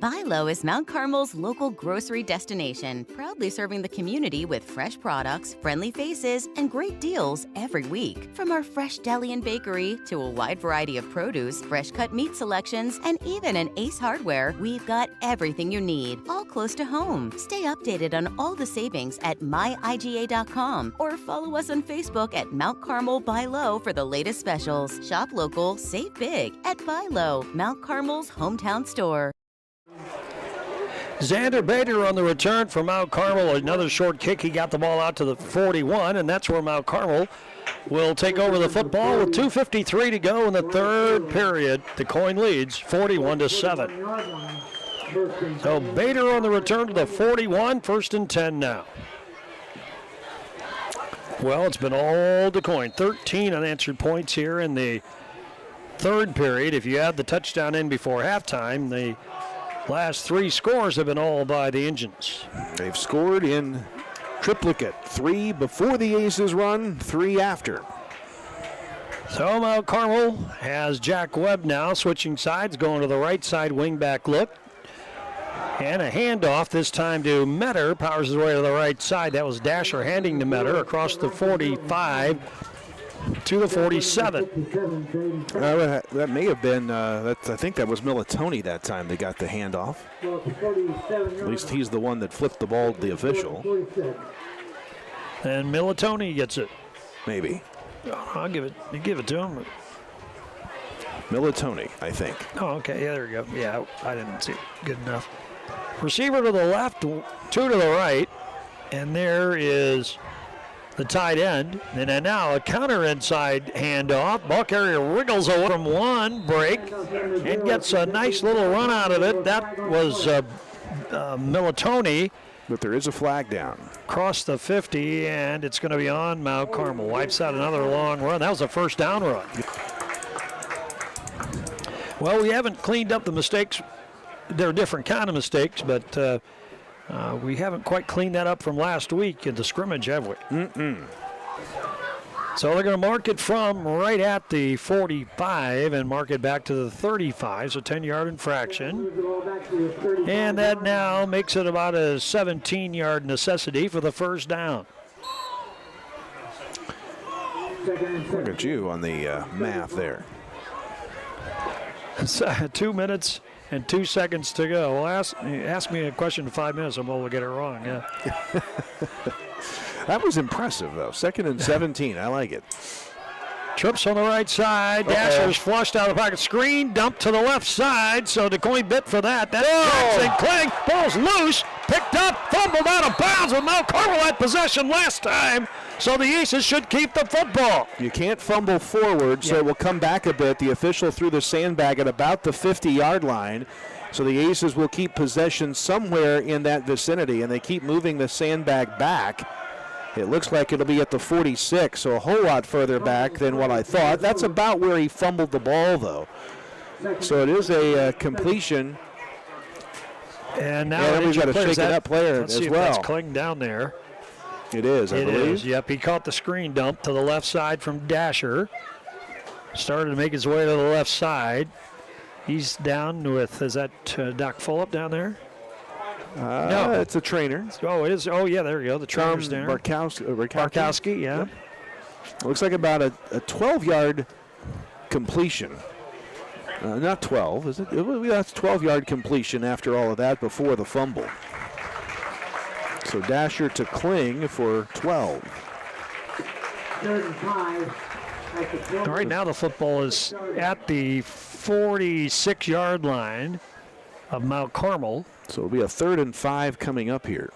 Buy Low is Mount Carmel's local grocery destination, proudly serving the community with fresh products, friendly faces, and great deals every week. From our fresh deli and bakery to a wide variety of produce, fresh cut meat selections, and even an Ace Hardware, we've got everything you need, all close to home. Stay updated on all the savings at myiga.com or follow us on Facebook at Mount Carmel Buy Low for the latest specials. Shop local, save big at Buy Low, Mount Carmel's hometown store. Xander Bader on the return for Mount Carmel. Another short kick. He got the ball out to the 41, and that's where Mount Carmel will take over the football with 2:53 to go in the third period. DuQuoin leads 41-7. So Bader on the return to the 41, 1st and 10 now. Well, it's been all DuQuoin. 13 unanswered points here in the third period. If you add the touchdown in before halftime, the last 3 scores have been all by the Indians. They've scored in triplicate. 3 before the Aces run, 3 after. So Mount Carmel has Jack Webb now switching sides, going to the right side wingback look. And a handoff this time to Metter, powers his way to the right side. That was Dasher handing to Metter across the 45 to the 47. That may have been, I think that was Militoni that time they got the handoff. At least he's the one that flipped the ball to the official. And Militoni gets it. Maybe. I'll give it to him. Militoni, I think. Oh, okay. Yeah, there we go. Yeah, I didn't see it good enough. Receiver to the left, 2 to the right. And there is the tight end. And then now a counter inside handoff. Ball carrier wriggles away from one break and gets a nice little run out of it. That was Militoni. But there is a flag down. Across the 50, and it's going to be on Mount Carmel. Wipes out another long run. That was a first down run. Well, we haven't cleaned up the mistakes. They're different kind of mistakes, but we haven't quite cleaned that up from last week in the scrimmage, have we? So they're going to mark it from right at the 45 and mark it back to the 35, so 10-yard infraction. And that now makes it about a 17-yard necessity for the first down. Look at you on the math there. 2 minutes and 2 seconds to go. Well, ask me a question in 5 minutes, I'm able to get it wrong. Yeah. That was impressive, though. 2nd and 17. I like it. Trips on the right side. Dasher's flushed out of the pocket. Screen dumped to the left side. So DuQuoin bit for that. That's Jackson Kling. Ball's loose. Picked up. Fumbled out of bounds. With Mount Carmel had possession last time. So the Aces should keep the football. You can't fumble forward, so it will come back a bit. The official threw the sandbag at about the 50-yard line. So the Aces will keep possession somewhere in that vicinity, and they keep moving the sandbag back. It looks like it'll be at the 46, so a whole lot further back than what I thought. That's about where he fumbled the ball, though. So it is a completion. And now we've got a shaken-up player let's as see if well. that's Kling down there. It is, I believe. It is, yep. He caught the screen dump to the left side from Dasher. Started to make his way to the left side. He's down with, is that Doc Fulop down there? No, it's a trainer. Oh, it is. Oh, yeah, there you go. The trainer's there. Barkowski, yeah. Yep. Looks like about a 12-yard completion. Not 12, is it? That's 12-yard completion after all of that before the fumble. So Dasher to Kling for 12. 3rd and 5. Right now the football is at the 46-yard line of Mount Carmel. So it'll be a 3rd and 5 coming up here.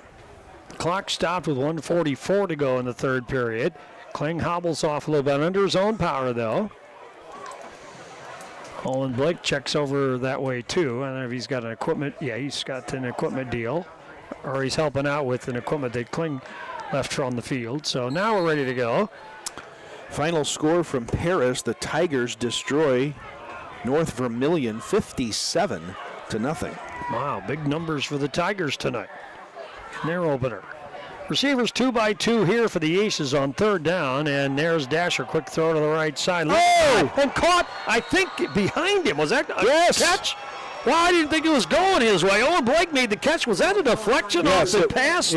Clock stopped with 1:44 to go in the third period. Kling hobbles off a little bit under his own power, though. Olin Blake checks over that way, too. I don't know if he's got an equipment. Yeah, he's got an equipment deal. Or he's helping out with an equipment that Kling left on the field. So now we're ready to go. Final score from Paris. The Tigers destroy North Vermilion 57-0. Wow, big numbers for the Tigers tonight in their opener. Receivers 2 by 2 here for the Aces on 3rd down, and there's Dasher. Quick throw to the right side. Oh! And caught, I think, behind him. Was that a yes. catch? Well, I didn't think it was going his way. Owen Blake made the catch. Was that a deflection off the pass?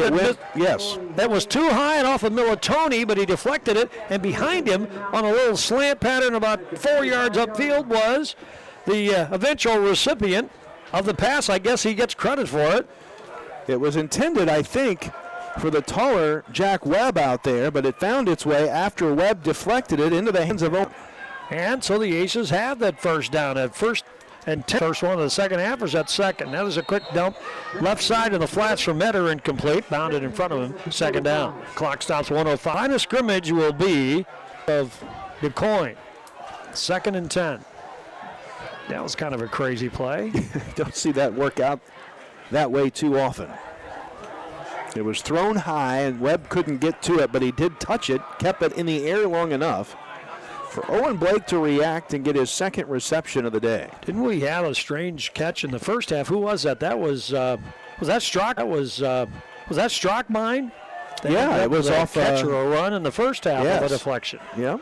Yes. That was too high and off of Militoni, but he deflected it. And behind him, on a little slant pattern about 4 yards upfield, was the eventual recipient of the pass. I guess he gets credit for it. It was intended, I think, for the taller Jack Webb out there, but it found its way after Webb deflected it into the hands of Owen. And so the Aces have that first down at first and 10. First one of the second half, or is that second? That is a quick dump. Left side of the flats for Metter, incomplete. Bounded in front of him. Second down. Clock stops 1:05. Line of scrimmage will be of DuQuoin. 2nd and 10. That was kind of a crazy play. Don't see that work out that way too often. It was thrown high, and Webb couldn't get to it, but he did touch it, kept it in the air long enough for Owen Blake to react and get his second reception of the day. Didn't we have a strange catch in the first half? Who was that? That was that Strock? Was that Strockmine? Yeah, it was off catch or a run in the first half of a deflection. Yeah.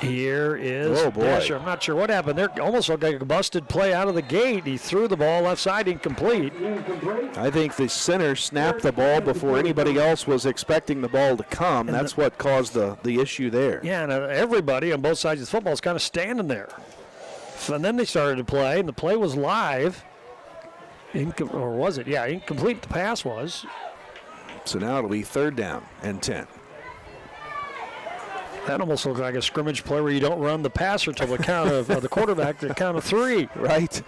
Here is Dasher. I'm not sure what happened there. Almost looked like a busted play out of the gate. He threw the ball left side, incomplete. I think the center snapped the ball before anybody else was expecting the ball to come. And that's what caused the issue there. Yeah, and everybody on both sides of the football is kind of standing there. So, and then they started to play, and the play was live. Or was it? Yeah, incomplete the pass was. So now it'll be 3rd down and 10. That almost looked like a scrimmage play where you don't run the passer till the count of the quarterback to the count of 3. Right.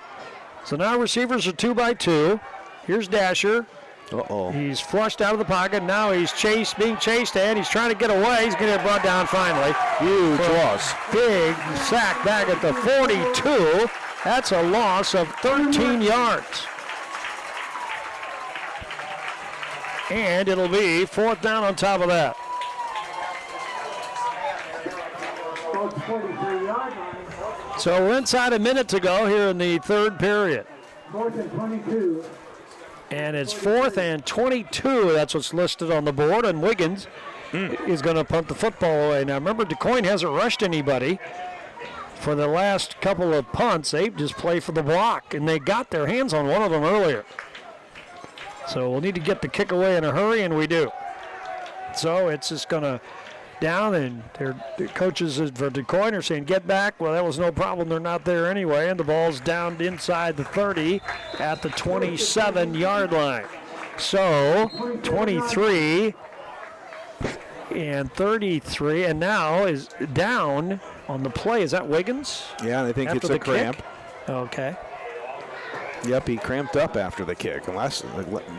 So now receivers are 2 by 2. Here's Dasher. Uh-oh. He's flushed out of the pocket. Now he's being chased, and he's trying to get away. He's going to get brought down finally. Huge loss. Big sack back at the 42. That's a loss of 13 yards. And it'll be 4th down on top of that. 43-yard line. So we're inside a minute to go here in the third period. 4th and 22. And it's 4th and 22. That's what's listed on the board. And Wiggins is going to punt the football away. Now remember, DuQuoin hasn't rushed anybody. For the last couple of punts, they just play for the block. And they got their hands on one of them earlier. So we'll need to get the kick away in a hurry, and we do. So it's just going to down, and their coaches for DuQuoin are saying, get back. Well, that was no problem. They're not there anyway, and the ball's down inside the 30 at the 27-yard line. So 23 and 33, and now is down on the play. Is that Wiggins? Yeah, I think it's a cramp. Kick? Okay. Yep, he cramped up after the kick. I'm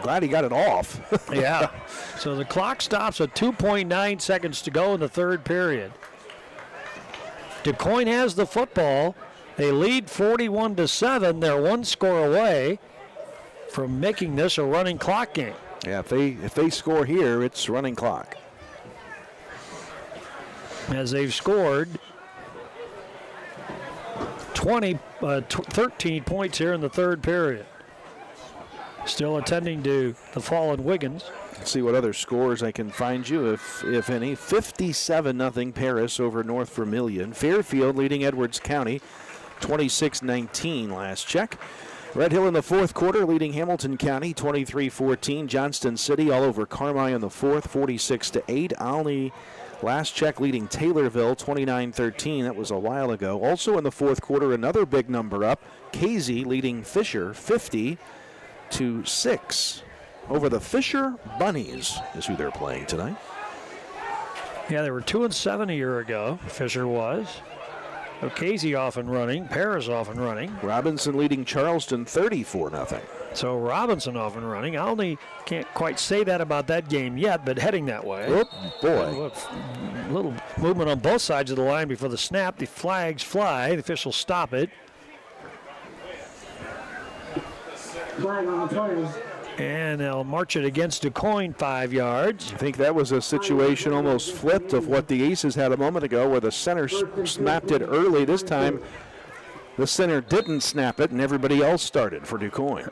glad he got it off. Yeah. So the clock stops at 2.9 seconds to go in the third period. DuQuoin has the football. They lead 41-7. They're one score away. from making this a running clock game. Yeah, if they score here, it's running clock. As they've scored 13 points here in the third period. Still attending to the fallen Wiggins. Let's see what other scores I can find you, if any. 57-0 Paris over North Vermilion. Fairfield leading Edwards County 26-19 last check. Red Hill in the fourth quarter leading Hamilton County 23-14. Johnston City all over Carmel in the fourth 46-8. Olney last check leading Taylorville 29-13. That was a while ago. Also in the fourth quarter, another big number up. Casey leading Fisher 50-6. Over the Fisher Bunnies is who they're playing tonight. Yeah, they were 2-7 a year ago. Fisher was. Casey off and running. Paris off and running. Robinson leading Charleston 34-0. So Robinson off and running. I only can't quite say that about that game yet, but heading that way. Oh, boy. Look, little movement on both sides of the line before the snap. The flags fly. The officials stop it. Flag on the play. And they'll march it against DuQuoin 5 yards. I think that was a situation almost flipped of what the Aces had a moment ago where the center snapped it early. This time the center didn't snap it and everybody else started for DuQuoin.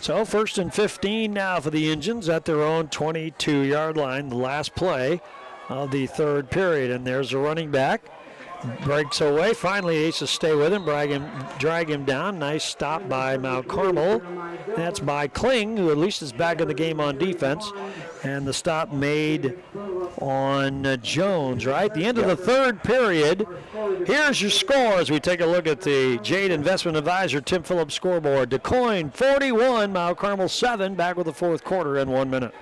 So 1st and 15 now for the Indians at their own 22-yard line, the last play of the third period. And there's a running back. Breaks away. Finally, Aces stay with him, drag him down. Nice stop by Mount Carmel. That's by Kling, who at least is back in the game on defense. And the stop made on Jones, right? The end of the third period. Here's your score as we take a look at the Jade Investment Advisor Tim Phillips scoreboard. DuQuoin 41, Mount Carmel 7. Back with the fourth quarter in 1 minute.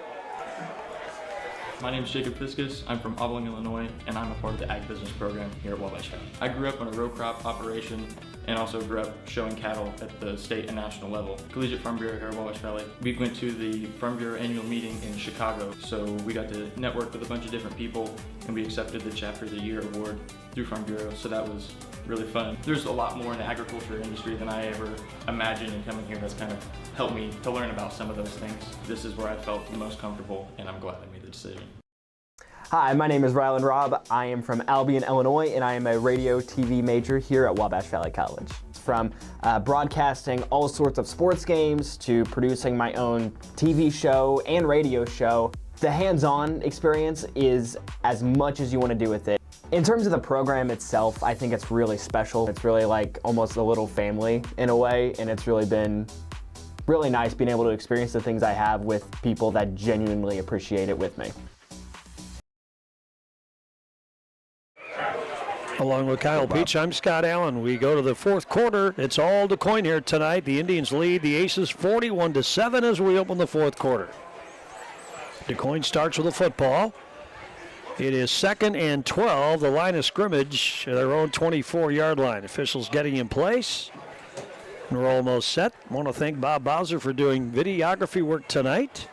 My name is Jacob Fiskus. I'm from Oblong, Illinois, and I'm a part of the Ag Business Program here at Wabash Valley. I grew up on a row crop operation and also grew up showing cattle at the state and national level. Collegiate Farm Bureau here at Wabash Valley. We went to the Farm Bureau annual meeting in Chicago, so we got to network with a bunch of different people, and we accepted the Chapter of the Year award through Farm Bureau, so that was really fun. There's a lot more in the agriculture industry than I ever imagined, and coming here has kind of helped me to learn about some of those things. This is where I felt the most comfortable, and I'm glad I made the decision. Hi, my name is Rylan Robb. I am from Albion, Illinois, and I am a radio TV major here at Wabash Valley College. From broadcasting all sorts of sports games to producing my own TV show and radio show, the hands-on experience is as much as you want to do with it. In terms of the program itself, I think it's really special. It's really like almost a little family in a way, and it's really been really nice being able to experience the things I have with people that genuinely appreciate it with me. Along with Kyle Peach, I'm Scott Allen. We go to the fourth quarter. It's all DuQuoin here tonight. The Indians lead the Aces 41-7 as we open the fourth quarter. DuQuoin starts with a football. It is 2nd and 12. The line of scrimmage, their own 24-yard line. Officials getting in place. And we're almost set. I want to thank Bob Bowser for doing videography work tonight.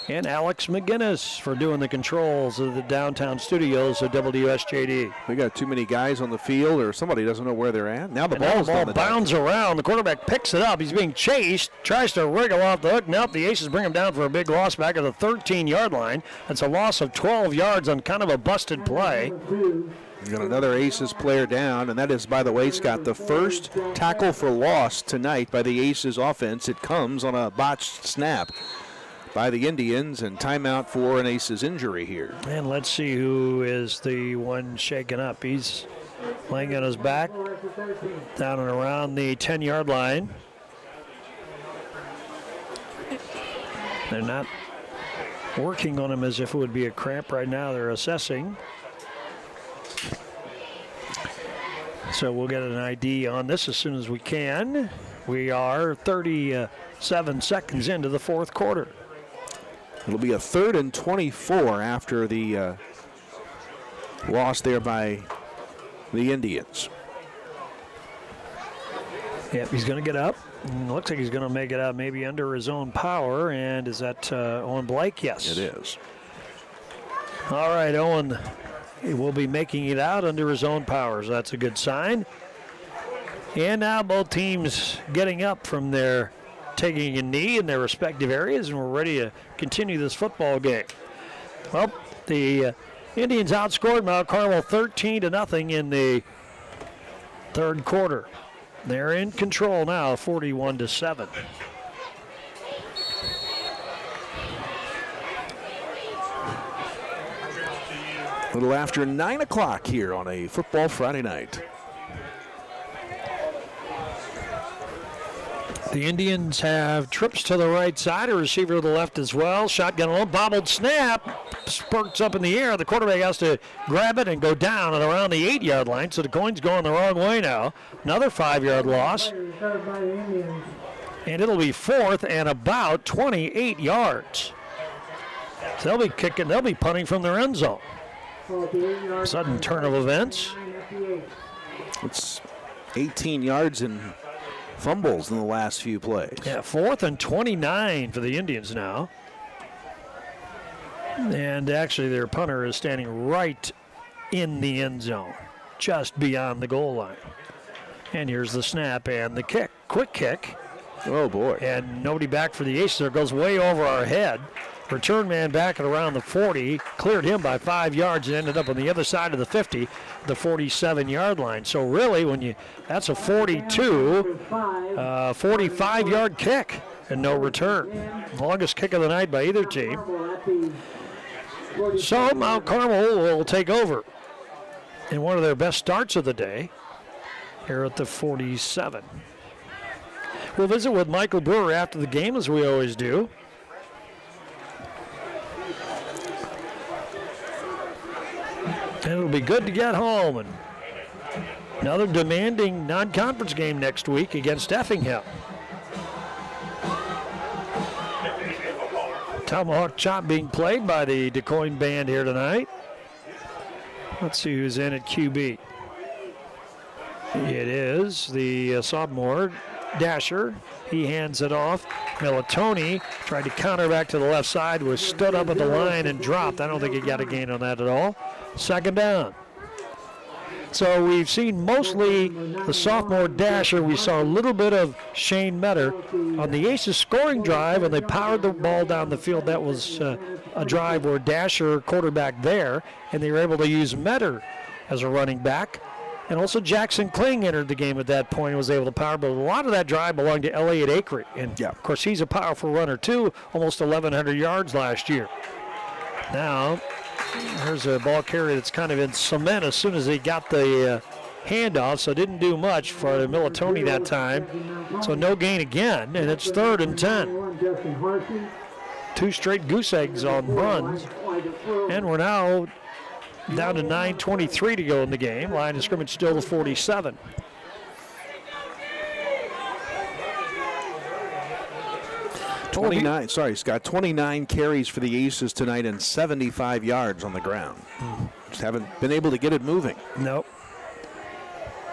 And Alex McGinnis for doing the controls of the downtown studios of WSJD. We got too many guys on the field, or somebody doesn't know where they're at. Now the ball bounds around. The quarterback picks it up. He's being chased, tries to wriggle off the hook. Nope, the Aces bring him down for a big loss back at the 13-yard line. That's a loss of 12 yards on kind of a busted play. We've got another Aces player down, and that is, by the way, Scott, the first tackle for loss tonight by the Aces offense. It comes on a botched snap by the Indians, and timeout for an Aces injury here. And let's see who is the one shaken up. He's laying on his back down and around the 10-yard line. They're not working on him as if it would be a cramp right now. They're assessing. So we'll get an ID on this as soon as we can. We are 37 seconds into the fourth quarter. It'll be a 3rd and 24 after the loss there by the Indians. Yep, he's going to get up. Looks like he's going to make it out maybe under his own power. And is that Owen Blake? Yes. It is. All right, Owen will be making it out under his own powers. That's a good sign. And now both teams getting up from their taking a knee in their respective areas, and we're ready to continue this football game. Well, the Indians outscored Mount Carmel 13-0 in the third quarter. They're in control now, 41-7. A little after 9 o'clock here on a football Friday night. The Indians have trips to the right side, a receiver to the left as well. Shotgun alone, bobbled snap, spurts up in the air. The quarterback has to grab it and go down and around the 8-yard line. So DuQuoin's going the wrong way now. Another 5-yard loss. And it'll be fourth and about 28 yards. So they'll be kicking, they'll be punting from their end zone. Sudden turn of events. It's 18 yards and fumbles in the last few plays. Yeah, 4th and 29 for the Indians now. And actually their punter is standing right in the end zone, just beyond the goal line. And here's the snap and the kick. Quick kick. Oh, boy. And nobody back for the Aces. It goes way over our head. Return man back at around the 40, cleared him by 5 yards and ended up on the other side of the 50, the 47-yard line. So really, that's a 45-yard kick and no return. Longest kick of the night by either team. So Mount Carmel will take over in one of their best starts of the day here at the 47. We'll visit with Michael Brewer after the game, as we always do. And it'll be good to get home. And another demanding non-conference game next week against Effingham. Tomahawk Chop being played by the DuQuoin band here tonight. Let's see who's in at QB. It is the sophomore, Dasher. He hands it off. Militoni tried to counter back to the left side, was stood up at the line and dropped. I don't think he got a gain on that at all. Second down. So we've seen mostly the sophomore Dasher. We saw a little bit of Shane Metter on the Aces scoring drive, and they powered the ball down the field. That was a drive where Dasher quarterback there, and they were able to use Metter as a running back. And also Jackson Kling entered the game at that point and was able to power, but a lot of that drive belonged to Elliott Akery. And, of course, he's a powerful runner, too, almost 1,100 yards last year. Now, there's a ball carrier that's kind of in cement as soon as he got the handoff, so didn't do much for Militoni that time. So no gain again, and it's 3rd and 10. 2 straight goose eggs on runs, and we're now down to 9:23 to go in the game. Line of scrimmage still to 47. Scott, 29 carries for the Aces tonight and 75 yards on the ground. Just haven't been able to get it moving. Nope.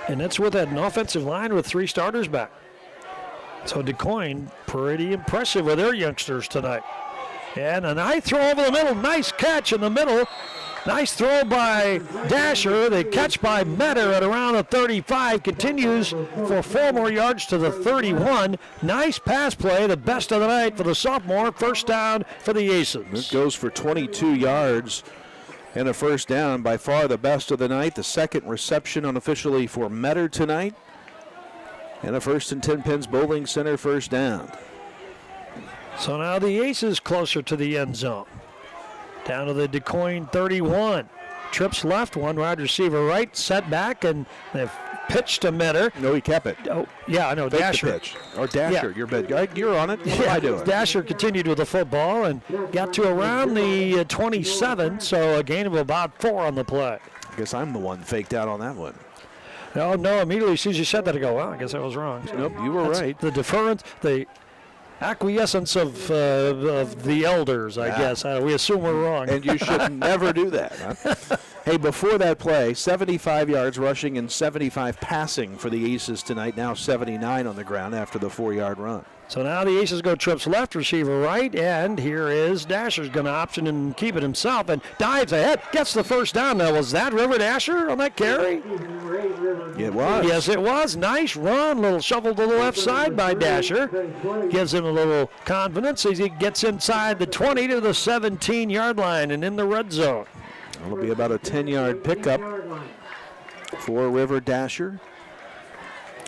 And that's with an offensive line with 3 starters back. So DuQuoin, pretty impressive with their youngsters tonight. And a nice throw over the middle. Nice catch in the middle. Nice throw by Dasher. The catch by Metter at around the 35 continues for 4 more yards to the 31. Nice pass play, the best of the night for the sophomore. First down for the Aces. It goes for 22 yards and a first down. By far the best of the night. The second reception unofficially for Metter tonight. And a 1st and 10 Pins Bowling Center first down. So now the Aces closer to the end zone. Down to the DuQuoin 31. Trips left, one wide receiver right, set back, and they've pitched to Metter. No, he kept it. Oh, yeah, I know. Fake Dasher. the pitch. Or Dasher, you're on it. What am I doing? Dasher continued with the football and got to around the 27, so a gain of about 4 on the play. I guess I'm the one faked out on that one. No, immediately as soon as you said that, I go, well, I guess I was wrong. So nope, you were right. The deference, the acquiescence of the elders, I guess. We assume we're wrong. And you should never do that. Huh? Hey, before that play, 75 yards rushing and 75 passing for the Aces tonight. Now 79 on the ground after the 4-yard run. So now the Aces go trips left, receiver right, and here is Dasher's going to option and keep it himself and dives ahead, gets the first down. Now, was that River Dasher on that carry? It was. Yes, it was. Nice run, little shovel to the left side by Dasher. Gives him a little confidence as he gets inside the 20 to the 17-yard line and in the red zone. It'll be about a 10-yard pickup for River Dasher.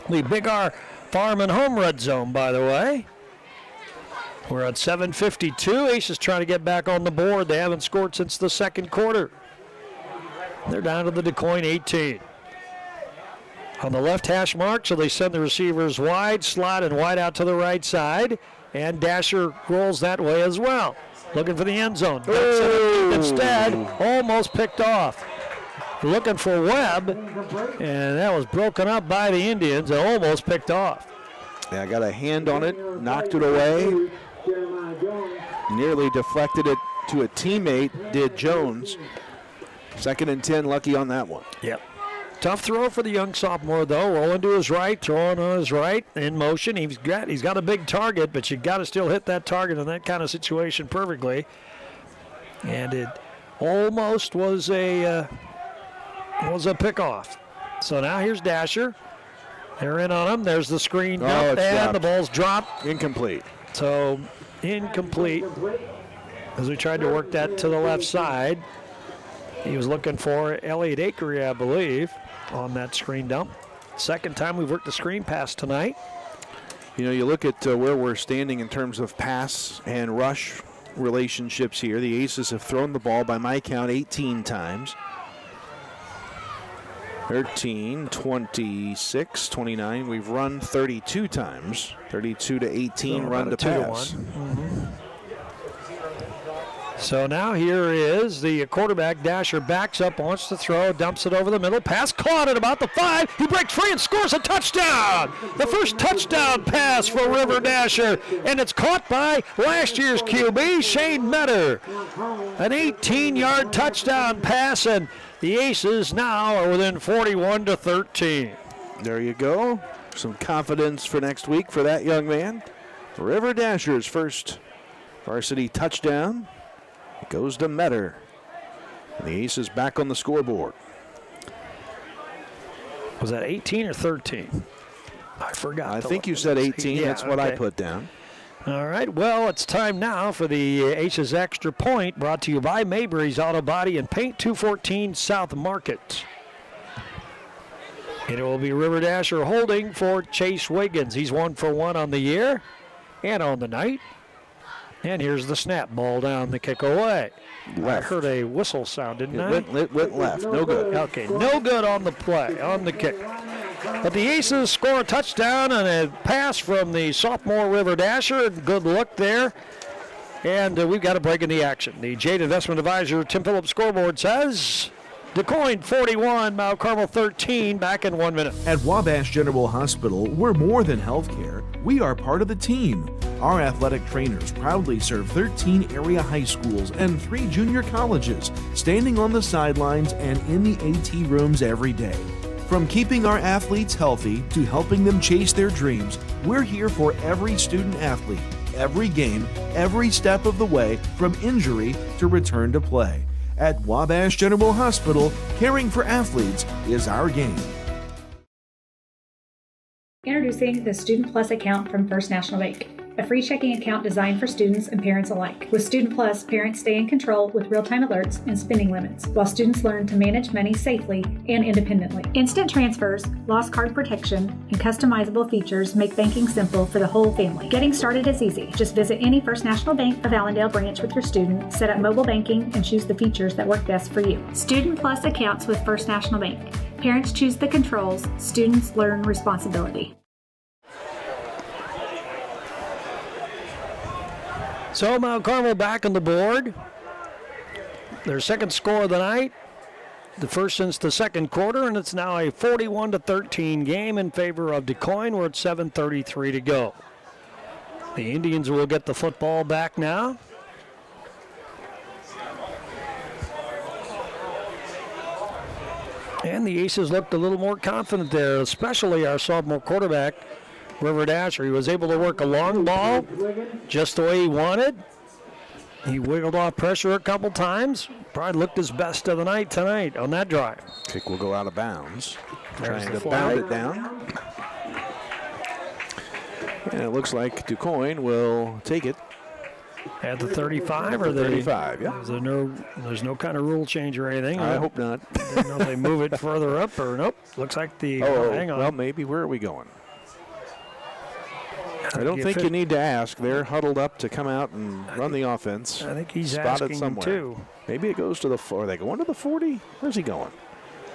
The Big R Farm and Home red zone, by the way. We're at 7:52. Aces trying to get back on the board. They haven't scored since the second quarter. They're down to the DuQuoin 18. On the left hash mark, so they send the receivers wide, slot, and wide out to the right side. And Dasher rolls that way as well. Looking for the end zone. Instead, almost picked off. Looking for Webb, and that was broken up by the Indians and almost picked off. Yeah, got a hand on it, knocked it away, nearly deflected it to a teammate, did Jones. 2nd and 10, lucky on that one. Yep. Tough throw for the young sophomore, though. Rolling to his right, throwing on his right, in motion. He's got a big target, but you got to still hit that target in that kind of situation perfectly. And it almost was a pickoff. So now here's Dasher. They're in on him. There's the screen dump, and dropped. the ball's dropped. Incomplete. So incomplete as we tried to work that to the left side. He was looking for Elliott Akery, I believe, on that screen dump. Second time we've worked the screen pass tonight. You know, you look at where we're standing in terms of pass and rush relationships here. The Aces have thrown the ball, by my count, 18 times. 13, 26, 29. We've run 32 times. 32 to 18 run to pass. So now here is the quarterback. Dasher backs up, wants to throw, dumps it over the middle. Pass caught at about the 5. He breaks free and scores a touchdown. The first touchdown pass for River Dasher, and it's caught by last year's QB, Shane Metter. An 18-yard touchdown pass, and the Aces now are within 41 to 13. There you go. Some confidence for next week for that young man. River Dasher's first varsity touchdown goes to Metter. And the Aces back on the scoreboard. Was that 18 or 13? I forgot. I think you said 18. Yeah, that's what I okay. put down. All right, well, it's time now for the Aces Extra Point, brought to you by Mabry's Auto Body and Paint, 214 South Market. And it will be River Dasher holding for Chase Wiggins. He's 1 for 1 on the year and on the night. And here's the snap, ball down, the kick away. Left. I heard a whistle sound, didn't I? It went left, no good. Okay, no good on the play, on the kick. But the Aces score a touchdown and a pass from the sophomore River Dasher. Good look there. And we've got a break in the action. The Jade Investment Advisor Tim Phillips scoreboard says DuQuoin 41, Mount Carmel 13, back in 1 minute. At Wabash General Hospital, we're more than healthcare. We are part of the team. Our athletic trainers proudly serve 13 area high schools and 3 junior colleges, standing on the sidelines and in the AT rooms every day. From keeping our athletes healthy to helping them chase their dreams, we're here for every student athlete, every game, every step of the way, from injury to return to play. At Wabash General Hospital, caring for athletes is our game. Introducing the Student Plus account from First National Bank, a free checking account designed for students and parents alike. With Student Plus, parents stay in control with real-time alerts and spending limits, while students learn to manage money safely and independently. Instant transfers, lost card protection, and customizable features make banking simple for the whole family. Getting started is easy. Just visit any First National Bank of Allendale branch with your student, set up mobile banking, and choose the features that work best for you. Student Plus accounts with First National Bank. Parents choose the controls, students learn responsibility. So Mount Carmel back on the board. Their second score of the night, the first since the second quarter, and it's now a 41 to 13 game in favor of DuQuoin. We're at 7:33 to go. The Indians will get the football back now. And the Aces looked a little more confident there, especially our sophomore quarterback, River Dasher. He was able to work a long ball just the way he wanted. He wiggled off pressure a couple times. Probably looked his best of the night tonight on that drive. Kick will go out of bounds. There's Trying the to bound flag. it down. And it looks like DuQuoin will take it. At the 35 or the 35, yeah. There's no kind of rule change or anything. I hope not. Didn't know if they move it further up or nope. Looks like the hang on. Well, maybe. Where are we going? I don't think you need to ask. They're huddled up to come out and run the offense. I think he's Spotted asking somewhere. too. Maybe it goes to the. Are they going to the 40? Where's he going?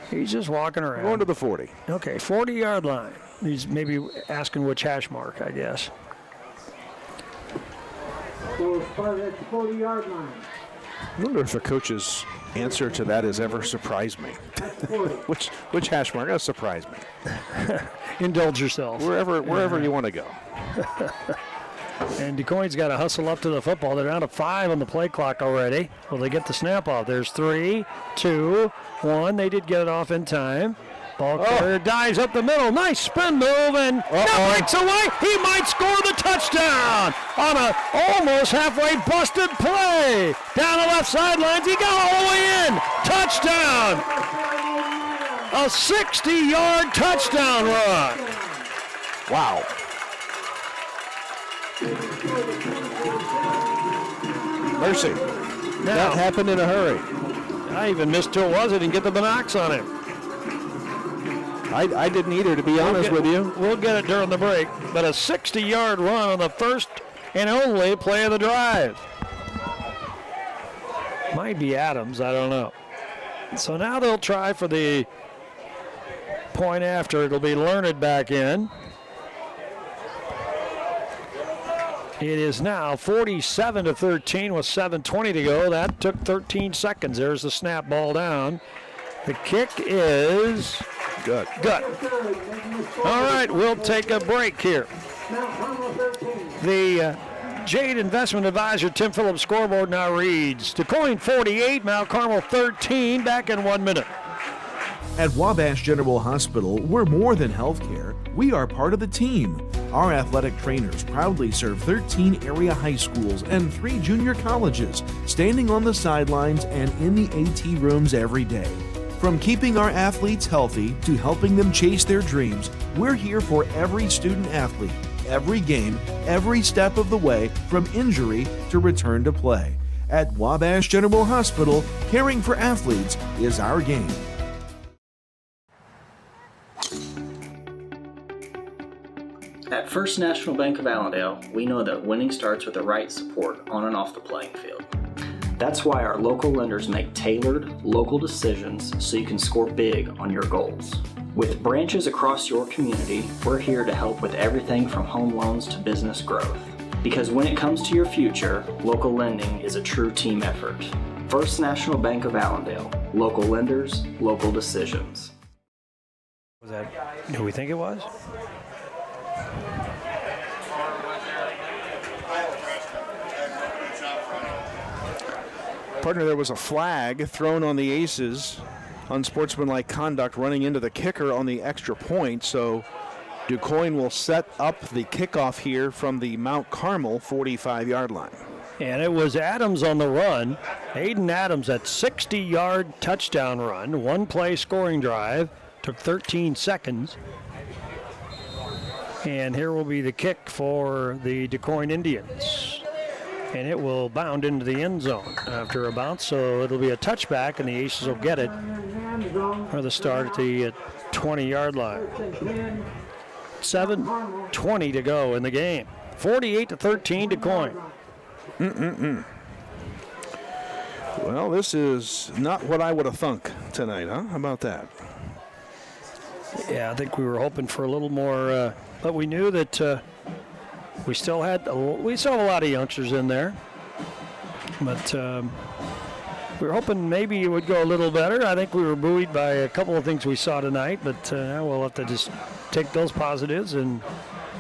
He's just walking around. Going to the 40. Okay, 40-yard line. He's maybe asking which hash mark, I guess. So start at the 40-yard line. I wonder if a coach's answer to that has ever surprised me. which hash mark has surprised me? Indulge yourself. Wherever you want to go. And DuQuoin's got to hustle up to the football. They're down to 5 on the play clock already. Will they get the snap off? There's 3, 2, 1. They did get it off in time. Ball carrier dives up the middle. Nice spin move, and that breaks away. He might score the touchdown on a almost halfway busted play. Down the left sidelines. He got all the way in. Touchdown. A 60-yard touchdown run. Wow. Mercy. That happened in a hurry. I even missed who it was. I didn't get the binocs on him. I didn't either, to be honest with you. We'll get it during the break. But a 60-yard run on the first and only play of the drive. Might be Adams. I don't know. So now they'll try for the point after. It'll be Learned back in. It is now 47-13 with 7:20 to go. That took 13 seconds. There's the snap, ball down. The kick is good. Good. All right, we'll take a break here. The Jade Investment Advisor Tim Phillips scoreboard now reads DuQuoin 48, Mount Carmel 13. Back in 1 minute. At Wabash General Hospital, we're more than healthcare. We are part of the team. Our athletic trainers proudly serve 13 area high schools and 3 junior colleges, standing on the sidelines and in the AT rooms every day. From keeping our athletes healthy to helping them chase their dreams, we're here for every student athlete, every game, every step of the way, from injury to return to play. At Wabash General Hospital, caring for athletes is our game. At First National Bank of Allendale, we know that winning starts with the right support on and off the playing field. That's why our local lenders make tailored, local decisions so you can score big on your goals. With branches across your community, we're here to help with everything from home loans to business growth. Because when it comes to your future, local lending is a true team effort. First National Bank of Allendale, local lenders, local decisions. Was that who we think it was? Partner, there was a flag thrown on the Aces, unsportsmanlike conduct running into the kicker on the extra point, so DuQuoin will set up the kickoff here from the Mount Carmel 45-yard line. And it was Adams on the run. Aiden Adams, that 60-yard touchdown run, one-play scoring drive, took 13 seconds. And here will be the kick for the DuQuoin Indians. And it will bound into the end zone after a bounce, so it'll be a touchback, and the Aces will get it for the start at the 20-yard line. 7:20 to go in the game. 48-13 DuQuoin. Well, this is not what I would have thunk tonight, huh? How about that? Yeah, I think we were hoping for a little more, but we knew that we still have a lot of youngsters in there. But we were hoping maybe it would go a little better. I think we were buoyed by a couple of things we saw tonight, but we'll have to just take those positives and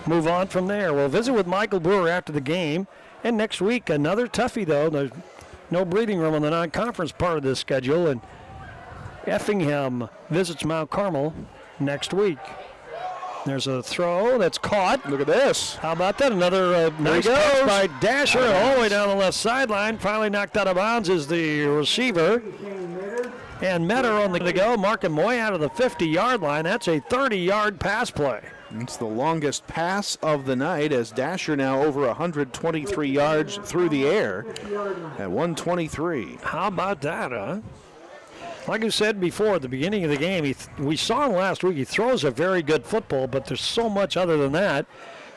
move on from there. We'll visit with Michael Brewer after the game. And next week, another toughie, though. There's no breathing room on the non-conference part of this schedule. And Effingham visits Mount Carmel next week. There's a throw that's caught. Look at this. How about that? Another nice catch by Dasher all the way down the left sideline. Finally knocked out of bounds is the receiver. And Metter on the go, marking Moy out of the 50-yard line. That's a 30-yard pass play. It's the longest pass of the night as Dasher now over 123 yards through the air at 123. How about that, huh? Like I said before at the beginning of the game, we saw him last week. He throws a very good football, but there's so much other than that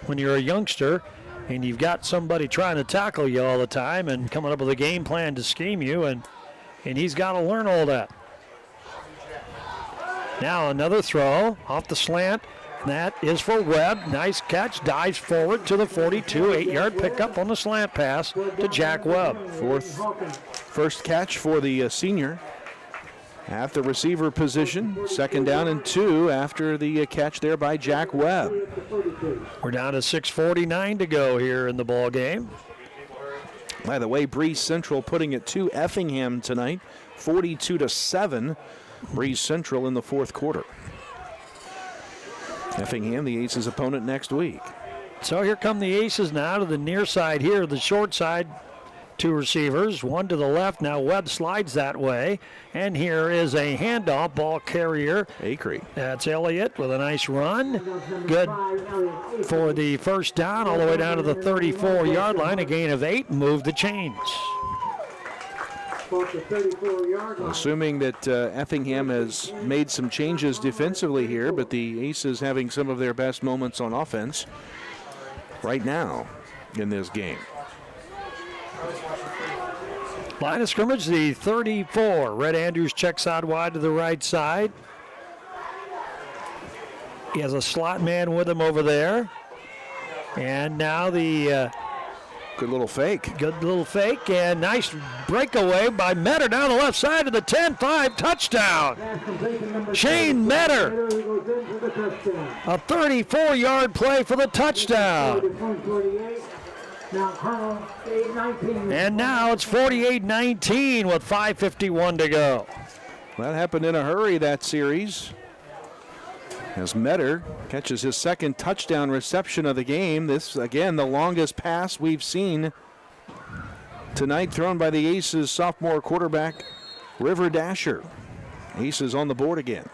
when you're a youngster and you've got somebody trying to tackle you all the time and coming up with a game plan to scheme you, and he's got to learn all that. Now another throw off the slant. That is for Webb. Nice catch. Dives forward to the 42. 8-yard pickup on the slant pass to Jack Webb. First catch for the senior. At the receiver position, 2nd down and 2 after the catch there by Jack Webb. We're down to 6:49 to go here in the ball game. By the way, Breeze Central putting it to Effingham tonight, 42-7. Breeze Central in the 4th quarter. Effingham, the Aces' opponent next week. So here come the Aces now to the near side here, the short side. 2 receivers, one to the left. Now Webb slides that way. And here is a handoff, ball carrier. Acree. That's Elliott with a nice run. Good for the first down all the way down to the 34-yard line. A gain of 8, move the chains. Assuming that Effingham has made some changes defensively here, but the Aces having some of their best moments on offense right now in this game. Line of scrimmage, the 34. Red Andrews checks out wide to the right side. He has a slot man with him over there. And now the... good little fake. Good little fake, and nice breakaway by Metter down the left side of the 10-5 touchdown. Shane Metter. A 34-yard play for the touchdown. And now it's 48-19 with 5:51 to go. That happened in a hurry, that series. As Metter catches his 2nd touchdown reception of the game. This, again, the longest pass we've seen tonight thrown by the Aces sophomore quarterback, River Dasher. Aces on the board again.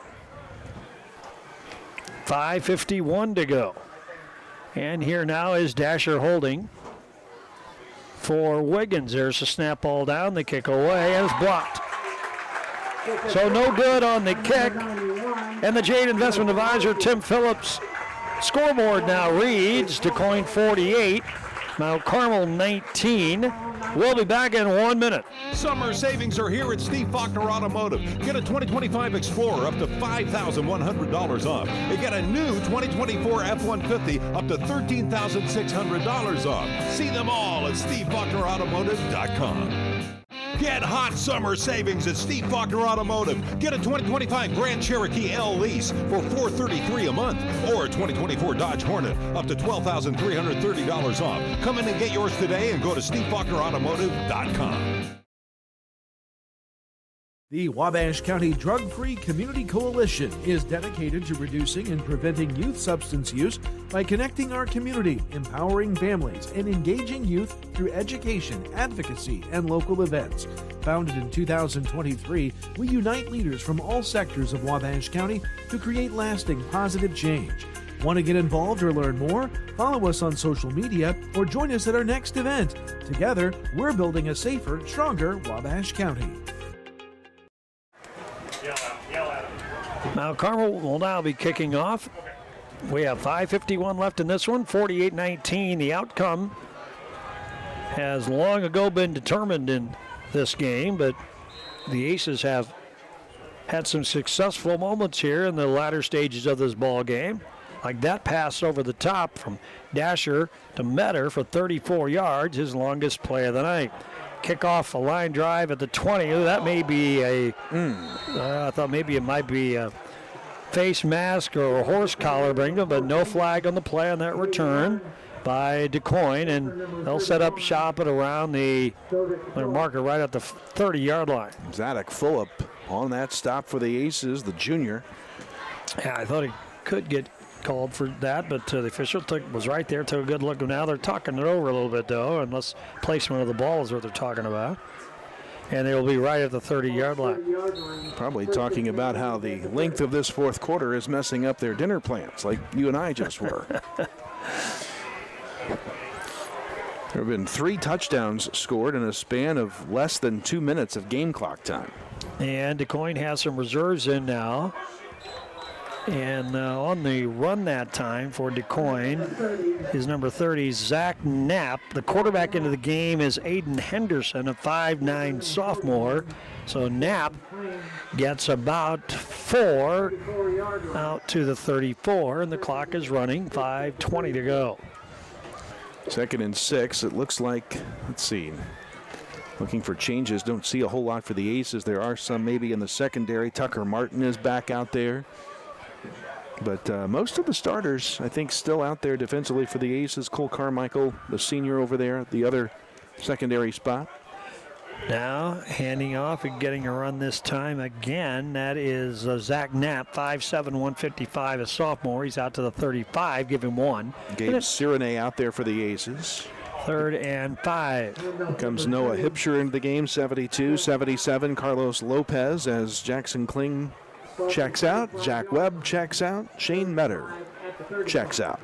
5:51 to go. And here now is Dasher holding for Wiggins. There's a snap ball down, the kick away, and it's blocked. So no good on the kick. And the Jade Investment Advisor, Tim Phillips, scoreboard now reads DuQuoin 48, Mount Carmel 19. We'll be back in 1 minute. Summer savings are here at Steve Faulkner Automotive. Get a 2025 Explorer up to $5,100 off. And get a new 2024 F-150 up to $13,600 off. See them all at SteveFaulknerAutomotive.com. Get hot summer savings at Steve Faulkner Automotive. Get a 2025 Grand Cherokee L lease for $433 a month, or a 2024 Dodge Hornet up to $12,330 off. Come in and get yours today and go to SteveFaulknerAutomotive.com. The Wabash County Drug-Free Community Coalition is dedicated to reducing and preventing youth substance use by connecting our community, empowering families, and engaging youth through education, advocacy, and local events. Founded in 2023, we unite leaders from all sectors of Wabash County to create lasting positive change. Want to get involved or learn more? Follow us on social media or join us at our next event. Together, we're building a safer, stronger Wabash County. Mount Carmel will now be kicking off. We have 5:51 left in this one, 48-19. The outcome has long ago been determined in this game, but the Aces have had some successful moments here in the latter stages of this ball game. Like that pass over the top from Dasher to Metter for 34 yards, his longest play of the night. Kickoff, a line drive at the 20. That may be a, I thought maybe it might be a face mask or a horse collar bring but no flag on the play on that return by DuQuoin, and they'll set up shop at around the marker right at the 30-yard line. Zadok Fulop on that stop for the Aces, the junior. Yeah, I thought he could get called for that, but the official was right there, took a good look. Now they're talking it over a little bit, though, unless placement of the ball is what they're talking about. And they will be right at the 30-yard line. Probably talking about how the length of this fourth quarter is messing up their dinner plans, like you and I just were. There have been 3 touchdowns scored in a span of less than 2 minutes of game clock time. And DuQuoin has some reserves in now. And on the run that time for DuQuoin is number 30, Zach Knapp. The quarterback into the game is Aiden Henderson, a 5'9 sophomore. So Knapp gets about 4 out to the 34, and the clock is running, 5:20 to go. 2nd and 6. It looks like, let's see, looking for changes. Don't see a whole lot for the Aces. There are some maybe in the secondary. Tucker Martin is back out there. But most of the starters, I think, still out there defensively for the Aces. Cole Carmichael, the senior over there, the other secondary spot. Now handing off and getting a run this time again. That is Zach Knapp, 5'7", 155, a sophomore. He's out to the 35. Give him 1. Gabe Cyrenay out there for the Aces. 3rd and 5. Here comes Noah Hipscher into the game, 72, 77. Carlos Lopez as Jackson Kling checks out. Jack Webb checks out. Shane Metter checks out.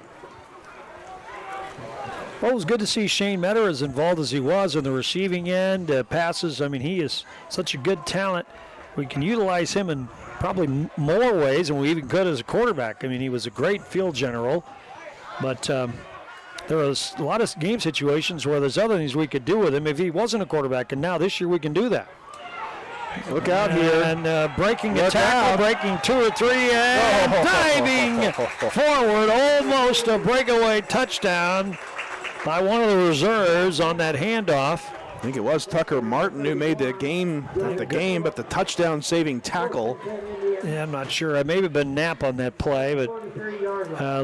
Well, it was good to see Shane Metter as involved as he was in the receiving end, passes. I mean, he is such a good talent. We can utilize him in probably more ways than we even could as a quarterback. I mean, he was a great field general, but there was a lot of game situations where there's other things we could do with him if he wasn't a quarterback, and now this year we can do that. Look out here. And breaking a tackle, breaking 2 or 3, and diving forward, almost a breakaway touchdown by one of the reserves on that handoff. I think it was Tucker Martin who made the game, not the game, but the touchdown-saving tackle. Yeah, I'm not sure. It may have been Knapp on that play, but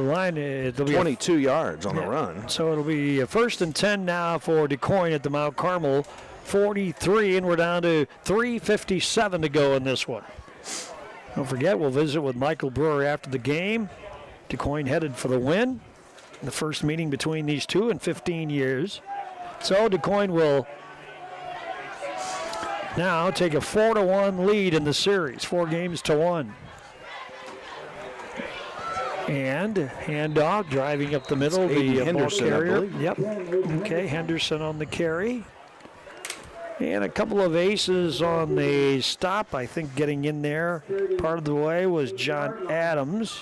line it'll be 22 yards on the run. So it'll be 1st and 10 now for DuQuoin at the Mount Carmel 43, and we're down to 3:57 to go in this one. Don't forget, we'll visit with Michael Brewer after the game. DuQuoin headed for the win. The first meeting between these two in 15 years. So DuQuoin will now take a 4-1 lead in the series, 4-1. And handoff, driving up the middle, the Henderson, ball carrier. I believe. Yep. Okay, Henderson on the carry. And a couple of aces on the stop, I think getting in there part of the way was John Adams.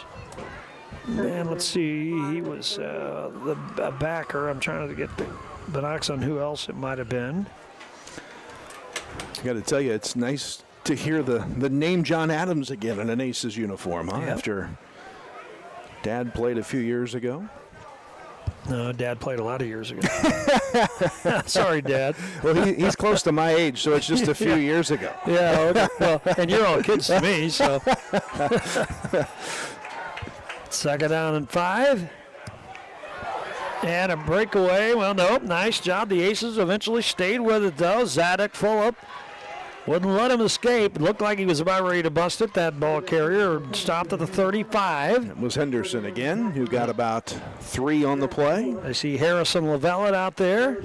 And let's see, he was the backer. I'm trying to get the binocs on who else it might have been. I got to tell you, it's nice to hear the name John Adams again in an Aces uniform, huh? Yep. After Dad played a few years ago. No, Dad played a lot of years ago. Sorry, Dad. Well, he's close to my age, so it's just a few years ago. Yeah, okay. Well, and you're all kids to me, so. 2nd down and 5. And a breakaway. Well, nope, nice job. The Aces eventually stayed with it, though. Zadok Fulop wouldn't let him escape. It looked like he was about ready to bust it. That ball carrier stopped at the 35. It was Henderson again, who got about 3 on the play. I see Harrison Lavellette out there.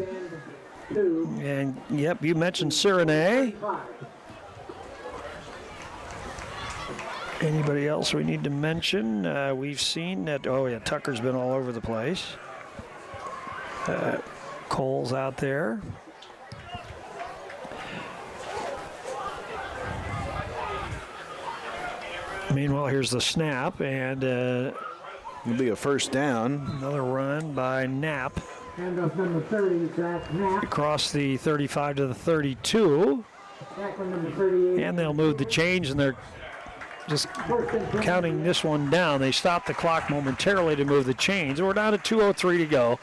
And, yep, you mentioned Cyrenay. Anybody else we need to mention? We've seen that, oh, yeah, Tucker's been all over the place. Cole's out there. Meanwhile, here's the snap, and it'll be a 1st down. Another run by Knapp. Handoff number 30, Zach Knapp. Across the 35 to the 32. Tackle number 38. And they'll move the change, and they're just counting this one down. They stopped the clock momentarily to move the chains. We're down to 2:03 to go.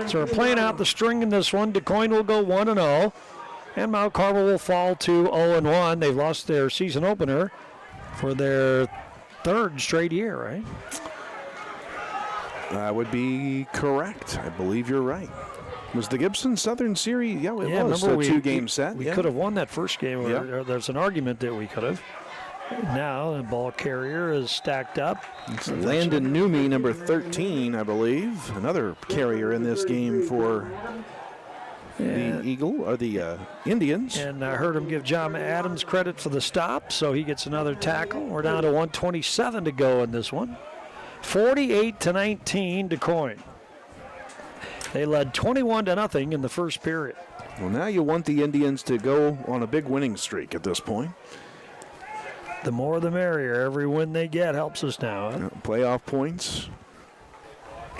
So we're playing out the string in this one. DuQuoin will go 1-0, and Mount Carmel will fall to 0-1. They've lost their season opener for their 3rd straight year, right? That would be correct. I believe you're right. Was the Gibson Southern Series? Yeah, it was remember a two-game set. We could have won that first game. Yeah. Or there's an argument that we could have. Now the ball carrier is stacked up. It's Landon Newmy, number 13, I believe. Another carrier in this game for the Eagle or the Indians. And I heard him give John Adams credit for the stop, so he gets another tackle. We're down to 1:27 to go in this one. 48-19 DuQuoin. They led 21-0 in the first period. Well, now you want the Indians to go on a big winning streak at this point. The more the merrier. Every win they get helps us now. Huh? Playoff points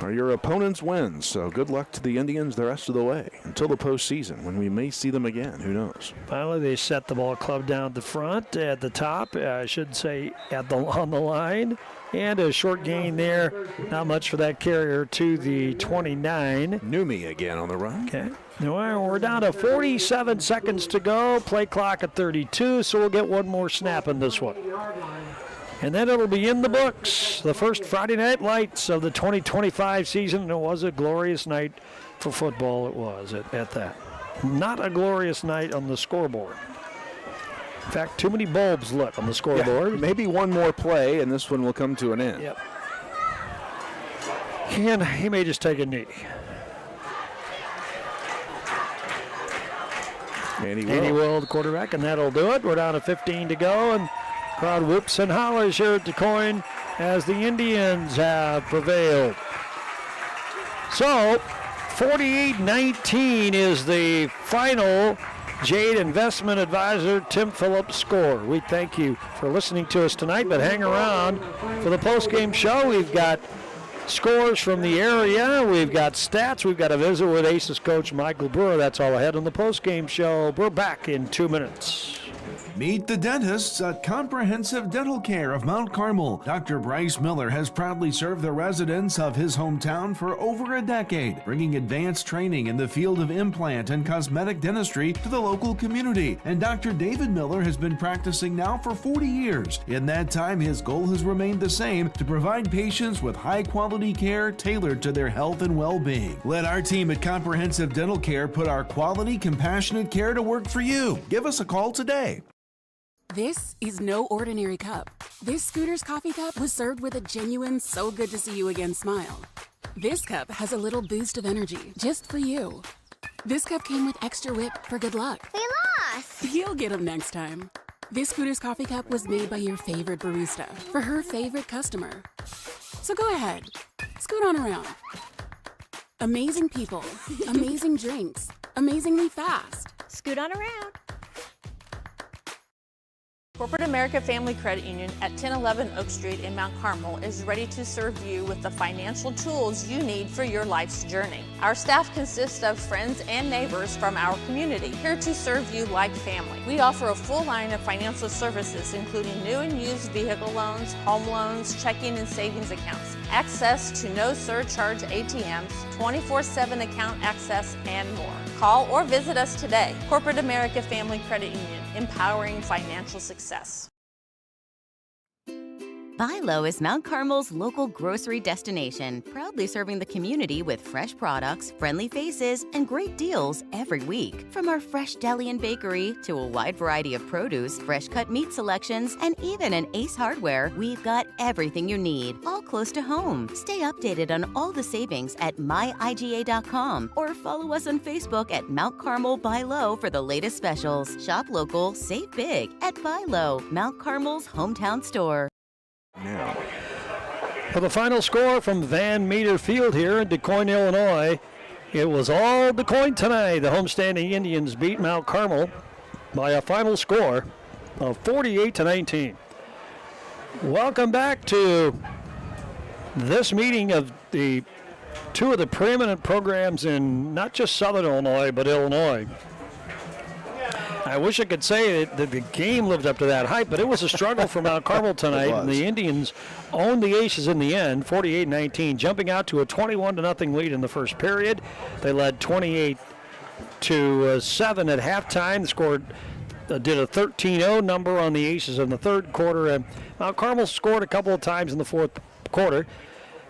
are your opponent's wins, so good luck to the Indians the rest of the way until the postseason when we may see them again. Who knows? Finally, they set the ball club down at the front, at the top, I should say on the line. And a short gain there. Not much for that carrier to the 29. Newmy again on the run. Okay. Well, we're down to 47 seconds to go. Play clock at 32, so we'll get one more snap in this one. And then it'll be in the books. The first Friday Night Lights of the 2025 season. And it was a glorious night for football. It was at that. Not a glorious night on the scoreboard. In fact, too many bulbs lit on the scoreboard. Yeah, maybe one more play, and this one will come to an end. Yep. And he may just take a knee. And he will, the quarterback, and that'll do it. We're down to 15 to go, and crowd whoops and hollers here at DuQuoin as the Indians have prevailed. So, 48-19 is the final Jade Investment Advisor Tim Phillips score. We thank you for listening to us tonight, but hang around for the post-game show. We've got scores from the area. We've got stats. We've got a visit with Aces coach Michael Brewer. That's all ahead on the post-game show. We're back in 2 minutes. Meet the dentists at Comprehensive Dental Care of Mount Carmel. Dr. Bryce Miller has proudly served the residents of his hometown for over a decade, bringing advanced training in the field of implant and cosmetic dentistry to the local community. And Dr. David Miller has been practicing now for 40 years. In that time, his goal has remained the same: to provide patients with high-quality care tailored to their health and well-being. Let our team at Comprehensive Dental Care put our quality, compassionate care to work for you. Give us a call today. This is no ordinary cup. This Scooter's coffee cup was served with a genuine so good to see you again smile. This cup has a little boost of energy just for you. This cup came with extra whip for good luck. We lost! You'll get them next time. This Scooter's coffee cup was made by your favorite barista for her favorite customer. So go ahead, scoot on around. Amazing people, amazing drinks, amazingly fast. Scoot on around. Corporate America Family Credit Union at 1011 Oak Street in Mount Carmel is ready to serve you with the financial tools you need for your life's journey. Our staff consists of friends and neighbors from our community, here to serve you like family. We offer a full line of financial services, including new and used vehicle loans, home loans, checking and savings accounts, access to no surcharge ATMs, 24/7 account access, and more. Call or visit us today. Corporate America Family Credit Union, empowering financial success. Buy Low is Mount Carmel's local grocery destination, proudly serving the community with fresh products, friendly faces, and great deals every week. From our fresh deli and bakery to a wide variety of produce, fresh cut meat selections, and even an Ace Hardware, we've got everything you need, all close to home. Stay updated on all the savings at myiga.com or follow us on Facebook at Mount Carmel Buy Low for the latest specials. Shop local, save big at Buy Low, Mount Carmel's hometown store. Now, for the final score from Van Meter Field here in DuQuoin, Illinois, it was all DuQuoin tonight. The homestanding Indians beat Mount Carmel by a final score of 48-19. Welcome back to this meeting of the two of the preeminent programs in not just Southern Illinois, but Illinois. I wish I could say that the game lived up to that hype, but it was a struggle for Mount Carmel tonight. And the Indians owned the Aces in the end, 48-19, jumping out to a 21-0 lead in the first period. They led 28-7 at halftime. Scored did a 13-0 number on the Aces in the third quarter. And Mount Carmel scored a couple of times in the fourth quarter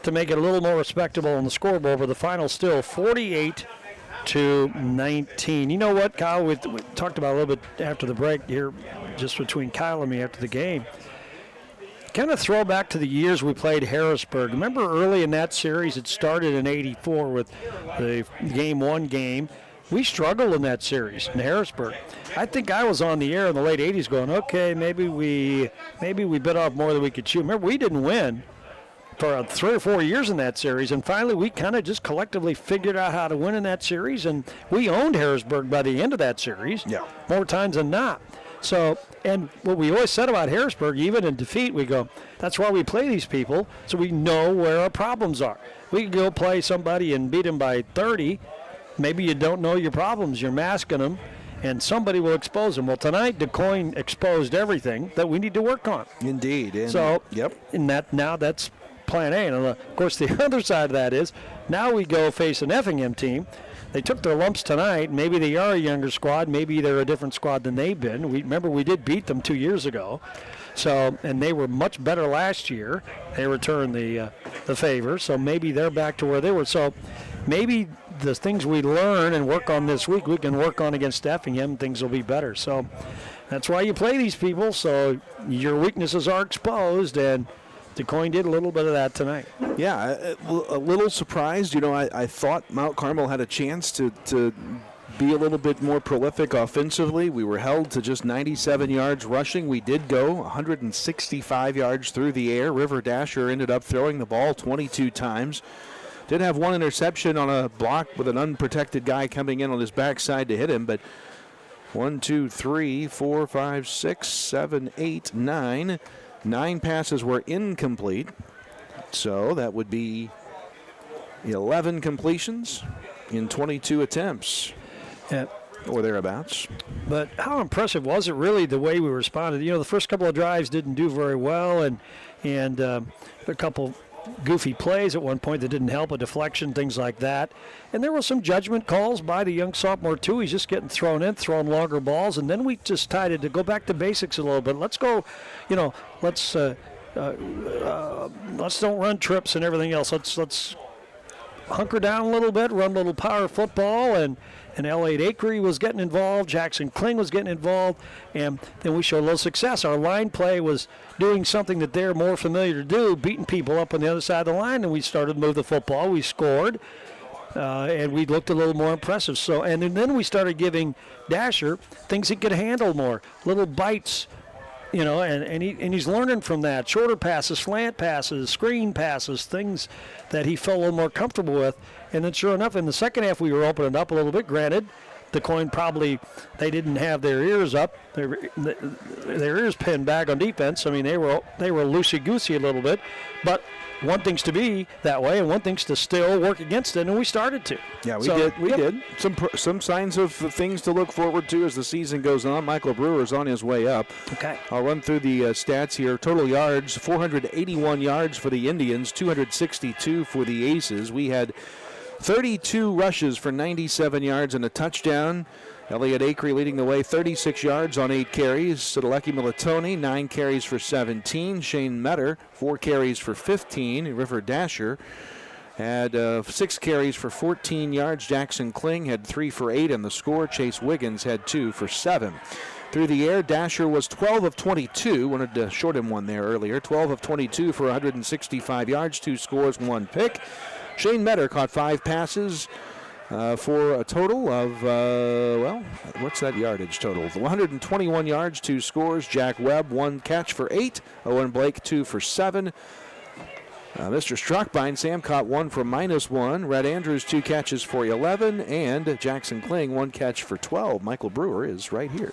to make it a little more respectable on the scoreboard, but the final still 48-19 22-19. You know what, Kyle? We talked about a little bit after the break here, just between Kyle and me after the game. Kind of throw back to the years we played Harrisburg. Remember early in that series, it started in '84 with the Game 1 game. We struggled in that series in Harrisburg. I think I was on the air in the late '80s going, okay, maybe we bit off more than we could chew. Remember, we didn't win for 3 or 4 years in that series, and finally we kind of just collectively figured out how to win in that series, and we owned Harrisburg by the end of that series, more times than not. So, and what we always said about Harrisburg, even in defeat, we go, that's why we play these people, so we know where our problems are. We can go play somebody and beat them by 30. Maybe you don't know your problems, you're masking them, and somebody will expose them. Well, tonight, DuQuoin exposed everything that we need to work on. Indeed. And so, now that's plan A. And of course, the other side of that is now we go face an Effingham team. They took their lumps tonight. Maybe they are a younger squad. Maybe they're a different squad than they've been. Remember, we did beat them 2 years ago. So, and they were much better last year. They returned the favor. So maybe they're back to where they were. So maybe the things we learn and work on this week, we can work on against Effingham. Things will be better. So that's why you play these people. So your weaknesses are exposed, and DuQuoin did a little bit of that tonight. Yeah, a little surprised. You know, I thought Mount Carmel had a chance to be a little bit more prolific offensively. We were held to just 97 yards rushing. We did go 165 yards through the air. River Dasher ended up throwing the ball 22 times. Did have one interception on a block with an unprotected guy coming in on his backside to hit him, but 1, 2, 3, 4, 5, 6, 7, 8, 9. 9 passes were incomplete, so that would be 11 completions in 22 attempts, or thereabouts. But how impressive was it really the way we responded? You know, the first couple of drives didn't do very well, and a couple goofy plays at one point that didn't help, a deflection, things like that. And there were some judgment calls by the young sophomore, too. He's just getting thrown longer balls. And then we just decided to go back to basics a little bit. Let's go, let's don't run trips and everything else. Let's hunker down a little bit, run a little power football, and Elliot Akery was getting involved, Jackson Kling was getting involved, and then we showed a little success. Our line play was doing something that they're more familiar to do, beating people up on the other side of the line, and we started to move the football. We scored, and we looked a little more impressive. So, and then we started giving Dasher things he could handle more, little bites, and he's learning from that. Shorter passes, slant passes, screen passes, things that he felt a little more comfortable with. And then sure enough, in the second half, we were opening up a little bit. Granted, DuQuoin probably, they didn't have their ears up, their ears pinned back on defense. I mean, they were loosey-goosey a little bit. But one thing's to be that way, and one thing's to still work against it, and we started to. Yeah, we did. Some signs of things to look forward to as the season goes on. Michael Brewer's on his way up. Okay. I'll run through the stats here. Total yards, 481 yards for the Indians, 262 for the Aces. We had 32 rushes for 97 yards and a touchdown. Elliot Akery leading the way, 36 yards on 8 carries. Sideleki Militoni, 9 carries for 17. Shane Metter, 4 carries for 15. River Dasher had 6 carries for 14 yards. Jackson Kling had 3 for 8 on the score. Chase Wiggins had 2 for 7. Through the air, Dasher was 12 of 22. Wanted to short him one there earlier. 12 of 22 for 165 yards, 2 scores, 1 pick. Shane Metter caught 5 passes for a total of, what's that yardage total? 121 yards, 2 scores. Jack Webb, 1 catch for 8. Owen Blake, 2 for 7. Mr. Struckbein, Sam caught 1 for -1. Red Andrews, 2 catches for 11. And Jackson Kling, 1 catch for 12. Michael Brewer is right here.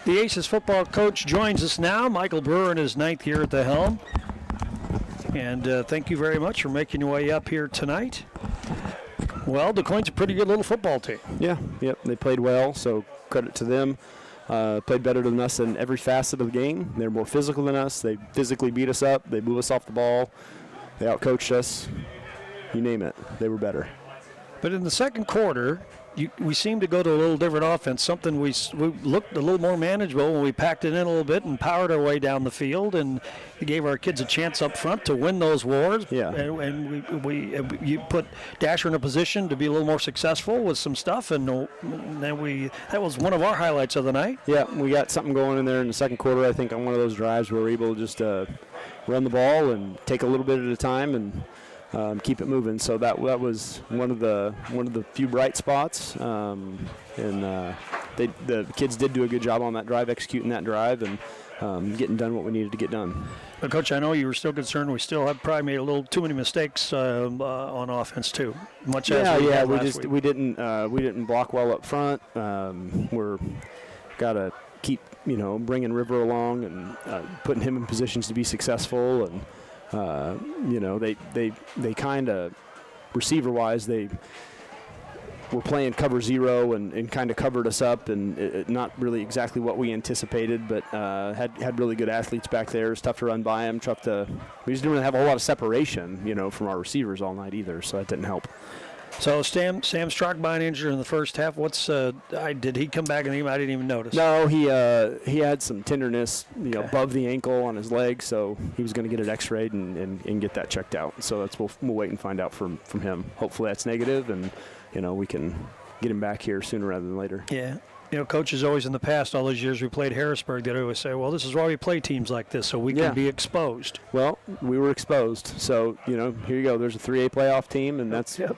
The Aces football coach joins us now. Michael Brewer in his 9th year at the helm. And thank you very much for making your way up here tonight. Well, DuQuoin's a pretty good little football team. Yeah, yep, they played well, so credit to them. Played better than us in every facet of the game. They're more physical than us. They physically beat us up. They move us off the ball. They outcoached us. You name it, they were better. But in the second quarter, we seemed to go to a little different offense, something we looked a little more manageable when we packed it in a little bit and powered our way down the field, and gave our kids a chance up front to win those wars. Yeah. And you put Dasher in a position to be a little more successful with some stuff, and then that was one of our highlights of the night. Yeah, we got something going in there in the second quarter, I think, on one of those drives where we were able to just run the ball and take a little bit at a time and keep it moving. So that was one of the few bright spots, and the kids did do a good job on that drive, executing that drive, and getting done what we needed to get done. But Coach, I know you were still concerned. We still have probably made a little too many mistakes on offense too. We didn't block well up front. We're gotta keep bringing River along and putting him in positions to be successful, and they kind of, receiver-wise, they were playing cover zero and kind of covered us up, and not really exactly what we anticipated, but had really good athletes back there. It was tough to run by them. We just didn't have a whole lot of separation, from our receivers all night either, so that didn't help. So Sam struck by an injury in the first half. Did he come back in the game? I didn't even notice. No, he had some tenderness, above the ankle on his leg, so he was going to get it X-rayed and get that checked out. So we'll wait and find out from him. Hopefully that's negative, and we can get him back here sooner rather than later. Yeah. Coaches always in the past, all those years we played Harrisburg, they always say, well, this is why we play teams like this, so we can be exposed. Well, we were exposed. So, here you go. There's a 3A playoff team, and that's where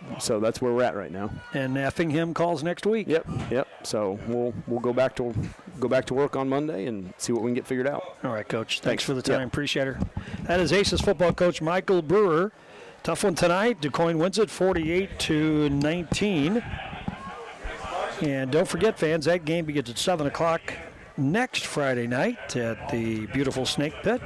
we're at right now. And Effingham calls next week. Yep. So we'll go back to work on Monday and see what we can get figured out. All right, Coach. Thanks for the time. Appreciate it. That is Aces football coach Michael Brewer. Tough one tonight. DuQuoin wins it 48-19. And don't forget, fans, that game begins at 7 o'clock next Friday night at the beautiful Snake Pit.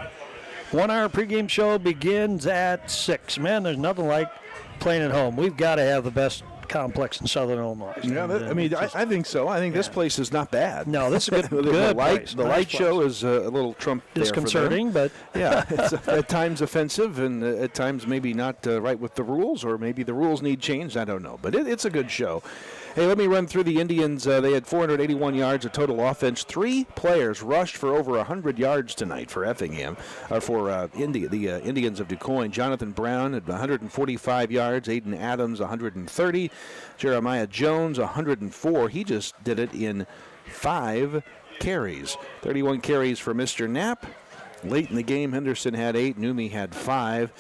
1 hour pregame show begins at 6. Man, there's nothing like playing at home. We've got to have the best complex in Southern Illinois. Yeah, I think so. I think this place is not bad. No, this is a good place. The light show is a little Trump disconcerting, but yeah, it's at times offensive, and at times maybe not right with the rules, or maybe the rules need changed. I don't know, but it's a good show. Hey, let me run through the Indians. They had 481 yards of total offense. 3 players rushed for over 100 yards tonight for Effingham, or for the Indians of DuQuoin. Jonathan Brown had 145 yards. Aiden Adams, 130. Jeremiah Jones, 104. He just did it in 5 carries. 31 carries for Mr. Knapp. Late in the game, Henderson had 8. Numi had 5.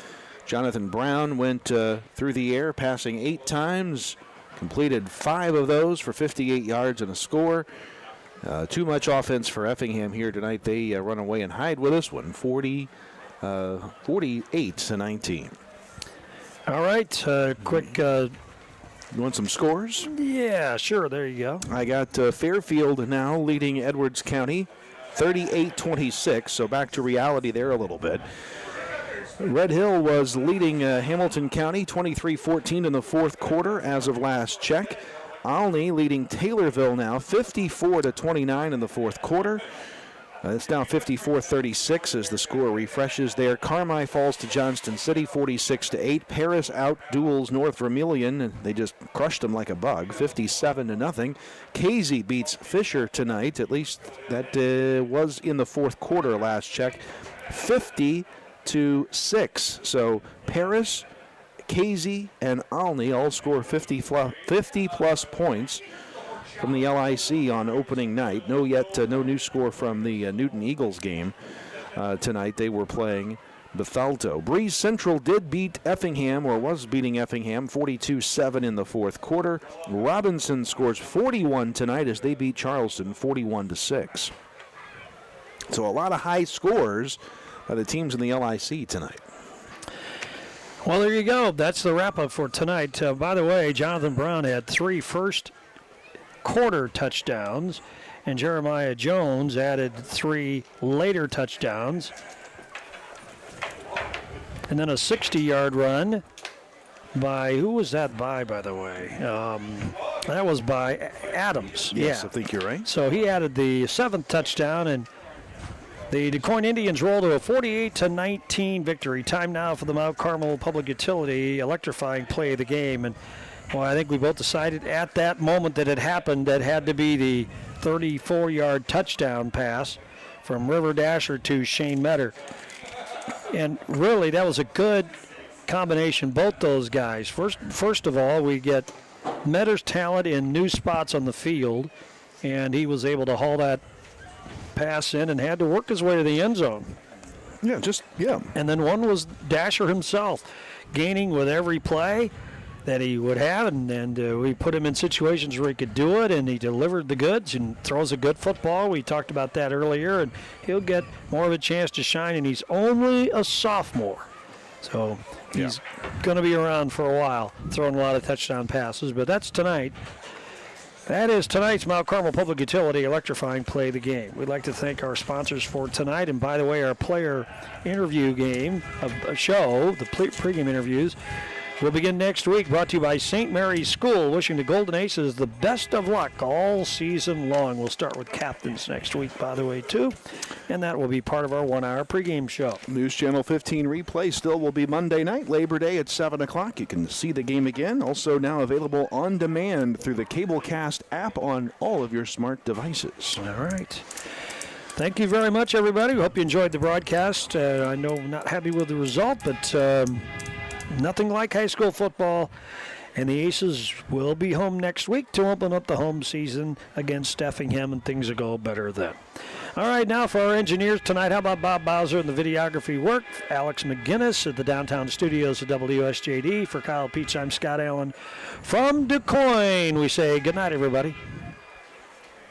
Jonathan Brown went through the air, passing 8 times. Completed 5 of those for 58 yards and a score. Too much offense for Effingham here tonight. They run away and hide with this one, 48-19. All right, quick. You want some scores? Yeah, sure. There you go. I got Fairfield now leading Edwards County, 38-26. So back to reality there a little bit. Red Hill was leading Hamilton County 23-14 in the fourth quarter as of last check. Olney leading Taylorville now 54-29 in the fourth quarter. It's now 54-36 as the score refreshes there. Carmel falls to Johnston City 46-8. Paris outduels North Vermilion, and they just crushed them like a bug, 57-0. Casey beats Fisher tonight, at least that was in the fourth quarter last check, 50-6. So Paris, Casey, and Olney all score 50-plus points from the LIC on opening night. No new score from the Newton Eagles game tonight. They were playing Bethalto. Breeze Central did beat Effingham, or was beating Effingham, 42-7 in the fourth quarter. Robinson scores 41 tonight as they beat Charleston 41-6. So a lot of high scores by the teams in the LIC tonight. Well, there you go. That's the wrap-up for tonight. By the way, Jonathan Brown had 3 first-quarter touchdowns, and Jeremiah Jones added 3 later touchdowns. And then a 60-yard run by, who was that by the way? That was by Adams. Yes, yeah. I think you're right. So he added the 7th touchdown, and the DuQuoin Indians roll to a 48-19 victory. Time now for the Mount Carmel Public Utility electrifying play of the game. And Well, I think we both decided at that moment that it happened that had to be the 34-yard touchdown pass from River Dasher to Shane Metter. And really, that was a good combination, both those guys. First of all, we get Metter's talent in new spots on the field, and he was able to haul that pass in and had to work his way to the end zone. Yeah. And then one was Dasher himself, gaining with every play that he would have, and we put him in situations where he could do it, and he delivered the goods and throws a good football. We talked about that earlier, and he'll get more of a chance to shine, and he's only a sophomore. So he's going to be around for a while, throwing a lot of touchdown passes, but that's tonight. That is tonight's Mount Carmel Public Utility Electrifying Play the Game. We'd like to thank our sponsors for tonight. And by the way, our player interview game, a show, the pregame interviews, will begin next week, brought to you by St. Mary's School, wishing the Golden Aces the best of luck all season long. We'll start with captains next week, by the way, too. And that will be part of our 1-hour pregame show. News Channel 15 replay still will be Monday night, Labor Day at 7 o'clock. You can see the game again. Also now available on demand through the Cablecast app on all of your smart devices. All right. Thank you very much, everybody. We hope you enjoyed the broadcast. I know I'm not happy with the result, but nothing like high school football. And the Aces will be home next week to open up the home season against Effingham, and things will go better then. All right, now for our engineers tonight, how about Bob Bowser and the videography work? Alex McGinnis at the downtown studios of WSJD. For Kyle Peach, I'm Scott Allen from DuQuoin. We say good night, everybody.